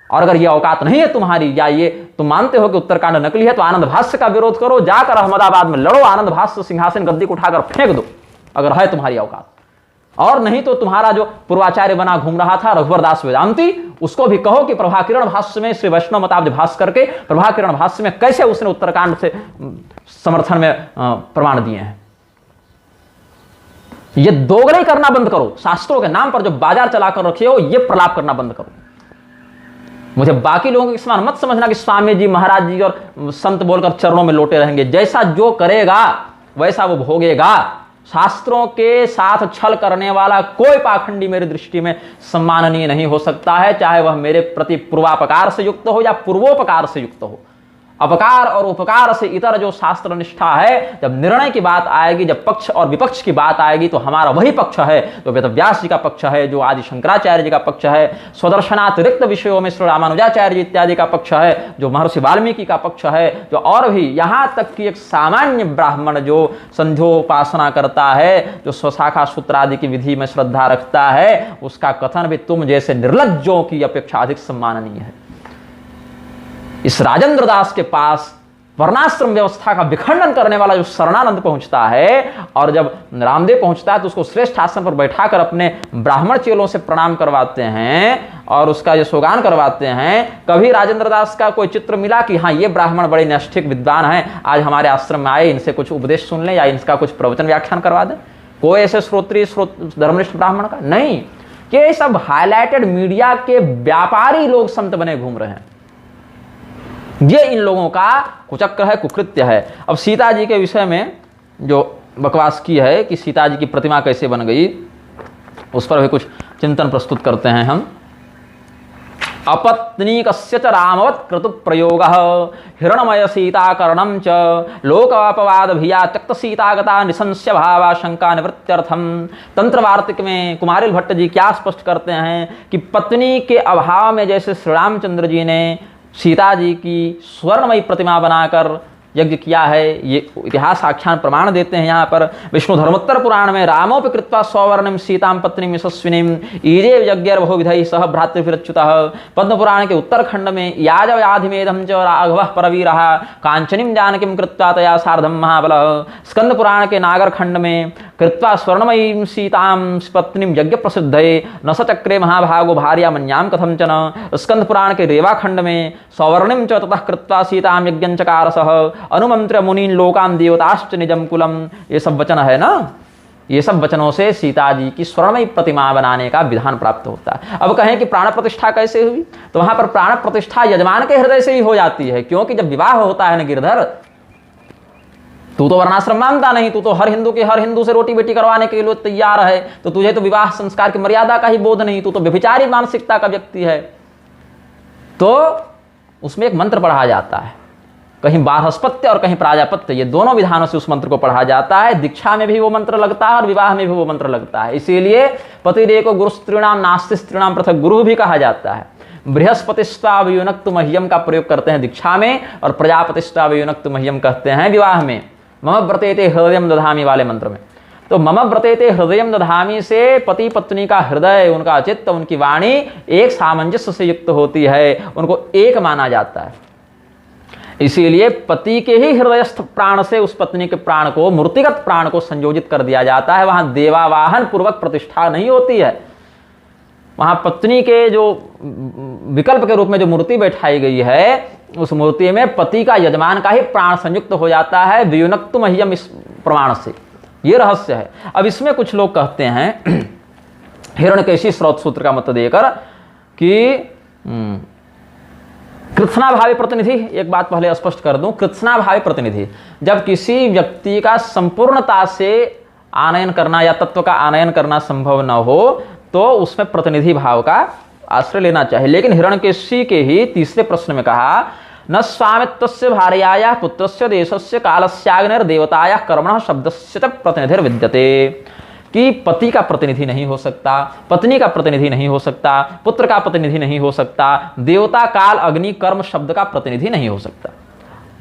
और अगर ये औकात नहीं है तुम्हारी, या ये तुम मानते हो कि उत्तरकांड नकली है, तो आनंद भाष्य का विरोध करो, जाकर अहमदाबाद में लड़ो, आनंद भाष्य सिंहासन गद्दी को उठाकर फेंक दो, अगर है तुम्हारी औकात। और नहीं तो तुम्हारा जो पूर्वाचार्य बना घूम रहा था रघुवर दास वेदांती, उसको भी कहो कि प्रभाकिरण भाष्य में श्री वैष्णव मताब्ज भाष्य करके प्रभाकिरण भाष्य में कैसे उसने उत्तरकांड से समर्थन में प्रमाण दिए हैं। ये दोगले करना बंद करो, शास्त्रों के नाम पर जो बाजार चलाकर रखे हो, ये प्रलाप करना बंद करो। मुझे बाकी लोगों के समान मत समझना कि स्वामी जी महाराज जी और संत बोलकर चरणों में लोटे रहेंगे। जैसा जो करेगा वैसा वो भोगेगा। शास्त्रों के साथ छल करने वाला कोई पाखंडी मेरी दृष्टि में सम्माननीय नहीं हो सकता है, चाहे वह मेरे प्रति पूर्वापकार से युक्त हो या पूर्वोपकार से युक्त हो। अपकार और उपकार से इतर जो शास्त्र निष्ठा है, जब निर्णय की बात आएगी, जब पक्ष और विपक्ष की बात आएगी, तो हमारा वही पक्ष है जो वेदव्यास जी का पक्ष है, जो आदि शंकराचार्य जी का पक्ष है, स्वदर्शनातिरिक्त विषयों में श्री रामानुजाचार्य जी इत्यादि का पक्ष है, जो महर्षि वाल्मीकि का पक्ष है, जो और भी यहां तक कि एक सामान्य ब्राह्मण जो संध्योपासना करता है, जो स्वशाखा सूत्र आदि की विधि में श्रद्धा रखता है, उसका कथन भी तुम जैसे निर्लज्जों की अपेक्षा अधिक सम्माननीय है। इस राजेंद्र दास के पास वर्णाश्रम व्यवस्था का विखंडन करने वाला जो शरणानंद पहुंचता है, और जब रामदेव पहुंचता है तो उसको श्रेष्ठ आसन पर बैठाकर अपने ब्राह्मण चेलों से प्रणाम करवाते हैं और उसका यशोगान करवाते हैं। कभी राजेंद्र दास का कोई चित्र मिला कि हाँ ये ब्राह्मण बड़े नैष्ठिक विद्वान हैं, आज हमारे आश्रम में आए, इनसे कुछ उपदेश सुन लें या इनका कुछ प्रवचन व्याख्यान करवा दें? कोई ऐसे श्रोत्रीय धर्मनिष्ठ ब्राह्मण का नहीं। ये सब हाईलाइटेड मीडिया के व्यापारी लोग संत बने घूम रहे हैं। ये इन लोगों का कुचक्र है, कुकृत्य है। अब सीता जी के विषय में जो बकवास की है कि सीता जी की प्रतिमा कैसे बन गई, उस पर भी कुछ चिंतन प्रस्तुत करते हैं हम। अपत्नीकस्य च रामवत् क्रतु प्रयोगः हिरणमय सीताकरणं च लोकापवाद भिया त्यक्त सीतागता निशंस्य भावा शंका निवृत्त्यर्थम। तंत्र वार्तिक में कुमारिल भट्ट जी क्या स्पष्ट करते हैं कि पत्नी के अभाव में जैसे श्री रामचंद्र जी ने सीता जी की स्वर्णमयी प्रतिमा बनाकर यज्ञ किया है, ये इतिहास आख्यान प्रमाण देते हैं। यहाँ पर विष्णु धर्मोत्तर पुराण में रामोपि कृत्वा सौवर्णिम सीताम पत्नी यशस्विनीम ईजे यज्ञर्भो विधि सह भ्रातृभिरच्युतः। पद्म पुराण के उत्तरखंड में याजव याधिमेधम च राघवः परवीरः कांचनीम जानकीम कृत्वा तया सार्धम महाबलः। स्कंद पुराण के नागर खंड में कृत्वा स्वर्णमयीं सीतां पत्नीं यज्ञ प्रसिद्धये न स चक्रे महाभागो भार्या मन्याम कथंचन। स्कंद पुराण के रेवा खंड में सौवर्णिम च ततः कृत्वा सीतां यज्ञं चकारसः अनुमंत्र मुनीन लोकाम देवताश्च निजम कुलम। ये सब वचन है ना, ये सब वचनों से सीता जी की स्वर्णमयी प्रतिमा बनाने का विधान प्राप्त होता है। अब कहें कि प्राण प्रतिष्ठा कैसे हुई, तो वहां पर प्राण प्रतिष्ठा यजमान के हृदय से ही हो जाती है, क्योंकि जब विवाह होता है ना गिरधर, तू तो वर्णाश्रम मानता नहीं, तू तो हर हिंदू से रोटी बेटी करवाने के लिए तैयार है, तो तुझे तो विवाह संस्कार की मर्यादा का ही बोध नहीं, तू तो व्यभिचारी मानसिकता का व्यक्ति है। तो उसमें एक मंत्र पढ़ा जाता है, कहीं बारहस्पत्य और कहीं प्राजापत्य, ये दोनों विधानों से उस मंत्र को पढ़ा जाता है। दीक्षा में भी वो मंत्र लगता है और विवाह में भी वो मंत्र लगता है। इसीलिए पतिरेको गुरु स्त्रीणाम नास्ति स्त्रीणाम पृथक गुरु भी कहा जाता है। बृहस्पतिस्त्वा वियुनक्तु मह्यम का प्रयोग करते हैं दीक्षा में, और प्रजापतिस्त्वा वियुनक्तु मह्यम कहते हैं विवाह में। मम व्रतेते हृदयम दधामि वाले मंत्र में। तो मम व्रतेते हृदयम दधामि से पति पत्नी का हृदय, उनका चित्त, उनकी वाणी एक सामंजस्य से युक्त होती है, उनको एक माना जाता है। इसीलिए पति के ही हृदयस्थ प्राण से उस पत्नी के प्राण को, मूर्तिगत प्राण को संयोजित कर दिया जाता है। वहां देवावाहन पूर्वक प्रतिष्ठा नहीं होती है, वहां पत्नी के जो विकल्प के रूप में जो मूर्ति बैठाई गई है, उस मूर्ति में पति का, यजमान का ही प्राण संयुक्त हो जाता है वियुनक्तु मह्यम, इस प्रमाण से। ये रहस्य है। अब इसमें कुछ लोग कहते हैं हिरण्यकेशी स्रोत सूत्र का मत देकर कि कृत्स्नाभावी प्रतिनिधि, एक बात पहले स्पष्ट कर दूं, कृत्स्नाभावी प्रतिनिधि, जब किसी व्यक्ति का संपूर्णता से आनयन करना या तत्व का आनयन करना संभव न हो, तो उसमें प्रतिनिधि भाव का आश्रय लेना चाहिए। लेकिन हिरण्यकेशी के ही तीसरे प्रश्न में कहा न स्वामित्वस्य भार्यायाः पुत्रस्य देशस्य कालस्याग्निर्देवतायाः कर्मणः शब्दस्य च प्रतिनिधिर्विद्यते, कि पति का प्रतिनिधि नहीं हो सकता, पत्नी का प्रतिनिधि नहीं हो सकता, पुत्र का प्रतिनिधि नहीं हो सकता, देवता काल अग्नि कर्म शब्द का प्रतिनिधि नहीं हो सकता।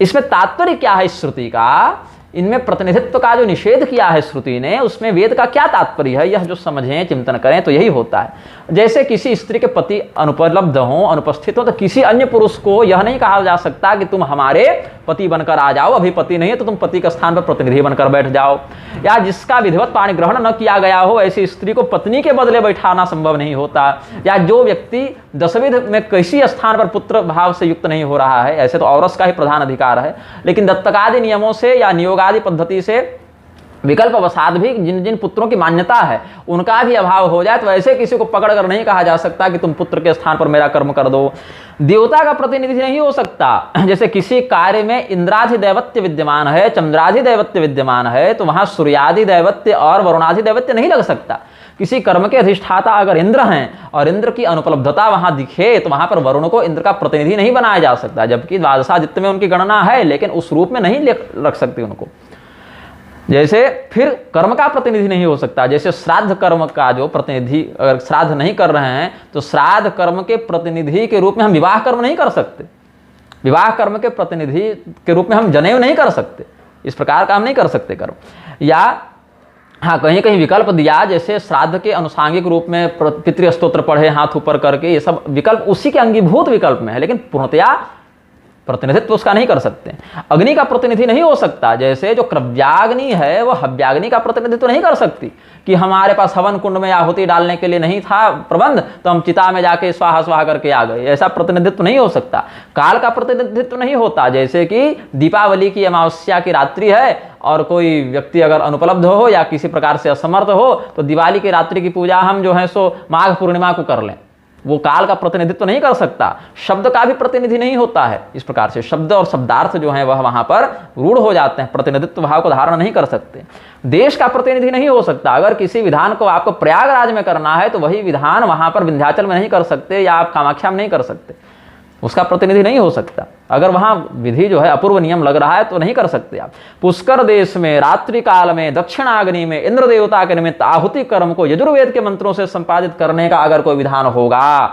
इसमें तात्पर्य क्या है इस श्रुति का? इनमें प्रतिनिधित्व का जो निषेध किया है श्रुति ने, उसमें वेद का क्या तात्पर्य है, यह जो समझें, चिंतन करें तो यही होता है। जैसे किसी स्त्री के पति अनुपलब्ध हों, अनुपस्थित हों, तो किसी अन्य पुरुष को यह नहीं कहा जा सकता कि तुम हमारे पति बनकर आ जाओ, अभी पति नहीं है तो तुम पति के स्थान पर प्रतिनिधि बनकर बैठ जाओ। या जिसका विधिवत पाणी ग्रहण न किया गया हो, ऐसी स्त्री को पत्नी के बदले बैठाना संभव नहीं होता। या जो व्यक्ति दशविध में किसी स्थान पर पुत्र भाव से युक्त नहीं हो रहा है, ऐसे तो औरस का ही प्रधान अधिकार है, लेकिन दत्तकादि नियमों से या नियोगादि पद्धति से विकल्प अवसाद भी जिन जिन पुत्रों की मान्यता है उनका भी अभाव हो जाए, तो ऐसे किसी को पकड़कर नहीं कहा जा सकता कि तुम पुत्र के स्थान पर मेरा कर्म कर दो। देवता का प्रतिनिधि नहीं हो सकता। जैसे किसी कार्य में इंद्राधिदैवत्य विद्यमान है, चंद्राधिदैवत्य विद्यमान है, तो वहां सूर्याधिदैवत्य और वरुणाधिदैवत्य नहीं लग सकता। किसी कर्म के अधिष्ठाता अगर इंद्र हैं और इंद्र की अनुपलब्धता वहां दिखे, तो वहां पर वरुण को इंद्र का प्रतिनिधि नहीं बनाया जा सकता, जबकि द्वादशादित्य में उनकी गणना है, लेकिन उस रूप में नहीं रख सकती उनको। जैसे फिर कर्म का प्रतिनिधि नहीं हो सकता, जैसे श्राद्ध कर्म का जो प्रतिनिधि, अगर श्राद्ध नहीं कर रहे हैं तो श्राद्ध कर्म के प्रतिनिधि के रूप में हम विवाह कर्म नहीं कर सकते, विवाह कर्म के प्रतिनिधि के रूप में हम जनेऊ नहीं कर सकते, इस प्रकार का हम नहीं कर सकते कर्म। या हाँ, कहीं कहीं विकल्प दिया, जैसे श्राद्ध के अनुसांगिक रूप में पितृस्तोत्र पढ़े हाथ ऊपर करके, ये सब विकल्प उसी के अंगीभूत विकल्प में है, लेकिन पूर्णतया प्रतिनिधित्व उसका नहीं कर सकते। अग्नि का प्रतिनिधि नहीं हो सकता, जैसे जो क्रव्याग्नि है वो हव्याग्नि का प्रतिनिधित्व नहीं कर सकती कि हमारे पास हवन कुंड में आहुति डालने के लिए नहीं था प्रबंध तो हम चिता में जाके स्वाहा स्वाहा करके आ गए, ऐसा प्रतिनिधित्व नहीं हो सकता। काल का प्रतिनिधित्व नहीं होता, जैसे कि दीपावली की अमावस्या की रात्रि है और कोई व्यक्ति अगर अनुपलब्ध हो या किसी प्रकार से असमर्थ हो तो दिवाली की रात्रि की पूजा हम जो है सो माघ पूर्णिमा को कर लें, वो काल का प्रतिनिधित्व नहीं कर सकता। शब्द का भी प्रतिनिधि नहीं होता है, इस प्रकार से शब्द और शब्दार्थ जो है वह वहां पर रूढ़ हो जाते हैं, प्रतिनिधित्व भाव को धारण नहीं कर सकते। देश का प्रतिनिधि नहीं हो सकता, अगर किसी विधान को आपको प्रयागराज में करना है तो वही विधान वहां पर विंध्याचल में नहीं कर सकते या आप कामाख्या में नहीं कर सकते, उसका प्रतिनिधि नहीं हो सकता। अगर वहां विधि जो है अपूर्व नियम लग रहा है तो नहीं कर सकते आप। पुष्कर देश में रात्रि काल में दक्षिणाग्नि में इंद्र देवता के निमित्त आहुति कर्म को यजुर्वेद के मंत्रों से संपादित करने का अगर कोई विधान होगा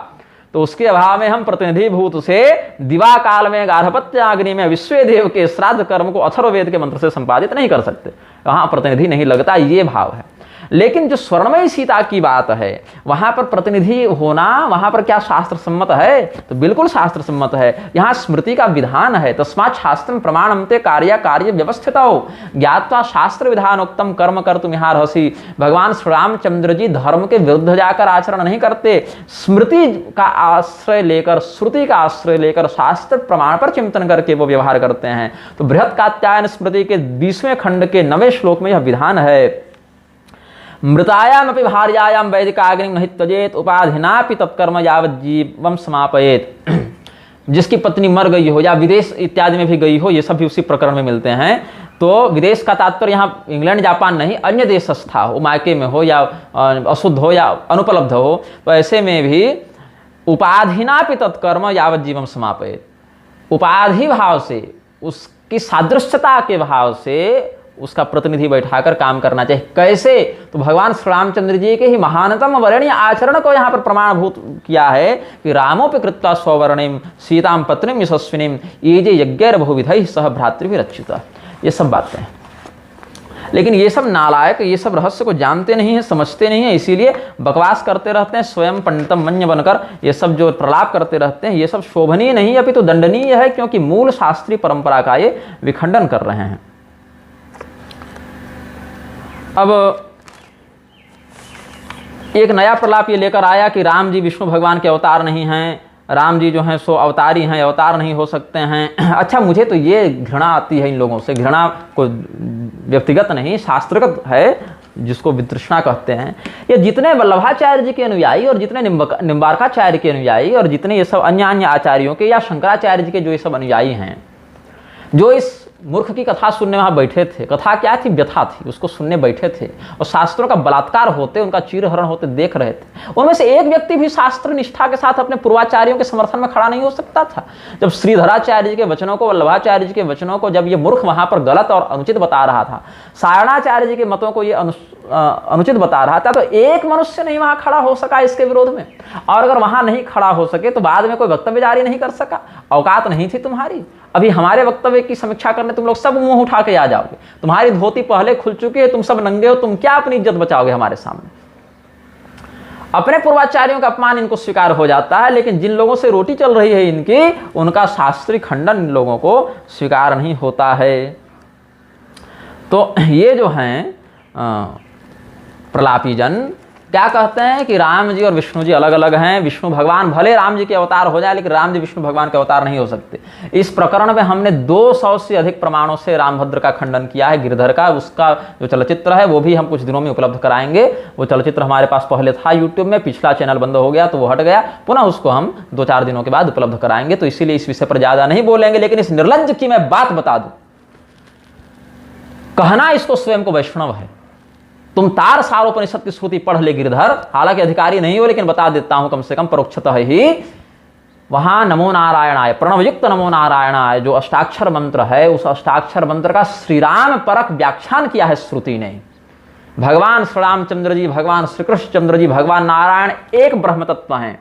तो उसके अभाव में हम प्रतिनिधि भूत से दिवा काल में गार्हपत्याग्नि में विश्वदेव के श्राद्ध कर्म को अथर्ववेद के मंत्र से संपादित नहीं कर सकते, वहां प्रतिनिधि नहीं लगता, ये भाव है। लेकिन जो स्वर्णमयी सीता की बात है वहां पर प्रतिनिधि होना वहां पर क्या शास्त्र सम्मत है? तो बिल्कुल शास्त्र सम्मत है, यहाँ स्मृति का विधान है। तस्मात् शास्त्रम प्रमाणमते कार्य कार्य व्यवस्थित हो ज्ञात्वा शास्त्र विधानोक्तम कर्म कर तुम यहाँ रहसी। भगवान श्री रामचंद्र जी धर्म के विरुद्ध जाकर आचरण नहीं करते, स्मृति का आश्रय लेकर श्रुति का आश्रय लेकर शास्त्र प्रमाण पर चिंतन करके वो व्यवहार करते हैं। तो बृहत् कात्यायन स्मृति के 20वें खंड के 9वें श्लोक में यह विधान है, मृतायाम अपि भार्यायाम वैदिकाग्निं नहि त्यजेत उपाधिनापि तत्कर्म यावत् जीवम समापयेत। जिसकी पत्नी मर गई हो या विदेश इत्यादि में भी गई हो, ये सब भी उसी प्रकरण में मिलते हैं। तो विदेश का तात्पर्य यहाँ इंग्लैंड जापान नहीं, अन्य देशस्था हो, मायके में हो या अशुद्ध हो या अनुपलब्ध हो, तो ऐसे में भी उपाधिनापि तत्कर्म यावत् जीवम समापयेत, उपाधि भाव से उसकी सादृश्यता के भाव से उसका प्रतिनिधि बैठाकर काम करना चाहिए। कैसे? तो भगवान श्री रामचंद्र जी के ही महानतम वर्णीय आचरण को यहाँ पर प्रमाणभूत किया है कि रामोपि कृत्वा स्ववर्णिम सीताम पत्नीम यशस्विनीम ये जे यज्ञैर बहुविधैः सह भ्रातृभिरच्युतः। ये सब बातें हैं, लेकिन ये सब नालायक ये सब रहस्य को जानते नहीं है, समझते नहीं है, इसीलिए बकवास करते रहते हैं, स्वयं पंडितम मन्य बनकर ये सब जो प्रलाप करते रहते हैं, ये सब शोभनीय नहीं अपितु तो दंडनीय है, क्योंकि मूल शास्त्रीय परंपरा का ये विखंडन कर रहे हैं। अब एक नया प्रलाप ये लेकर आया कि राम जी विष्णु भगवान के अवतार नहीं हैं, राम जी जो हैं सो अवतारी हैं, अवतार नहीं हो सकते हैं। अच्छा, मुझे तो ये घृणा आती है इन लोगों से, घृणा को व्यक्तिगत नहीं शास्त्रगत है, जिसको वितृष्णा कहते हैं। ये जितने वल्लभाचार्य जी के अनुयायी और जितने निम्बार्काचार्य के अनुयायी और जितने ये सब अन्य आचार्यों के या शंकराचार्य जी के जो ये सब अनुयायी हैं, जो इस मूर्ख की कथा सुनने वहां बैठे थे, कथा क्या थी? व्यथा थी, उसको सुनने बैठे थे और शास्त्रों का बलात्कार होते, उनका चीरहरण होते देख रहे थे। उनमें से एक व्यक्ति भी शास्त्र निष्ठा के साथ अपने पूर्वाचार्यों के समर्थन में खड़ा नहीं हो सकता था। जब श्रीधराचार्य जी के वचनों को, वल्लभाचार्य जी के वचनों को जब ये मूर्ख वहां पर गलत और अनुचित बता रहा था, सायणाचार्य जी के मतों को ये अनुचित बता रहा था, तो एक मनुष्य नहीं वहां खड़ा हो सका इसके विरोध में। और अगर वहां नहीं खड़ा हो सके तो बाद में कोई वक्तव्य जारी नहीं कर सका, औकात नहीं थी तुम्हारी। अभी हमारे वक्तव्य की समीक्षा करने तुम लोग सब मुंह उठा के आ जाओगे, तुम्हारी धोती पहले खुल चुकी है, तुम सब नंगे हो, तुम क्या अपनी इज्जत बचाओगे हमारे सामने? अपने पूर्वाचार्यों का अपमान इनको स्वीकार हो जाता है, लेकिन जिन लोगों से रोटी चल रही है इनकी, उनका शास्त्रीय खंडन इन लोगों को स्वीकार नहीं होता है। तो ये जो हैं प्रलापी जन क्या कहते हैं कि राम जी और विष्णु जी अलग अलग हैं, विष्णु भगवान भले राम जी के अवतार हो जाए लेकिन राम जी विष्णु भगवान के अवतार नहीं हो सकते। इस प्रकरण में हमने 200 से अधिक प्रमाणों से रामभद्र का खंडन किया है, गिरधर का। उसका जो चलचित्र है वो भी हम कुछ दिनों में उपलब्ध कराएंगे। वो चलचित्र हमारे पास पहले था यूट्यूब में, पिछला चैनल बंद हो गया तो वो हट गया, पुनः उसको हम 2-4 दिनों के बाद उपलब्ध कराएंगे। तो इसीलिए इस विषय पर ज्यादा नहीं बोलेंगे, लेकिन इस निर्लज्ज की मैं बात बता दूं, कहना इसको स्वयं को वैष्णव है। तुम तार सारोपनिषद की श्रुति पढ़ ले गिरधर, हालांकि अधिकारी नहीं हो लेकिन बता देता हूं कम से कम परोक्षतः ही। वहां नमो नारायणाय, प्रणवयुक्त नमो नारायणाय जो अष्टाक्षर मंत्र है, उस अष्टाक्षर मंत्र का श्रीराम परक व्याख्यान किया है श्रुति ने। भगवान श्री रामचंद्र जी, भगवान श्री कृष्णचंद्र जी, भगवान नारायण एक ब्रह्म तत्व हैं,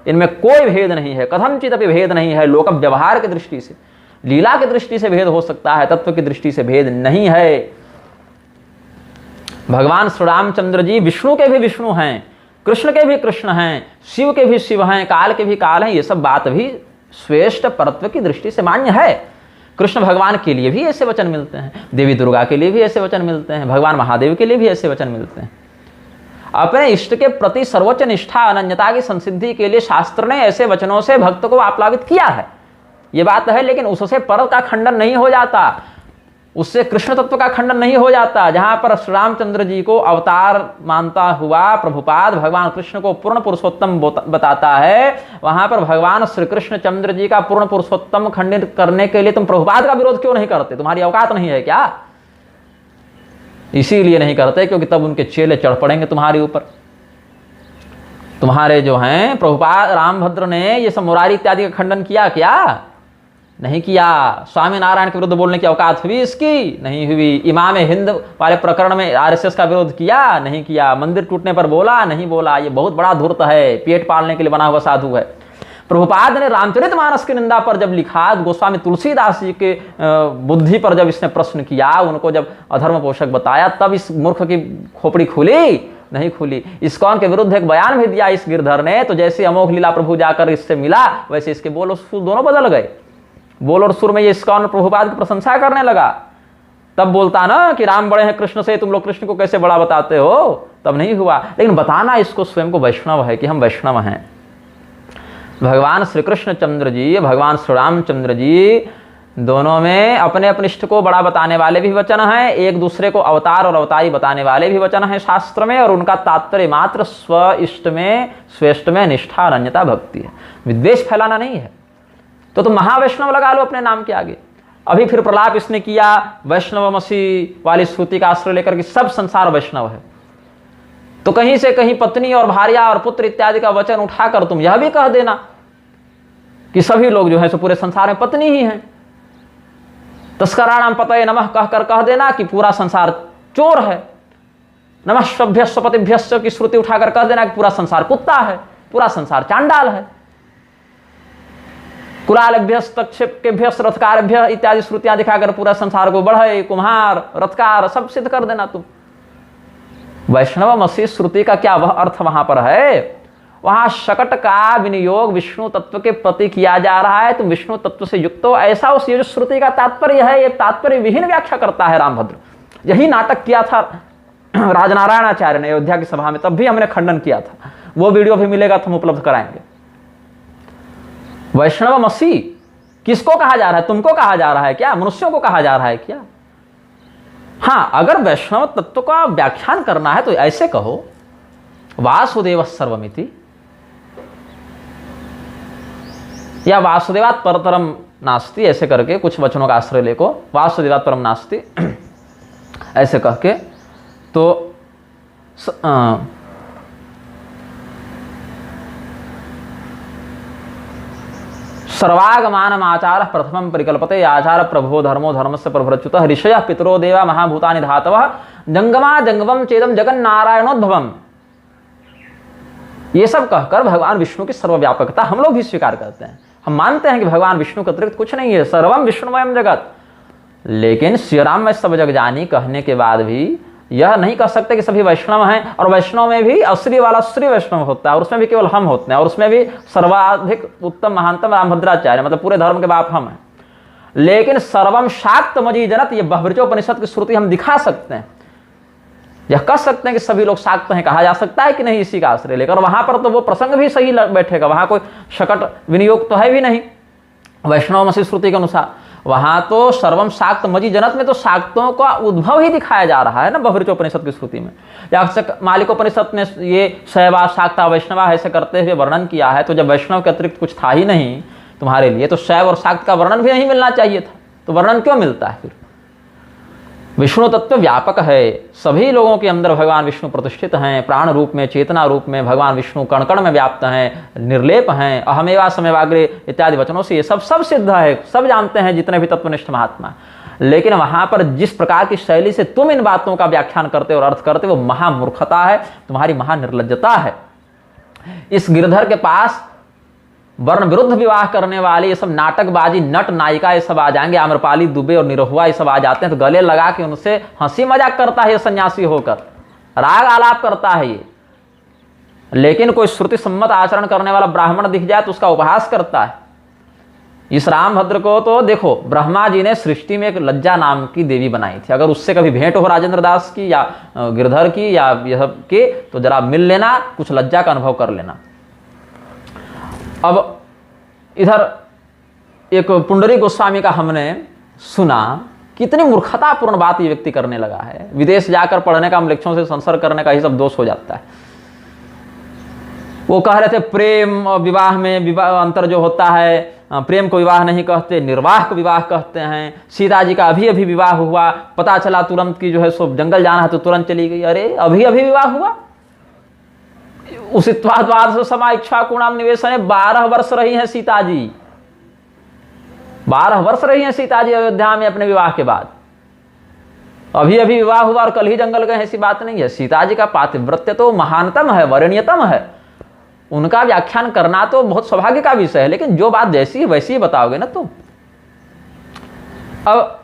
इनमें कोई भेद नहीं है, कथमचित अपि भेद नहीं है। लोक व्यवहार की दृष्टि से, लीला की दृष्टि से भेद हो सकता है, तत्व की दृष्टि से भेद नहीं है। भगवान श्री रामचंद्र जी विष्णु के भी विष्णु हैं, कृष्ण के भी कृष्ण हैं, शिव के भी शिव हैं, काल के भी काल हैं। ये सब बात भी श्रेष्ठ परत्व की दृष्टि से मान्य है। कृष्ण भगवान के लिए भी ऐसे वचन मिलते हैं, देवी दुर्गा के लिए भी ऐसे वचन मिलते हैं, भगवान महादेव के लिए भी ऐसे वचन मिलते हैं। अपने इष्ट के प्रति सर्वोच्च निष्ठा अनन्यता की संसिद्धि के लिए शास्त्र ने ऐसे वचनों से भक्त को आप्लावित किया है, ये बात है। लेकिन उससे पर का खंडन नहीं हो जाता, उससे कृष्ण तत्व का खंडन नहीं हो जाता। जहां पर श्री रामचंद्र जी को अवतार मानता हुआ प्रभुपाद भगवान कृष्ण को पूर्ण पुरुषोत्तम बताता है, वहां पर भगवान श्री कृष्ण चंद्र जी का पूर्ण पुरुषोत्तम खंडित करने के लिए तुम प्रभुपाद का विरोध क्यों नहीं करते? तुम्हारी औकात नहीं है क्या? इसीलिए नहीं करते क्योंकि तब उनके चेले चढ़ पड़ेंगे तुम्हारे ऊपर। तुम्हारे जो हैं प्रभुपाद रामभद्र ने ये सब मुरारी इत्यादि का खंडन किया क्या? नहीं किया। स्वामी नारायण के विरुद्ध बोलने की औकात हुई इसकी? नहीं हुई। इमाम हिंद वाले प्रकरण में आरएसएस का विरोध किया? नहीं किया। मंदिर टूटने पर बोला? नहीं बोला। ये बहुत बड़ा धूर्त है, पेट पालने के लिए बना हुआ साधु है। प्रभुपाद ने रामचरितमानस की निंदा पर जब लिखा, गोस्वामी तुलसीदास जी के बुद्धि पर जब इसने प्रश्न किया, उनको जब अधर्म पोषक बताया, तब इस मूर्ख की खोपड़ी खुली? नहीं खुली। इस्कॉन के विरुद्ध एक बयान भी दिया इस गिरधर ने, तो जैसे अमोघ लीला प्रभु जाकर इससे मिला, वैसे इसके बोल और सुर दोनों बदल गए। बोल और सुर में ये इस्कॉन प्रभुपाद की प्रशंसा करने लगा। तब बोलता ना कि राम बड़े हैं कृष्ण से, तुम लोग कृष्ण को कैसे बड़ा बताते हो? तब नहीं हुआ। लेकिन बताना इसको स्वयं को वैष्णव है कि हम वैष्णव हैं। भगवान श्री कृष्ण चंद्र जी, भगवान श्री रामचंद्र जी, दोनों में अपने अपने इष्ट को बड़ा बताने वाले भी वचन हैं, एक दूसरे को अवतार और अवतारी बताने वाले भी वचन हैं शास्त्र में, और उनका तात्पर्य मात्र स्व इष्ट में श्रेष्ठ में निष्ठा अनन्यता भक्ति है, विद्वेष फैलाना नहीं है। तो तुम महावैष्णव लगा लो अपने नाम के आगे। अभी फिर प्रलाप इसने किया वैष्णवमसी वाली श्रुति का आश्रय लेकर कि सब संसार वैष्णव है। तो कहीं से कहीं पत्नी और भार्या और पुत्र इत्यादि का वचन उठाकर तुम यह भी कह देना कि सभी लोग जो है सो पूरे संसार में पत्नी ही हैं। तस्कराणाम पतये नमः कहकर कह देना कि पूरा संसार चोर है। नमः सभ्यस्व पतिभ्यस्व की श्रुति उठाकर कह देना कि पूरा संसार कुत्ता है, पूरा संसार चांडाल है। कुलालभ्यस्तक्षेपकेभ्यस्त रथकारेभ्य इत्यादि श्रुतियां दिखाकर पूरा संसार को बढ़े, कुम्हार रथकार सब सिद्ध कर देना तुम। वैष्णवमसि श्रुति का क्या वह अर्थ वहां पर है? वहां शकट का विनियोग विष्णु तत्व के प्रति किया जा रहा है, तुम विष्णु तत्व से युक्त हो, ऐसा उस जो श्रुति का तात्पर्य है। ये तात्पर्य विहीन व्याख्या करता है रामभद्र। यही नाटक किया था राजनारायणाचार्य ने अयोध्या की सभा में, तब भी हमने खंडन किया था। वो वीडियो भी मिलेगा तो हम उपलब्ध कराएंगे। वैष्णवमसि किसको कहा जा रहा है? तुमको कहा जा रहा है क्या? मनुष्यों को कहा जा रहा है क्या? हाँ, अगर वैष्णव तत्व का व्याख्यान करना है तो ऐसे कहो, वासुदेव सर्वमिति, या वासुदेवात् परतरम नास्ति, ऐसे करके कुछ वचनों का आश्रय लेको, वासुदेवात् परम नास्ति ऐसे कह के, तो सर्वागमान आचार प्रथम परिकल्पते आचार प्रभो धर्मो धर्मस्य प्रभृच्युत ऋषय पितरो देवा महाभूतानि धातवः जंगमा जंगमम चेदम जगन नारायणोद्भवम। ये सब कहकर भगवान विष्णु की सर्वव्यापकता हम लोग भी स्वीकार करते हैं। हम मानते हैं कि भगवान विष्णु के अतिरिक्त कुछ नहीं है, सर्वम विष्णुमयम जगत। लेकिन श्री राम में सब जग जानी कहने के बाद भी यह नहीं कह सकते कि सभी वैष्णव हैं, और वैष्णव में भी असली वाला श्री वैष्णव होता है, और उसमें भी केवल हम होते हैं, और उसमें भी सर्वाधिक उत्तम महानतम रामभद्राचार्य, मतलब पूरे धर्म के बाप हम हैं। लेकिन सर्वम शाक्त मजी जनत, ये बहृचोपनिषद की श्रुति हम दिखा सकते हैं, यह कह सकते हैं कि सभी लोग शाक्त हैं, कहा जा सकता है कि नहीं इसी का आश्रय लेकर। वहां पर तो वो प्रसंग भी सही बैठेगा, वहां कोई शकट विनियोग तो है भी नहीं वैष्णवमसि श्रुति के अनुसार। वहां तो सर्वम शाक्त मजी जनत में तो शाक्तों का उद्भव ही दिखाया जा रहा है ना बहृचोपनिषद की श्रुति में। या मालिकोपनिषद ने ये शैवा शाक्ता वैष्णवा ऐसे करते हुए वर्णन किया है, तो जब वैष्णव के अतिरिक्त कुछ था ही नहीं तुम्हारे लिए, तो शैव और शाक्त का वर्णन भी नहीं मिलना चाहिए था। तो वर्णन क्यों मिलता है फिर? विष्णु तत्व व्यापक है, सभी लोगों के अंदर भगवान विष्णु प्रतिष्ठित हैं, प्राण रूप में, चेतना रूप में भगवान विष्णु कण कण में व्याप्त हैं, निर्लेप हैं, अहमेवा समेवाग्रे इत्यादि वचनों से ये सब सिद्ध है, सब जानते हैं जितने भी तत्वनिष्ठ महात्मा। लेकिन वहां पर जिस प्रकार की शैली से तुम इन बातों का व्याख्यान करते और अर्थ करते, वो महामूर्खता है, तुम्हारी महानिर्लज्जता है। इस गिरधर के पास वर्ण विरुद्ध विवाह करने वाले ये सब नाटकबाजी नट नायिका ये सब आ जाएंगे, आम्रपाली दुबे और निरहुआ ये सब आ जाते हैं, तो गले लगा के उनसे हंसी मजाक करता है ये सन्यासी होकर, राग आलाप करता है ये। लेकिन कोई श्रुति सम्मत आचरण करने वाला ब्राह्मण दिख जाए तो उसका उपहास करता है। इस रामभद्र को तो देखो, ब्रह्मा जी ने सृष्टि में एक लज्जा नाम की देवी बनाई थी। अगर उससे कभी भेंट हो राजेंद्र दास की या गिरधर की या यह के, तो जरा मिल लेना, कुछ लज्जा का अनुभव कर लेना। अब इधर एक पुंडरी गोस्वामी का हमने सुना, कितनी मूर्खतापूर्ण बात ये व्यक्ति करने लगा है। विदेश जाकर पढ़ने का, मलेच्छों से संसर्ग करने का, ये सब दोष हो जाता है। वो कह रहे थे प्रेम और विवाह में विवाह अंतर जो होता है, प्रेम को विवाह नहीं कहते, निर्वाह को विवाह कहते हैं। सीता जी का अभी अभी विवाह हुआ, पता चला तुरंत की जो है सो जंगल जाना है तो तुरंत चली गई। अरे अभी अभी विवाह हुआ, उसित्वाद्वाद समा इच्छा कुणाम निवेशन है। 12 वर्ष रही हैं सीता जी, 12 वर्ष रही हैं सीता जी अयोध्या में अपने विवाह के बाद। अभी अभी विवाह हुआ और कल ही जंगल गए, ऐसी बात नहीं है। सीता जी का पातिव्रत्य तो महानतम है, वरणीयतम है। उनका व्याख्यान करना तो बहुत सौभाग्य का विषय है, लेकिन जो बात जैसी है वैसी ही बताओगे ना तुम। अब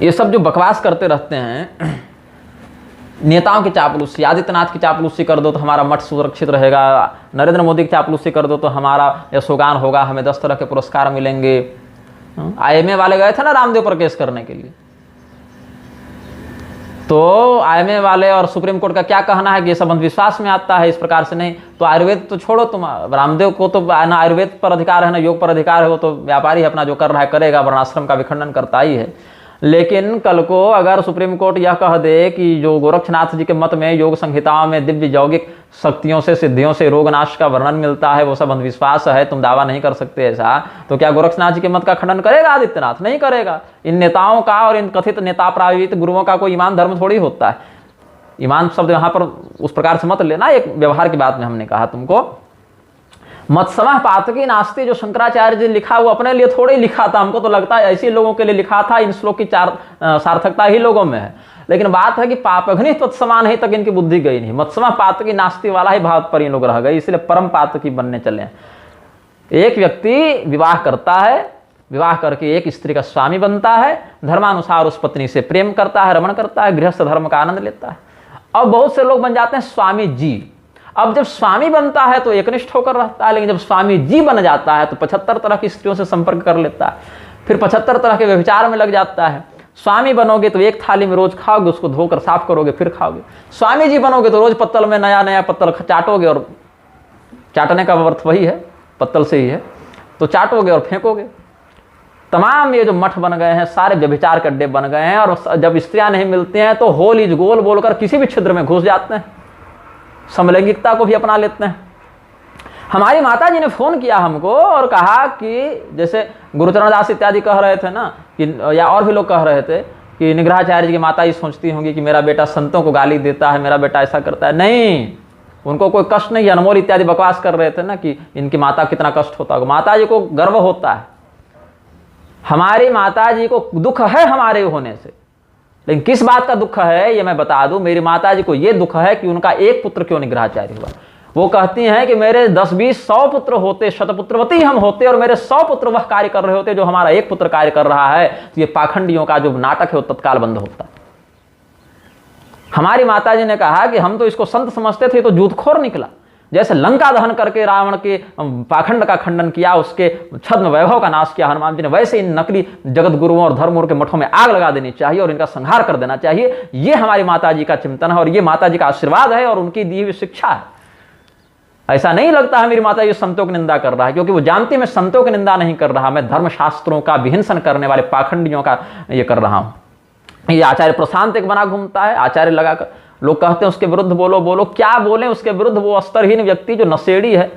ये सब जो बकवास करते रहते हैं, नेताओं की चापलूसी, आदित्यनाथ की चापलूसी कर दो तो हमारा मठ सुरक्षित रहेगा, नरेंद्र मोदी की चापलूसी कर दो तो हमारा यशोगान होगा, हमें 10 तरह के पुरस्कार मिलेंगे। IMA वाले गए थे ना रामदेव पर केस करने के लिए, तो IMA वाले और सुप्रीम कोर्ट का क्या कहना है कि ये सब अंधविश्वास में आता है, इस प्रकार से नहीं। तो आयुर्वेद तो छोड़ो तुम, रामदेव को तो ना आयुर्वेद पर अधिकार है ना योग पर अधिकार है, वो तो व्यापारी है, अपना जो कर रहा है करेगा, वर्णाश्रम का विखंडन करता ही है। लेकिन कल को अगर सुप्रीम कोर्ट यह कह दे कि जो गोरक्षनाथ जी के मत में योग संहिताओं में दिव्य यौगिक शक्तियों से, सिद्धियों से रोगनाश का वर्णन मिलता है, वो सब अंधविश्वास है, तुम दावा नहीं कर सकते ऐसा, तो क्या गोरक्षनाथ जी के मत का खंडन करेगा आदित्यनाथ? नहीं करेगा। इन नेताओं का और इन कथित नेता प्रायोजित गुरुओं का कोई ईमान धर्म थोड़ी होता है। ईमान शब्द यहाँ पर उस प्रकार से मत लेना, एक व्यवहार की बात में हमने कहा तुमको। मत्समः पातकी नास्ति, जो शंकराचार्य जी लिखा वो अपने लिए थोड़े ही लिखा था, हमको तो लगता है ऐसे लोगों के लिए लिखा था। इन श्लोक की सार्थकता ही लोगों में है, लेकिन बात है कि पापघ्नि तत्समान ही तक इनकी बुद्धि गई नहीं। मत्समः पातकी नास्ति वाला ही भाव पर इन लोग रह गए, इसलिए परम पातकी बनने चले। एक व्यक्ति विवाह करता है, विवाह करके एक स्त्री का स्वामी बनता है, धर्मानुसार उस पत्नी से प्रेम करता है, रमण करता है, गृहस्थ धर्म का आनंद लेता है। अब बहुत से लोग बन जाते हैं स्वामी जी। अब जब स्वामी बनता है तो एकनिष्ठ होकर रहता है, लेकिन जब स्वामी जी बन जाता है तो 75 तरह की स्त्रियों से संपर्क कर लेता है, फिर 75 तरह के व्यभिचार में लग जाता है। स्वामी बनोगे तो एक थाली में रोज खाओगे, उसको धोकर साफ करोगे फिर खाओगे। स्वामी जी बनोगे तो रोज पत्तल में नया नया पत्तल चाटोगे, और चाटने का अर्थ वही है, पत्तल से ही है, तो चाटोगे और फेंकोगे। तमाम ये जो मठ बन गए हैं सारे व्यभिचार के अड्डे बन गए हैं, और जब स्त्रियां नहीं मिलती हैं तो होल इज गोल बोलकर किसी भी छिद्र में घुस जाते हैं, समलैंगिकता को भी अपना लेते हैं। हमारी माता जी ने फोन किया हमको और कहा कि जैसे गुरुचरण दास इत्यादि कह रहे थे ना, कि या और भी लोग कह रहे थे कि निग्रहाचार्य जी की माता ये सोचती होंगी कि मेरा बेटा संतों को गाली देता है, मेरा बेटा ऐसा करता है। नहीं, उनको कोई कष्ट नहीं है। अनमोल इत्यादि बकवास कर रहे थे ना कि इनकी माता कितना कष्ट होता होगा। माता जी को गर्व होता है, हमारी माता जी को दुख है हमारे होने से, लेकिन किस बात का दुख है ये मैं बता दूं। मेरी माता जी को ये दुख है कि उनका एक पुत्र क्यों निग्रहाचार्य हुआ। वो कहती हैं कि मेरे 10-20-100 पुत्र होते, शतपुत्रवती हम होते, और मेरे 100 पुत्र वह कार्य कर रहे होते जो हमारा एक पुत्र कार्य कर रहा है, तो ये पाखंडियों का जो नाटक है वो तत्काल बंद होता। हमारी माता जी ने कहा कि हम तो इसको संत समझते थे, तो जूतखोर निकला। जैसे लंका दहन करके रावण के पाखंड का खंडन किया, उसके छद्म वैभव का नाश किया हनुमान जी ने, वैसे इन नकली जगत गुरुओं और धर्मों के मठों में आग लगा देनी चाहिए और इनका संहार कर देना चाहिए। ये हमारी माता जी का चिंतन है और ये माता जी का आशीर्वाद है और उनकी दी हुई शिक्षा है। ऐसा नहीं लगता है मेरी माता जी संतों की निंदा कर रहा है, क्योंकि वो जानती है मैं संतों की निंदा नहीं कर रहा, मैं धर्मशास्त्रों का विहिंसन करने वाले पाखंडियों का ये कर रहा हूं। ये आचार्य प्रशांत एक बना घूमता है, आचार्य लगाकर लोग कहते हैं उसके विरुद्ध बोलो बोलो, क्या बोले उसके विरुद्ध। वो अस्तरहीन व्यक्ति जो नशेड़ी है,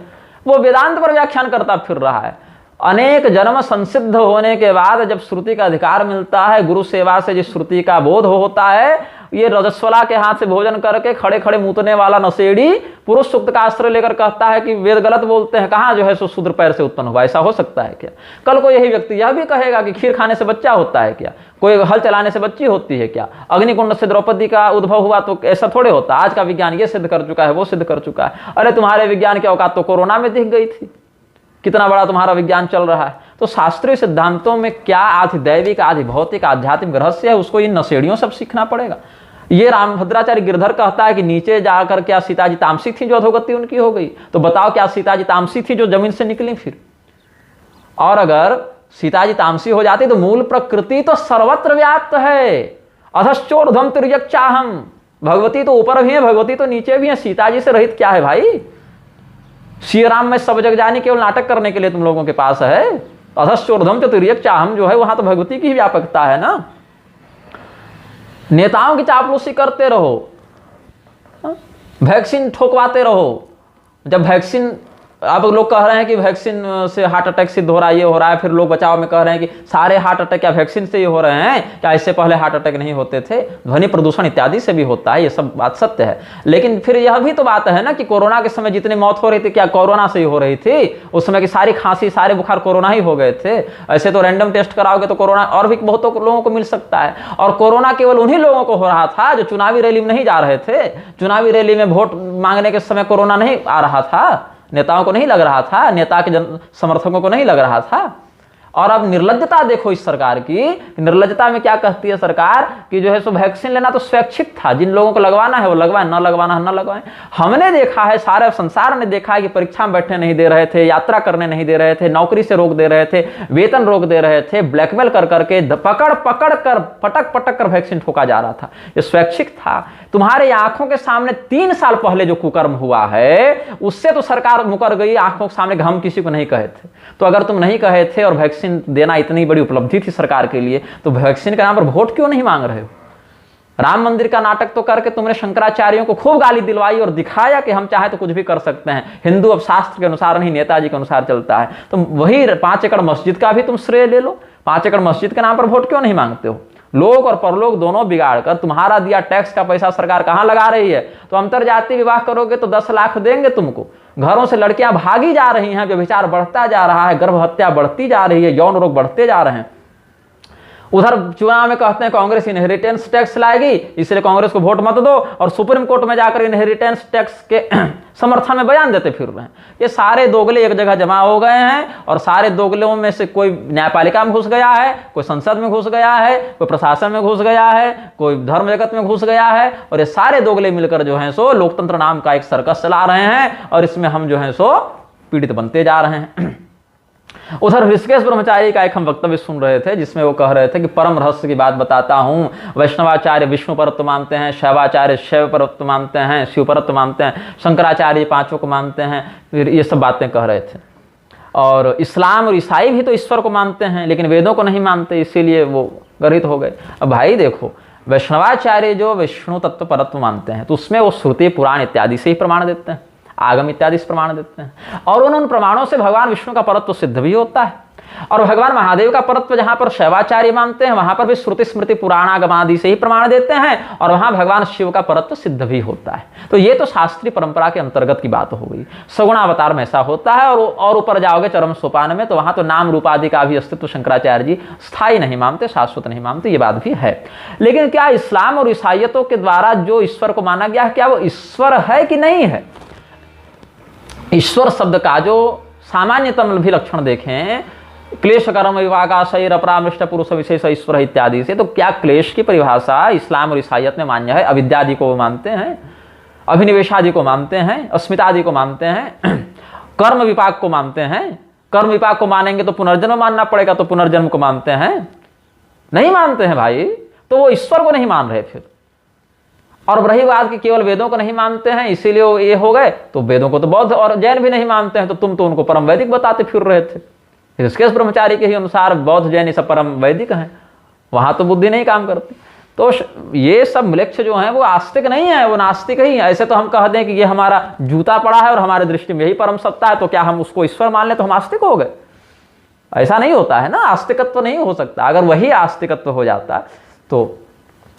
वो वेदांत पर व्याख्यान करता फिर रहा है। अनेक जन्म संसिद्ध होने के बाद जब श्रुति का अधिकार मिलता है, गुरु सेवा से जिस श्रुति का बोध होता है, ये रजस्वला के हाथ से भोजन करके खड़े खड़े मूतने वाला नशेड़ी पुरुष सूक्त का आश्रय लेकर कहता है कि वेद गलत बोलते हैं, कहाँ जो है सो शूद्र पैर से उत्पन्न हुआ। ऐसा हो सकता है क्या? कल को यही व्यक्ति यह भी कहेगा कि खीर खाने से बच्चा होता है क्या, कोई हल चलाने से बच्ची होती है क्या, अग्निकुंड से द्रौपदी का उद्भव हुआ तो ऐसा थोड़े होता। आज का विज्ञान ये सिद्ध कर चुका है, वो सिद्ध कर चुका है। अरे तुम्हारे विज्ञान की औकात तो कोरोना में दिख गई थी, कितना बड़ा तुम्हारा विज्ञान चल रहा है। तो शास्त्रीय सिद्धांतों में क्या आधि दैविक आधि भौतिक आध्यात्मिक रहस्य है, उसको इन नशेड़ियों सब सीखना पड़ेगा। ये रामभद्राचार्य गिरधर कहता है कि नीचे जाकर क्या सीता जी तामसी थी जो अधोगति उनकी हो गई, तो बताओ क्या सीता जी तामसी थी जो जमीन से निकली? फिर और अगर सीता जी तामसी हो जाती तो मूल प्रकृति तो सर्वत्र व्याप्त है। अधश्चोर्ध्वं तिर्यक्चाहम, भगवती तो ऊपर भी है, भगवती तो नीचे भी है, सीता जी से रहित क्या है भाई? श्री राम में सब जग जानी केवल नाटक करने के लिए तुम लोगों के पास है। अधश्चोर्ध्वं तिर्यक्चाहम जो है वहां तो भगवती की ही व्यापकता है ना। नेताओं की चापलूसी करते रहो, वैक्सीन ठोकवाते रहो। जब वैक्सीन, अब लोग कह रहे हैं कि वैक्सीन से हार्ट अटैक सिद्ध हो रहा है, ये हो रहा है, फिर लोग बचाव में कह रहे हैं कि सारे हार्ट अटैक क्या वैक्सीन से ही हो रहे हैं, क्या इससे पहले हार्ट अटैक नहीं होते थे? ध्वनि प्रदूषण इत्यादि से भी होता है, ये सब बात सत्य है। लेकिन फिर यह भी तो बात है ना कि कोरोना के समय जितनी मौत हो रही थी क्या कोरोना से ही हो रही थी? उस समय की सारी खांसी सारे बुखार कोरोना ही हो गए थे। ऐसे तो रैंडम टेस्ट कराओगे तो कोरोना और भी बहुतों लोगों को मिल सकता है। और कोरोना केवल उन्हीं लोगों को हो रहा था जो चुनावी रैली में नहीं जा रहे थे। चुनावी रैली में वोट मांगने के समय कोरोना नहीं आ रहा था, नेताओं को नहीं लग रहा था, नेता के समर्थकों को नहीं लग रहा था। और अब निर्लज्जता देखो इस सरकार की, निर्लज्जता में क्या कहती है सरकार कि जो है सो वैक्सीन लेना तो स्वैच्छिक था, जिन लोगों को लगवाना है वो लगवाएं, न लगवाना है न लगवाएं। हमने देखा है, सारे संसार ने देखा है कि परीक्षा में बैठने नहीं दे रहे थे, यात्रा करने नहीं दे रहे थे, नौकरी से रोक दे रहे थे, वेतन रोक दे रहे थे, ब्लैकमेल कर करके पकड़ पकड़ कर पटक पटक कर वैक्सीन ठोका जा रहा था। ये स्वैच्छिक था। तुम्हारे आंखों के सामने 3 साल पहले जो कुकर्म हुआ है उससे तो सरकार मुकर गई, आंखों के सामने हम किसी को नहीं कहे थे। तो अगर तुम नहीं कहे थे और वैक्सीन देना इतनी बड़ी उपलब्धि थी सरकार के लिए, तो वैक्सीन के नाम पर वोट क्यों नहीं मांग रहे हो? राम मंदिर का नाटक तो करके तुमने शंकराचार्यों को खूब गाली दिलवाई और दिखाया कि हम चाहे तो कुछ भी कर सकते हैं। हिंदू अब शास्त्र के अनुसार नहीं, नेताजी के अनुसार चलता है। तो वही 5 एकड़ मस्जिद का भी तुम श्रेय ले लो। 5 एकड़ मस्जिद के नाम पर वोट क्यों नहीं मांगते हो? लोक और परलोक दोनों बिगाड़ कर तुम्हारा दिया टैक्स का पैसा सरकार कहां लगा रही है? तो अंतरजातीय विवाह करोगे तो 10 लाख देंगे तुमको। घरों से लड़कियां भागी जा रही हैं, व्यभिचार बढ़ता जा रहा है, गर्भ हत्या बढ़ती जा रही है, यौन रोग बढ़ते जा रहे हैं। उधर चुनाव में कहते हैं कांग्रेस इनहेरिटेंस टैक्स लाएगी, इसलिए कांग्रेस को वोट मत दो, और सुप्रीम कोर्ट में जाकर इनहेरिटेंस टैक्स के समर्थन में बयान देते फिर रहे हैं। ये सारे दोगले एक जगह जमा हो गए हैं, और सारे दोगलों में से कोई न्यायपालिका में घुस गया है, कोई संसद में घुस गया है, कोई प्रशासन में घुस गया है, कोई धर्म जगत में घुस गया है, और ये सारे दोगले मिलकर जो है सो लोकतंत्र नाम का एक सर्कस चला रहे हैं, और इसमें हम जो है सो पीड़ित बनते जा रहे हैं। उधर ऋषिकेश ब्रह्मचारी का एक हम वक्तव्य सुन रहे थे जिसमें वो कह रहे थे कि परम रहस्य की बात बताता हूं, वैष्णवाचार्य विष्णु परत्व मानते हैं, शैवाचार्य शैव परत्व मानते हैं, शिव परत्व मानते हैं, शंकराचार्य 5 को मानते हैं, फिर ये सब बातें कह रहे थे। और इस्लाम और ईसाई भी तो ईश्वर को मानते हैं लेकिन वेदों को नहीं मानते, इसीलिए वो गर्हित हो गए। अब भाई देखो, वैष्णवाचार्य जो विष्णु तत्व परत्व मानते हैं तो उसमें वो श्रुति पुराण इत्यादि से ही प्रमाण देते हैं, आगम इत्यादि से प्रमाण देते हैं, और उन प्रमाणों से भगवान विष्णु का परत्व सिद्ध भी होता है। और भगवान महादेव का परत्व जहां पर शैवाचार्य मानते हैं वहां पर भी श्रुति स्मृति पुराण आगम आदि से ही प्रमाण देते हैं, और वहां भगवान शिव का परत्व सिद्ध भी होता है। तो ये तो शास्त्रीय परंपरा के अंतर्गत की बात हो गई। सगुणावतार में ऐसा होता है, और ऊपर जाओगे चरम सोपान में तो वहां तो नाम रूप आदि का भी अस्तित्व शंकराचार्य जी स्थायी नहीं मानते, शाश्वत नहीं मानते, ये बात भी है। लेकिन क्या इस्लाम और ईसाइयतों के द्वारा जो ईश्वर को माना गया है क्या वो ईश्वर है कि नहीं है? ईश्वर शब्द का जो सामान्यतम भी लक्षण देखें, क्लेश कर्म विभागाशय अपरामृष्ट पुरुष विशेष ईश्वर इत्यादि से, तो क्या क्लेश की परिभाषा इस्लाम और ईसाइयत में मान्य है? अविद्यादि को मानते हैं, अभिनिवेशादि को मानते हैं, अस्मितादि को मानते हैं, कर्म विपाक को मानते हैं। कर्म विपाक को मानेंगे तो पुनर्जन्म मानना पड़ेगा, तो पुनर्जन्म को मानते हैं? नहीं मानते हैं भाई, तो वो ईश्वर को नहीं मान रहे फिर। और ब्रह्मवाद के केवल वेदों को नहीं मानते हैं, इसीलिए वो ये हो गए। तो वेदों को तो बौद्ध और जैन भी नहीं मानते हैं, तो तुम तो उनको परम वैदिक बताते फिर रहे थे। ऋषिकेश ब्रह्मचारी के ही अनुसार बौद्ध जैन सब परम वैदिक हैं, वहां तो बुद्धि नहीं काम करती। तो ये सब म्लेच्छ जो हैं वो आस्तिक नहीं है, वो नास्तिक ही है। ऐसे तो हम कह दें कि ये हमारा जूता पड़ा है और हमारे दृष्टि में यही परम सत्ता है, तो क्या हम उसको ईश्वर मान लें तो हम आस्तिक हो गए? ऐसा नहीं होता है ना, आस्तिकत्व नहीं हो सकता। अगर वही आस्तिकत्व हो जाता तो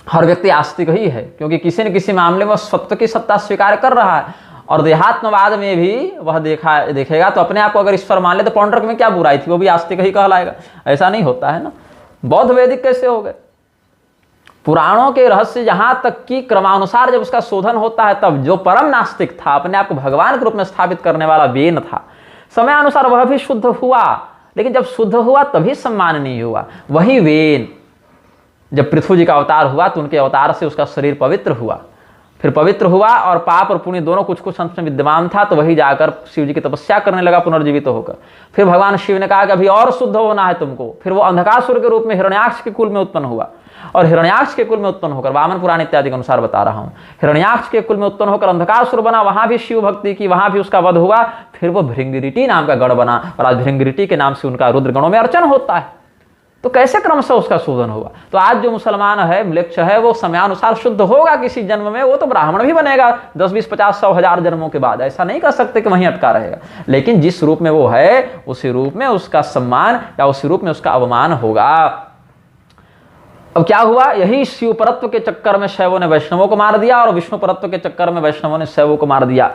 हर व्यक्ति आस्तिक ही है, क्योंकि किसी न किसी मामले में सत्य की सत्ता स्वीकार कर रहा है। और देहात्मवाद में भी वह देखेगा तो अपने आप को अगर ईश्वर मान ले तो पौंड्रक में क्या बुराई थी, वो भी आस्तिक ही कहलाएगा। ऐसा नहीं होता है ना। बौद्ध वैदिक कैसे हो गए? पुराणों के रहस्य जहां तक कि क्रमानुसार जब उसका शोधन होता है तब जो परम नास्तिक था, अपने आप को भगवान के रूप में स्थापित करने वाला वेन था, समयानुसार वह भी शुद्ध हुआ। लेकिन जब शुद्ध हुआ तभी सम्मान नहीं हुआ। वही वेन जब पृथ्वी जी का अवतार हुआ तो उनके अवतार से उसका शरीर पवित्र हुआ, फिर पवित्र हुआ और पाप और पुण्य दोनों कुछ कुछ अंश में विद्यमान था, तो वही जाकर शिव जी की तपस्या करने लगा पुनर्जीवित होकर। फिर भगवान शिव ने कहा कि अभी और शुद्ध होना है तुमको। फिर वो अंधकासुर के रूप में हिरण्याक्ष के कुल में उत्पन्न हुआ, और हिरण्याक्ष के कुल में उत्पन्न होकर, वामन पुराण इत्यादि के अनुसार बता रहा हूं, हिरण्याक्ष के कुल में उत्पन्न होकर अंधकासुर बना, वहां भी शिव भक्ति की, वहां भी उसका वध हुआ। फिर वो भृंगिरिटी नाम का गढ़ बना, और आज भृंगिरिटी के नाम से उनका रुद्र गणों में अर्चन होता है। तो कैसे क्रमशः उसका शोधन हुआ? तो आज जो मुसलमान है, म्लेच्छ है, वो समयानुसार शुद्ध होगा किसी जन्म में, वो तो ब्राह्मण भी बनेगा 10, 20, 50, 100, 1000 जन्मों के बाद। ऐसा नहीं कर सकते कि वहीं अटका रहेगा। लेकिन जिस रूप में वो है, उसी रूप में उसका सम्मान या उसी रूप में उसका अवमान होगा। अब क्या हुआ? यही शिव परत्व के चक्कर में शैवों ने वैष्णवों को मार दिया, और विष्णु परत्व के चक्कर में वैष्णवों ने शैवों को मार दिया।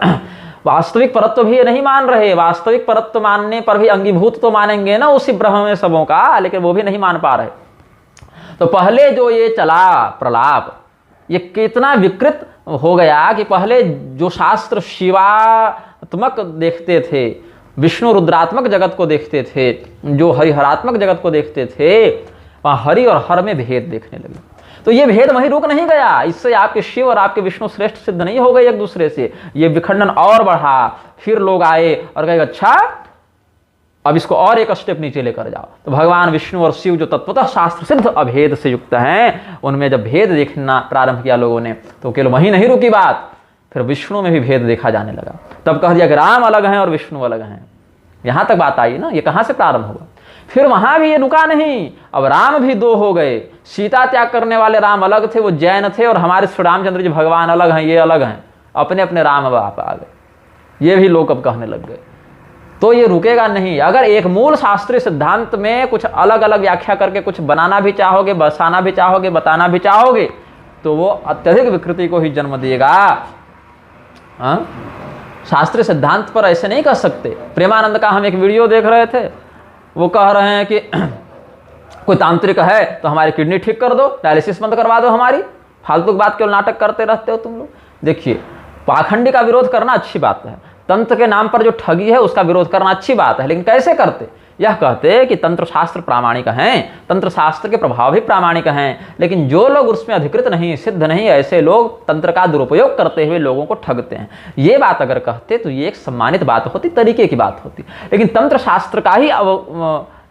वास्तविक परत्व भी ये नहीं मान रहे। वास्तविक परत्व मानने पर भी अंगीभूत तो मानेंगे ना उसी ब्रह्म में सबों का, लेकिन वो भी नहीं मान पा रहे। तो पहले जो ये चला प्रलाप, ये कितना विकृत हो गया कि पहले जो शास्त्र शिवात्मक देखते थे, विष्णु रुद्रात्मक जगत को देखते थे, जो हरिहरात्मक जगत को देखते थे, वहां हरि और हर में भेद देखने लगे। तो ये भेद वहीं रुक नहीं गया। इससे आपके शिव और आपके विष्णु श्रेष्ठ सिद्ध नहीं हो गए एक दूसरे से, ये विखंडन और बढ़ा। फिर लोग आए और कहे अच्छा अब इसको और एक स्टेप नीचे लेकर जाओ। तो भगवान विष्णु और शिव जो तत्वतः शास्त्र सिद्ध अभेद से युक्त हैं, उनमें जब भेद देखना प्रारंभ किया लोगों ने, तो केवल वहीं नहीं रुकी बात, फिर विष्णु में भी भेद देखा जाने लगा। तब कह दिया कि राम अलग हैं और विष्णु अलग हैं। यहां तक बात आई ना, ये कहां से प्रारंभ हुआ? फिर वहां भी ये रुका नहीं, अब राम भी दो हो गए। सीता त्याग करने वाले राम अलग थे, वो जैन थे, और हमारे श्री रामचंद्र जी भगवान अलग हैं, ये अलग हैं, अपने अपने राम बाप आ गए। ये भी लोग अब कहने लग गए। तो ये रुकेगा नहीं। अगर एक मूल शास्त्रीय सिद्धांत में कुछ अलग अलग व्याख्या करके कुछ बनाना भी चाहोगे, बसाना भी चाहोगे, बताना भी चाहोगे, तो वो अत्यधिक विकृति को ही जन्म देगा। शास्त्रीय सिद्धांत पर ऐसे नहीं कर सकते। प्रेमानंद का हम एक वीडियो देख रहे थे, वो कह रहे हैं कि कोई तांत्रिक है तो हमारी किडनी ठीक कर दो, डायलिसिस बंद करवा दो हमारी। फालतू की बात केवल नाटक करते रहते हो तुम लोग। देखिए, पाखंडी का विरोध करना अच्छी बात है, तंत्र के नाम पर जो ठगी है उसका विरोध करना अच्छी बात है, लेकिन कैसे करते? यह कहते कि तंत्र शास्त्र प्रामाणिक हैं, तंत्र शास्त्र के प्रभाव भी प्रामाणिक हैं, लेकिन जो लोग उसमें अधिकृत नहीं, सिद्ध नहीं, ऐसे लोग तंत्र का दुरुपयोग करते हुए लोगों को ठगते हैं। ये बात अगर कहते तो ये एक सम्मानित बात होती, तरीके की बात होती। लेकिन तंत्र शास्त्र का ही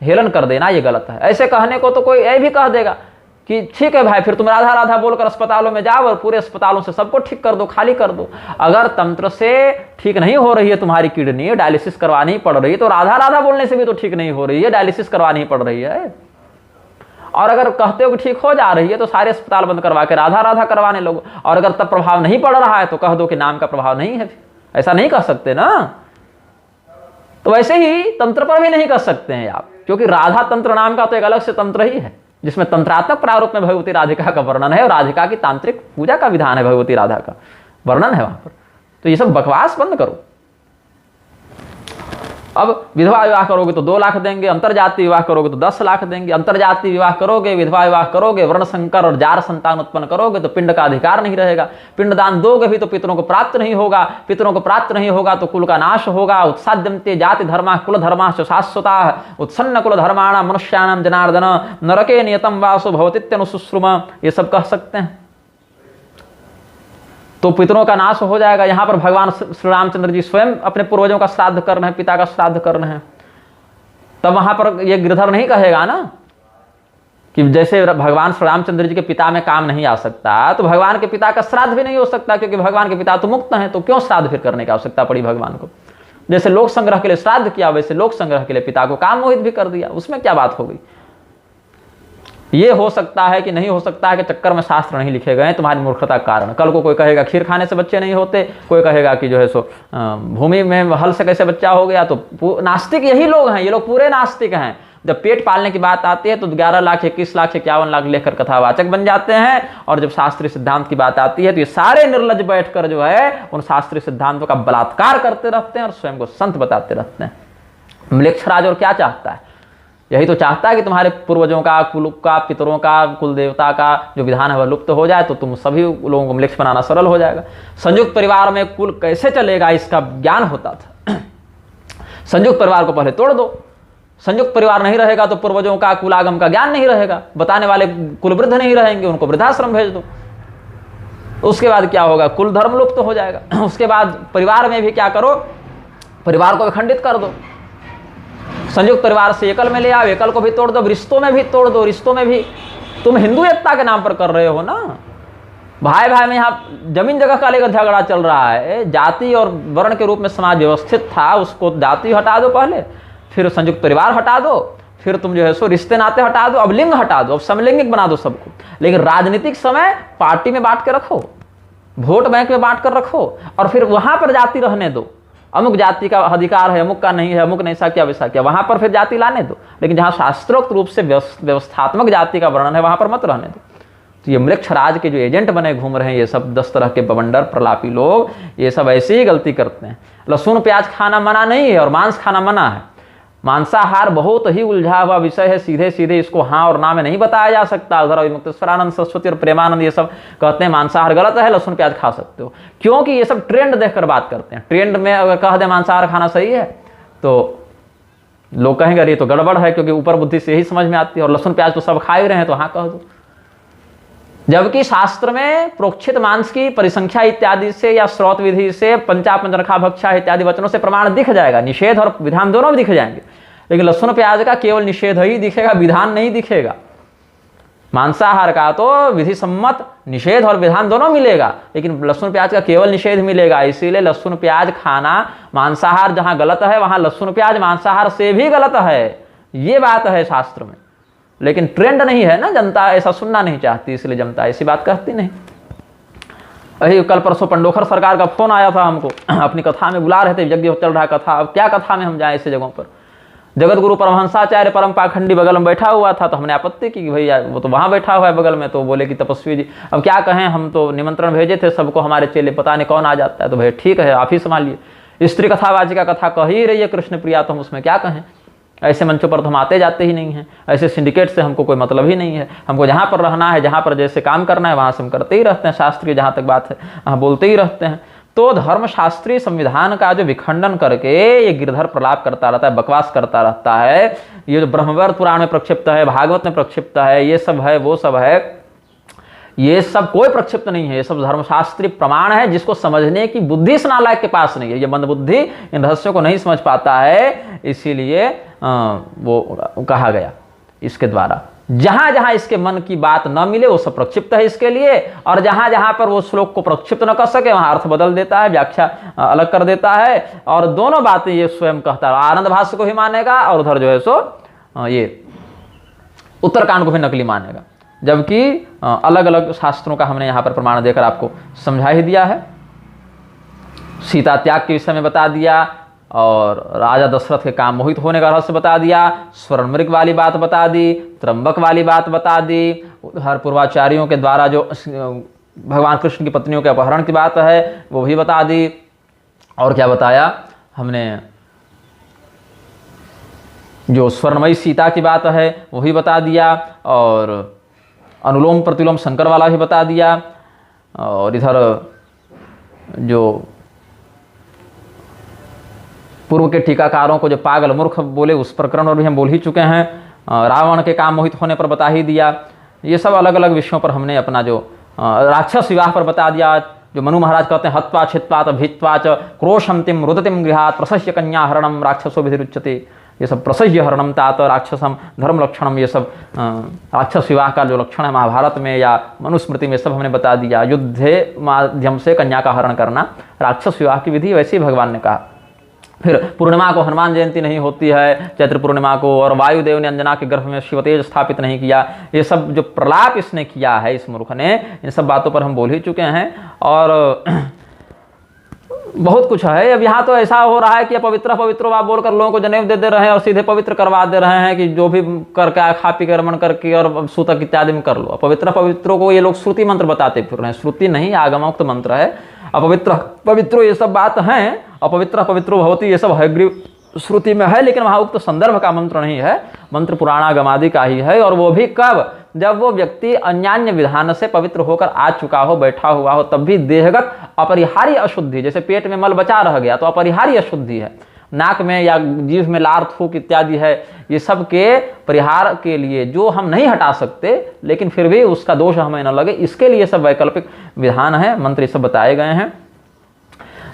हेलन कर देना ये गलत है। ऐसे कहने को तो कोई ये भी कह देगा कि ठीक है भाई, फिर तुम राधा राधा बोलकर अस्पतालों में जाओ और पूरे अस्पतालों से सबको ठीक कर दो, खाली कर दो। अगर तंत्र से ठीक नहीं हो रही है तुम्हारी किडनी, डायलिसिस करवानी पड़ रही है, तो राधा राधा बोलने से भी तो ठीक नहीं हो रही है, डायलिसिस करवानी पड़ रही है। और अगर कहते हो कि ठीक हो जा रही है तो सारे अस्पताल बंद करवा के राधा राधा करवाने लोग। और अगर तब प्रभाव नहीं पड़ रहा है तो कह दो कि नाम का प्रभाव नहीं है। ऐसा नहीं कर सकते ना। तो वैसे ही तंत्र पर भी नहीं कर सकते हैं आप, क्योंकि राधा तंत्र नाम का तो एक अलग से तंत्र ही है, जिसमें तंत्रात्मक प्रारूप में भगवती राधिका का वर्णन है, और राधिका की तांत्रिक पूजा का विधान है, भगवती राधा का वर्णन है वहां पर। तो ये सब बकवास बंद करो। अब विधवा विवाह करोगे तो 2 लाख देंगे, अंतरजातीय विवाह करोगे तो 10 लाख देंगे। अंतरजातीय विवाह करोगे, विधवा विवाह करोगे, वर्ण संकर और जार संतान उत्पन्न करोगे तो पिंड का अधिकार नहीं रहेगा। पिंडदान दोगे भी तो पितरों को प्राप्त नहीं होगा, पितरों को प्राप्त नहीं होगा तो कुल का नाश होगा। उत्साद्यन्ते जाति धर्मा कुल धर्माश्च शाश्वता उत्सन्न कुल धर्माणाम मनुष्याणाम जनार्दन नरके नियतम वासो भवतीत्यनुशुश्रुम, ये सब कह सकते हैं। तो पितरों का नाश हो जाएगा। यहां पर भगवान श्री रामचंद्र जी स्वयं अपने पूर्वजों का श्राद्ध कर रहे हैं, पिता का श्राद्ध कर रहे हैं। तब वहां पर ये गिरधर नहीं कहेगा ना कि जैसे भगवान श्री रामचंद्र जी के पिता में काम नहीं आ सकता, तो भगवान के पिता का श्राद्ध भी नहीं हो सकता, क्योंकि भगवान के पिता तो मुक्त हैं। तो क्यों श्राद्ध फिर करने की आवश्यकता पड़ी भगवान को? जैसे लोक संग्रह के लिए श्राद्ध किया, वैसे लोक संग्रह के लिए पिता को काम मोहित भी कर दिया। उसमें क्या बात हो गई? ये हो सकता है कि नहीं हो सकता है कि चक्कर में शास्त्र नहीं लिखे गए तुम्हारी मूर्खता के कारण। कल को कोई कहेगा खीर खाने से बच्चे नहीं होते, कोई कहेगा कि जो है सो भूमि में हल से कैसे बच्चा हो गया। तो नास्तिक यही लोग हैं, ये लोग पूरे नास्तिक हैं। जब पेट पालने की बात आती है तो 11 लाख 21 लाख 51 लाख लेकर कथावाचक बन जाते हैं, और जब शास्त्रीय सिद्धांत की बात आती है तो ये सारे निर्लज बैठकर जो है उन शास्त्रीय सिद्धांतों का बलात्कार करते रहते हैं और स्वयं को संत बताते रहते हैं। म्लेच्छराज और क्या चाहता है? यही तो चाहता है कि तुम्हारे पूर्वजों का, कुल का, पितरों का, कुल देवता का जो विधान है वह लुप्त हो जाए, तो तुम सभी लोगों को म्लेच्छ बनाना सरल हो जाएगा। संयुक्त परिवार में कुल कैसे चलेगा इसका ज्ञान होता था। संयुक्त परिवार को पहले तोड़ दो। संयुक्त परिवार नहीं रहेगा तो पूर्वजों का कुलागम का ज्ञान नहीं रहेगा, बताने वाले कुलवृद्ध नहीं रहेंगे, उनको वृद्धाश्रम भेज दो। उसके बाद क्या होगा, कुल धर्म लुप्त हो जाएगा। उसके बाद परिवार में भी क्या करो, परिवार को विखंडित कर दो, संयुक्त परिवार से एकल में ले आओ, एकल को भी तोड़ दो, रिश्तों में भी तोड़ दो, रिश्तों में भी तुम हिंदू एकता के नाम पर कर रहे हो ना, भाई भाई में यहाँ जमीन जगह का लेकर झगड़ा चल रहा है। जाति और वर्ण के रूप में समाज व्यवस्थित था, उसको जाति हटा दो पहले, फिर संयुक्त परिवार हटा दो, फिर तुम जो है सो रिश्ते नाते हटा दो, अब लिंग हटा दो, अब समलिंगिक बना दो सबको। लेकिन राजनीतिक समय पार्टी में बांट के रखो, वोट बैंक में बांट कर रखो, और फिर वहां पर जाति रहने दो। अमुक जाति का अधिकार है, अमुक का नहीं है, अमुक नहीं, ऐसा क्या वैसा क्या, वहां पर फिर जाति लाने दो। लेकिन जहां शास्त्रोक्त रूप से व्यवस्थात्मक जाति का वर्णन है वहां पर मत रहने दो। तो ये मृक्ष राज के जो एजेंट बने घूम रहे हैं, ये सब 10 तरह के बवंडर प्रलापी लोग, ये सब ऐसे ही गलती करते हैं। लहसुन प्याज खाना मना नहीं है और मांस खाना मना है। मांसाहार बहुत ही उलझा हुआ विषय है, सीधे सीधे इसको हाँ और ना में नहीं बताया जा सकता। उधर मुक्तेश्वरानंद सरस्वती और प्रेमानंद ये सब कहते हैं मांसाहार गलत है, लहसुन प्याज खा सकते हो, क्योंकि ये सब ट्रेंड देखकर बात करते हैं। ट्रेंड में अगर कह दे मांसाहार खाना सही है तो लोग कहेंगे अरे ये तो गड़बड़ है, क्योंकि ऊपर बुद्धि से यही समझ में आती है, और लहसुन प्याज तो सब खा ही रहे हैं तो हाँ कह दो। जबकि शास्त्र में प्रोक्षित मांस की परिसंख्या इत्यादि से या स्रोत विधि से पंचापंचरखा भक्षा इत्यादि वचनों से प्रमाण दिख जाएगा, निषेध और विधान दोनों भी दिख जाएंगे। लेकिन लहसुन प्याज का केवल निषेध ही दिखेगा, विधान नहीं दिखेगा। मांसाहार का तो विधि सम्मत निषेध और विधान दोनों मिलेगा, लेकिन लहसुन प्याज का केवल निषेध मिलेगा। इसीलिए लहसुन प्याज खाना, मांसाहार जहां गलत है वहां लहसुन प्याज मांसाहार से भी गलत है, ये बात है शास्त्र में। लेकिन ट्रेंड नहीं है ना, जनता ऐसा सुनना नहीं चाहती, इसलिए जनता ऐसी बात कहती नहीं। अभी कल परसों पंडोखर सरकार का फोन आया था हमको, अपनी कथा में बुला रहे थे, यज्ञ चल रहा है कथा, अब क्या कथा में हम जाएं ऐसे जगहों पर। जगत गुरु परमहंसाचार्य परम पाखंडी बगल में बैठा हुआ था, तो हमने आपत्ति की कि भैया वो तो वहां बैठा हुआ है बगल में, तो बोले कि तपस्वी जी अब क्या कहें, हम तो निमंत्रण भेजे थे सबको, हमारे चेले पता नहीं कौन आ जाता है, तो भैया ठीक है आप ही संभालिए। स्त्री कथावाची का कथा कह ही रही है कृष्ण प्रिया, तो हम उसमें क्या कहें। ऐसे मंचों पर तो हम आते जाते ही नहीं हैं, ऐसे सिंडिकेट से हमको कोई मतलब ही नहीं है। हमको जहाँ पर रहना है, जहाँ पर जैसे काम करना है वहाँ से हम करते ही रहते हैं, शास्त्रीय जहाँ तक बात है वहाँ बोलते ही रहते हैं। तो धर्मशास्त्रीय संविधान का जो विखंडन करके ये गिरधर प्रलाप करता रहता है, बकवास करता रहता है, ये जो ब्रह्मवैवर्त पुराण में प्रक्षिप्त है, भागवत में प्रक्षिप्त है, ये सब है वो सब है, ये सब कोई प्रक्षिप्त नहीं है, ये सब धर्मशास्त्रीय प्रमाण है जिसको समझने की बुद्धि इस नालायक के पास नहीं है। ये मंदबुद्धि इन रहस्यों को नहीं समझ पाता है, इसीलिए वो कहा गया इसके द्वारा। जहां जहां इसके मन की बात न मिले वो सब प्रक्षिप्त है इसके लिए, और जहां जहां पर वो श्लोक को प्रक्षिप्त न कर सके वहां अर्थ बदल देता है, व्याख्या अलग कर देता है, और दोनों बातें ये स्वयं कहता है। आनंद भाष्य को ही मानेगा और उधर जो है सो ये उत्तरकांड को भी नकली मानेगा, जबकि अलग अलग शास्त्रों का हमने यहाँ पर प्रमाण देकर आपको समझा ही दिया है। सीता त्याग के विषय में बता दिया, और राजा दशरथ के काम मोहित होने का रहस्य बता दिया, स्वर्ण मृग वाली बात बता दी, त्रंबक वाली बात बता दी, हर पूर्वाचार्यों के द्वारा जो भगवान कृष्ण की पत्नियों के अपहरण की बात है वो भी बता दी। और क्या बताया हमने, जो स्वर्णमयी सीता की बात है वो भी बता दिया, और अनुलोम प्रतिलोम शंकर वाला भी बता दिया, और इधर जो पूर्व के टीकाकारों को जो पागल मूर्ख बोले उस प्रकरण और भी हम बोल ही चुके हैं। रावण के काम मोहित होने पर बता ही दिया। ये सब अलग अलग विषयों पर हमने अपना जो राक्षस विवाह पर बता दिया, जो मनु महाराज कहते हैं हत्वा छित्वा भित्वा च क्रोशंतिम रुदतिम गृहात प्रसह्य कन्या हरणम राक्षसो विधिरुच्यते। ये सब प्रसह्य हरणम तात राक्षसम धर्म लक्षणम, ये सब राक्षस विवाह का जो लक्षण है महाभारत में या मनुस्मृति में सब हमने बता दिया। युद्ध के माध्यम से कन्या का हरण करना राक्षस विवाह की विधि, वैसे ही भगवान ने कहा। फिर पूर्णिमा को हनुमान जयंती नहीं होती है, चैत्र पूर्णिमा को, और वायुदेव ने अंजना के गर्भ में शिवतेज स्थापित नहीं किया। ये सब जो प्रलाप इसने किया है इस मूर्ख ने, इन सब बातों पर हम बोल ही चुके हैं। और बहुत कुछ है। अब यहाँ तो ऐसा हो रहा है कि पवित्र पवित्र बोलकर लोगों को जनेऊ दे रहे हैं और सीधे पवित्र करवा दे रहे हैं कि जो भी करके खा पी के रमण करके और सूतक इत्यादि में कर लो। पवित्र पवित्रों को ये लोग श्रुति मंत्र बताते फिर रहे हैं। श्रुति नहीं, आगमोक्त मंत्र है। अपवित्र पवित्रो ये सब बात हैं, अपवित्र पवित्रो भवति ये सब हयग्रीव श्रुति में है, लेकिन वहाँ उक्त संदर्भ का मंत्र नहीं है, मंत्र पुराणागमादि का ही है। और वो भी कब, जब वो व्यक्ति अन्यान्य विधान से पवित्र होकर आ चुका हो, बैठा हुआ हो, तब भी देहगत अपरिहार्य अशुद्धि, जैसे पेट में मल बचा रह गया तो अपरिहार्य अशुद्धि है, नाक में या जीभ में लार थूक इत्यादि है, ये सब के परिहार के लिए जो हम नहीं हटा सकते लेकिन फिर भी उसका दोष हमें न लगे, इसके लिए सब वैकल्पिक विधान है, मंत्र ये सब बताए गए हैं।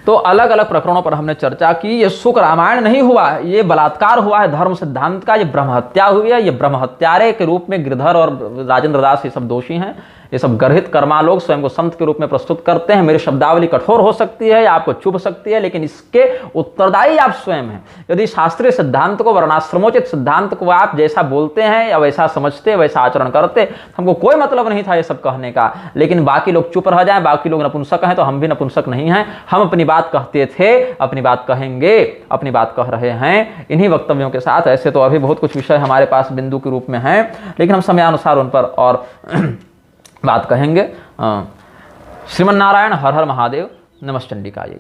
तो अलग अलग प्रकरणों पर हमने चर्चा की। ये सुख रामायण नहीं हुआ, ये बलात्कार हुआ है धर्म सिद्धांत का, ये ब्रह्म हत्या हुई है। ये ब्रह्म हत्यारे के रूप में गिरधर और राजेंद्र दास ये सब दोषी हैं। ये सब गर्हित कर्मा लोग स्वयं को संत के रूप में प्रस्तुत करते हैं। मेरी शब्दावली कठोर हो सकती है या आपको चुभ सकती है, लेकिन इसके उत्तरदायी आप स्वयं हैं। यदि शास्त्रीय सिद्धांत को, वर्णाश्रमोचित सिद्धांत को आप जैसा बोलते हैं या वैसा समझते, वैसा आचरण करते, हमको कोई मतलब नहीं था ये सब कहने का। लेकिन बाकी लोग चुप रह जाएं, बाकी लोग नपुंसक हैं, तो हम भी नपुंसक नहीं हैं। हम अपनी बात कहते थे, अपनी बात कहेंगे, अपनी बात कह रहे हैं इन्हीं वक्तव्यों के साथ। ऐसे तो अभी बहुत कुछ विषय हमारे पास बिंदु के रूप में हैं, लेकिन हम समयानुसार उन पर और बात कहेंगे। श्रीमन नारायण, हर हर महादेव, नमश्चंडिकायै।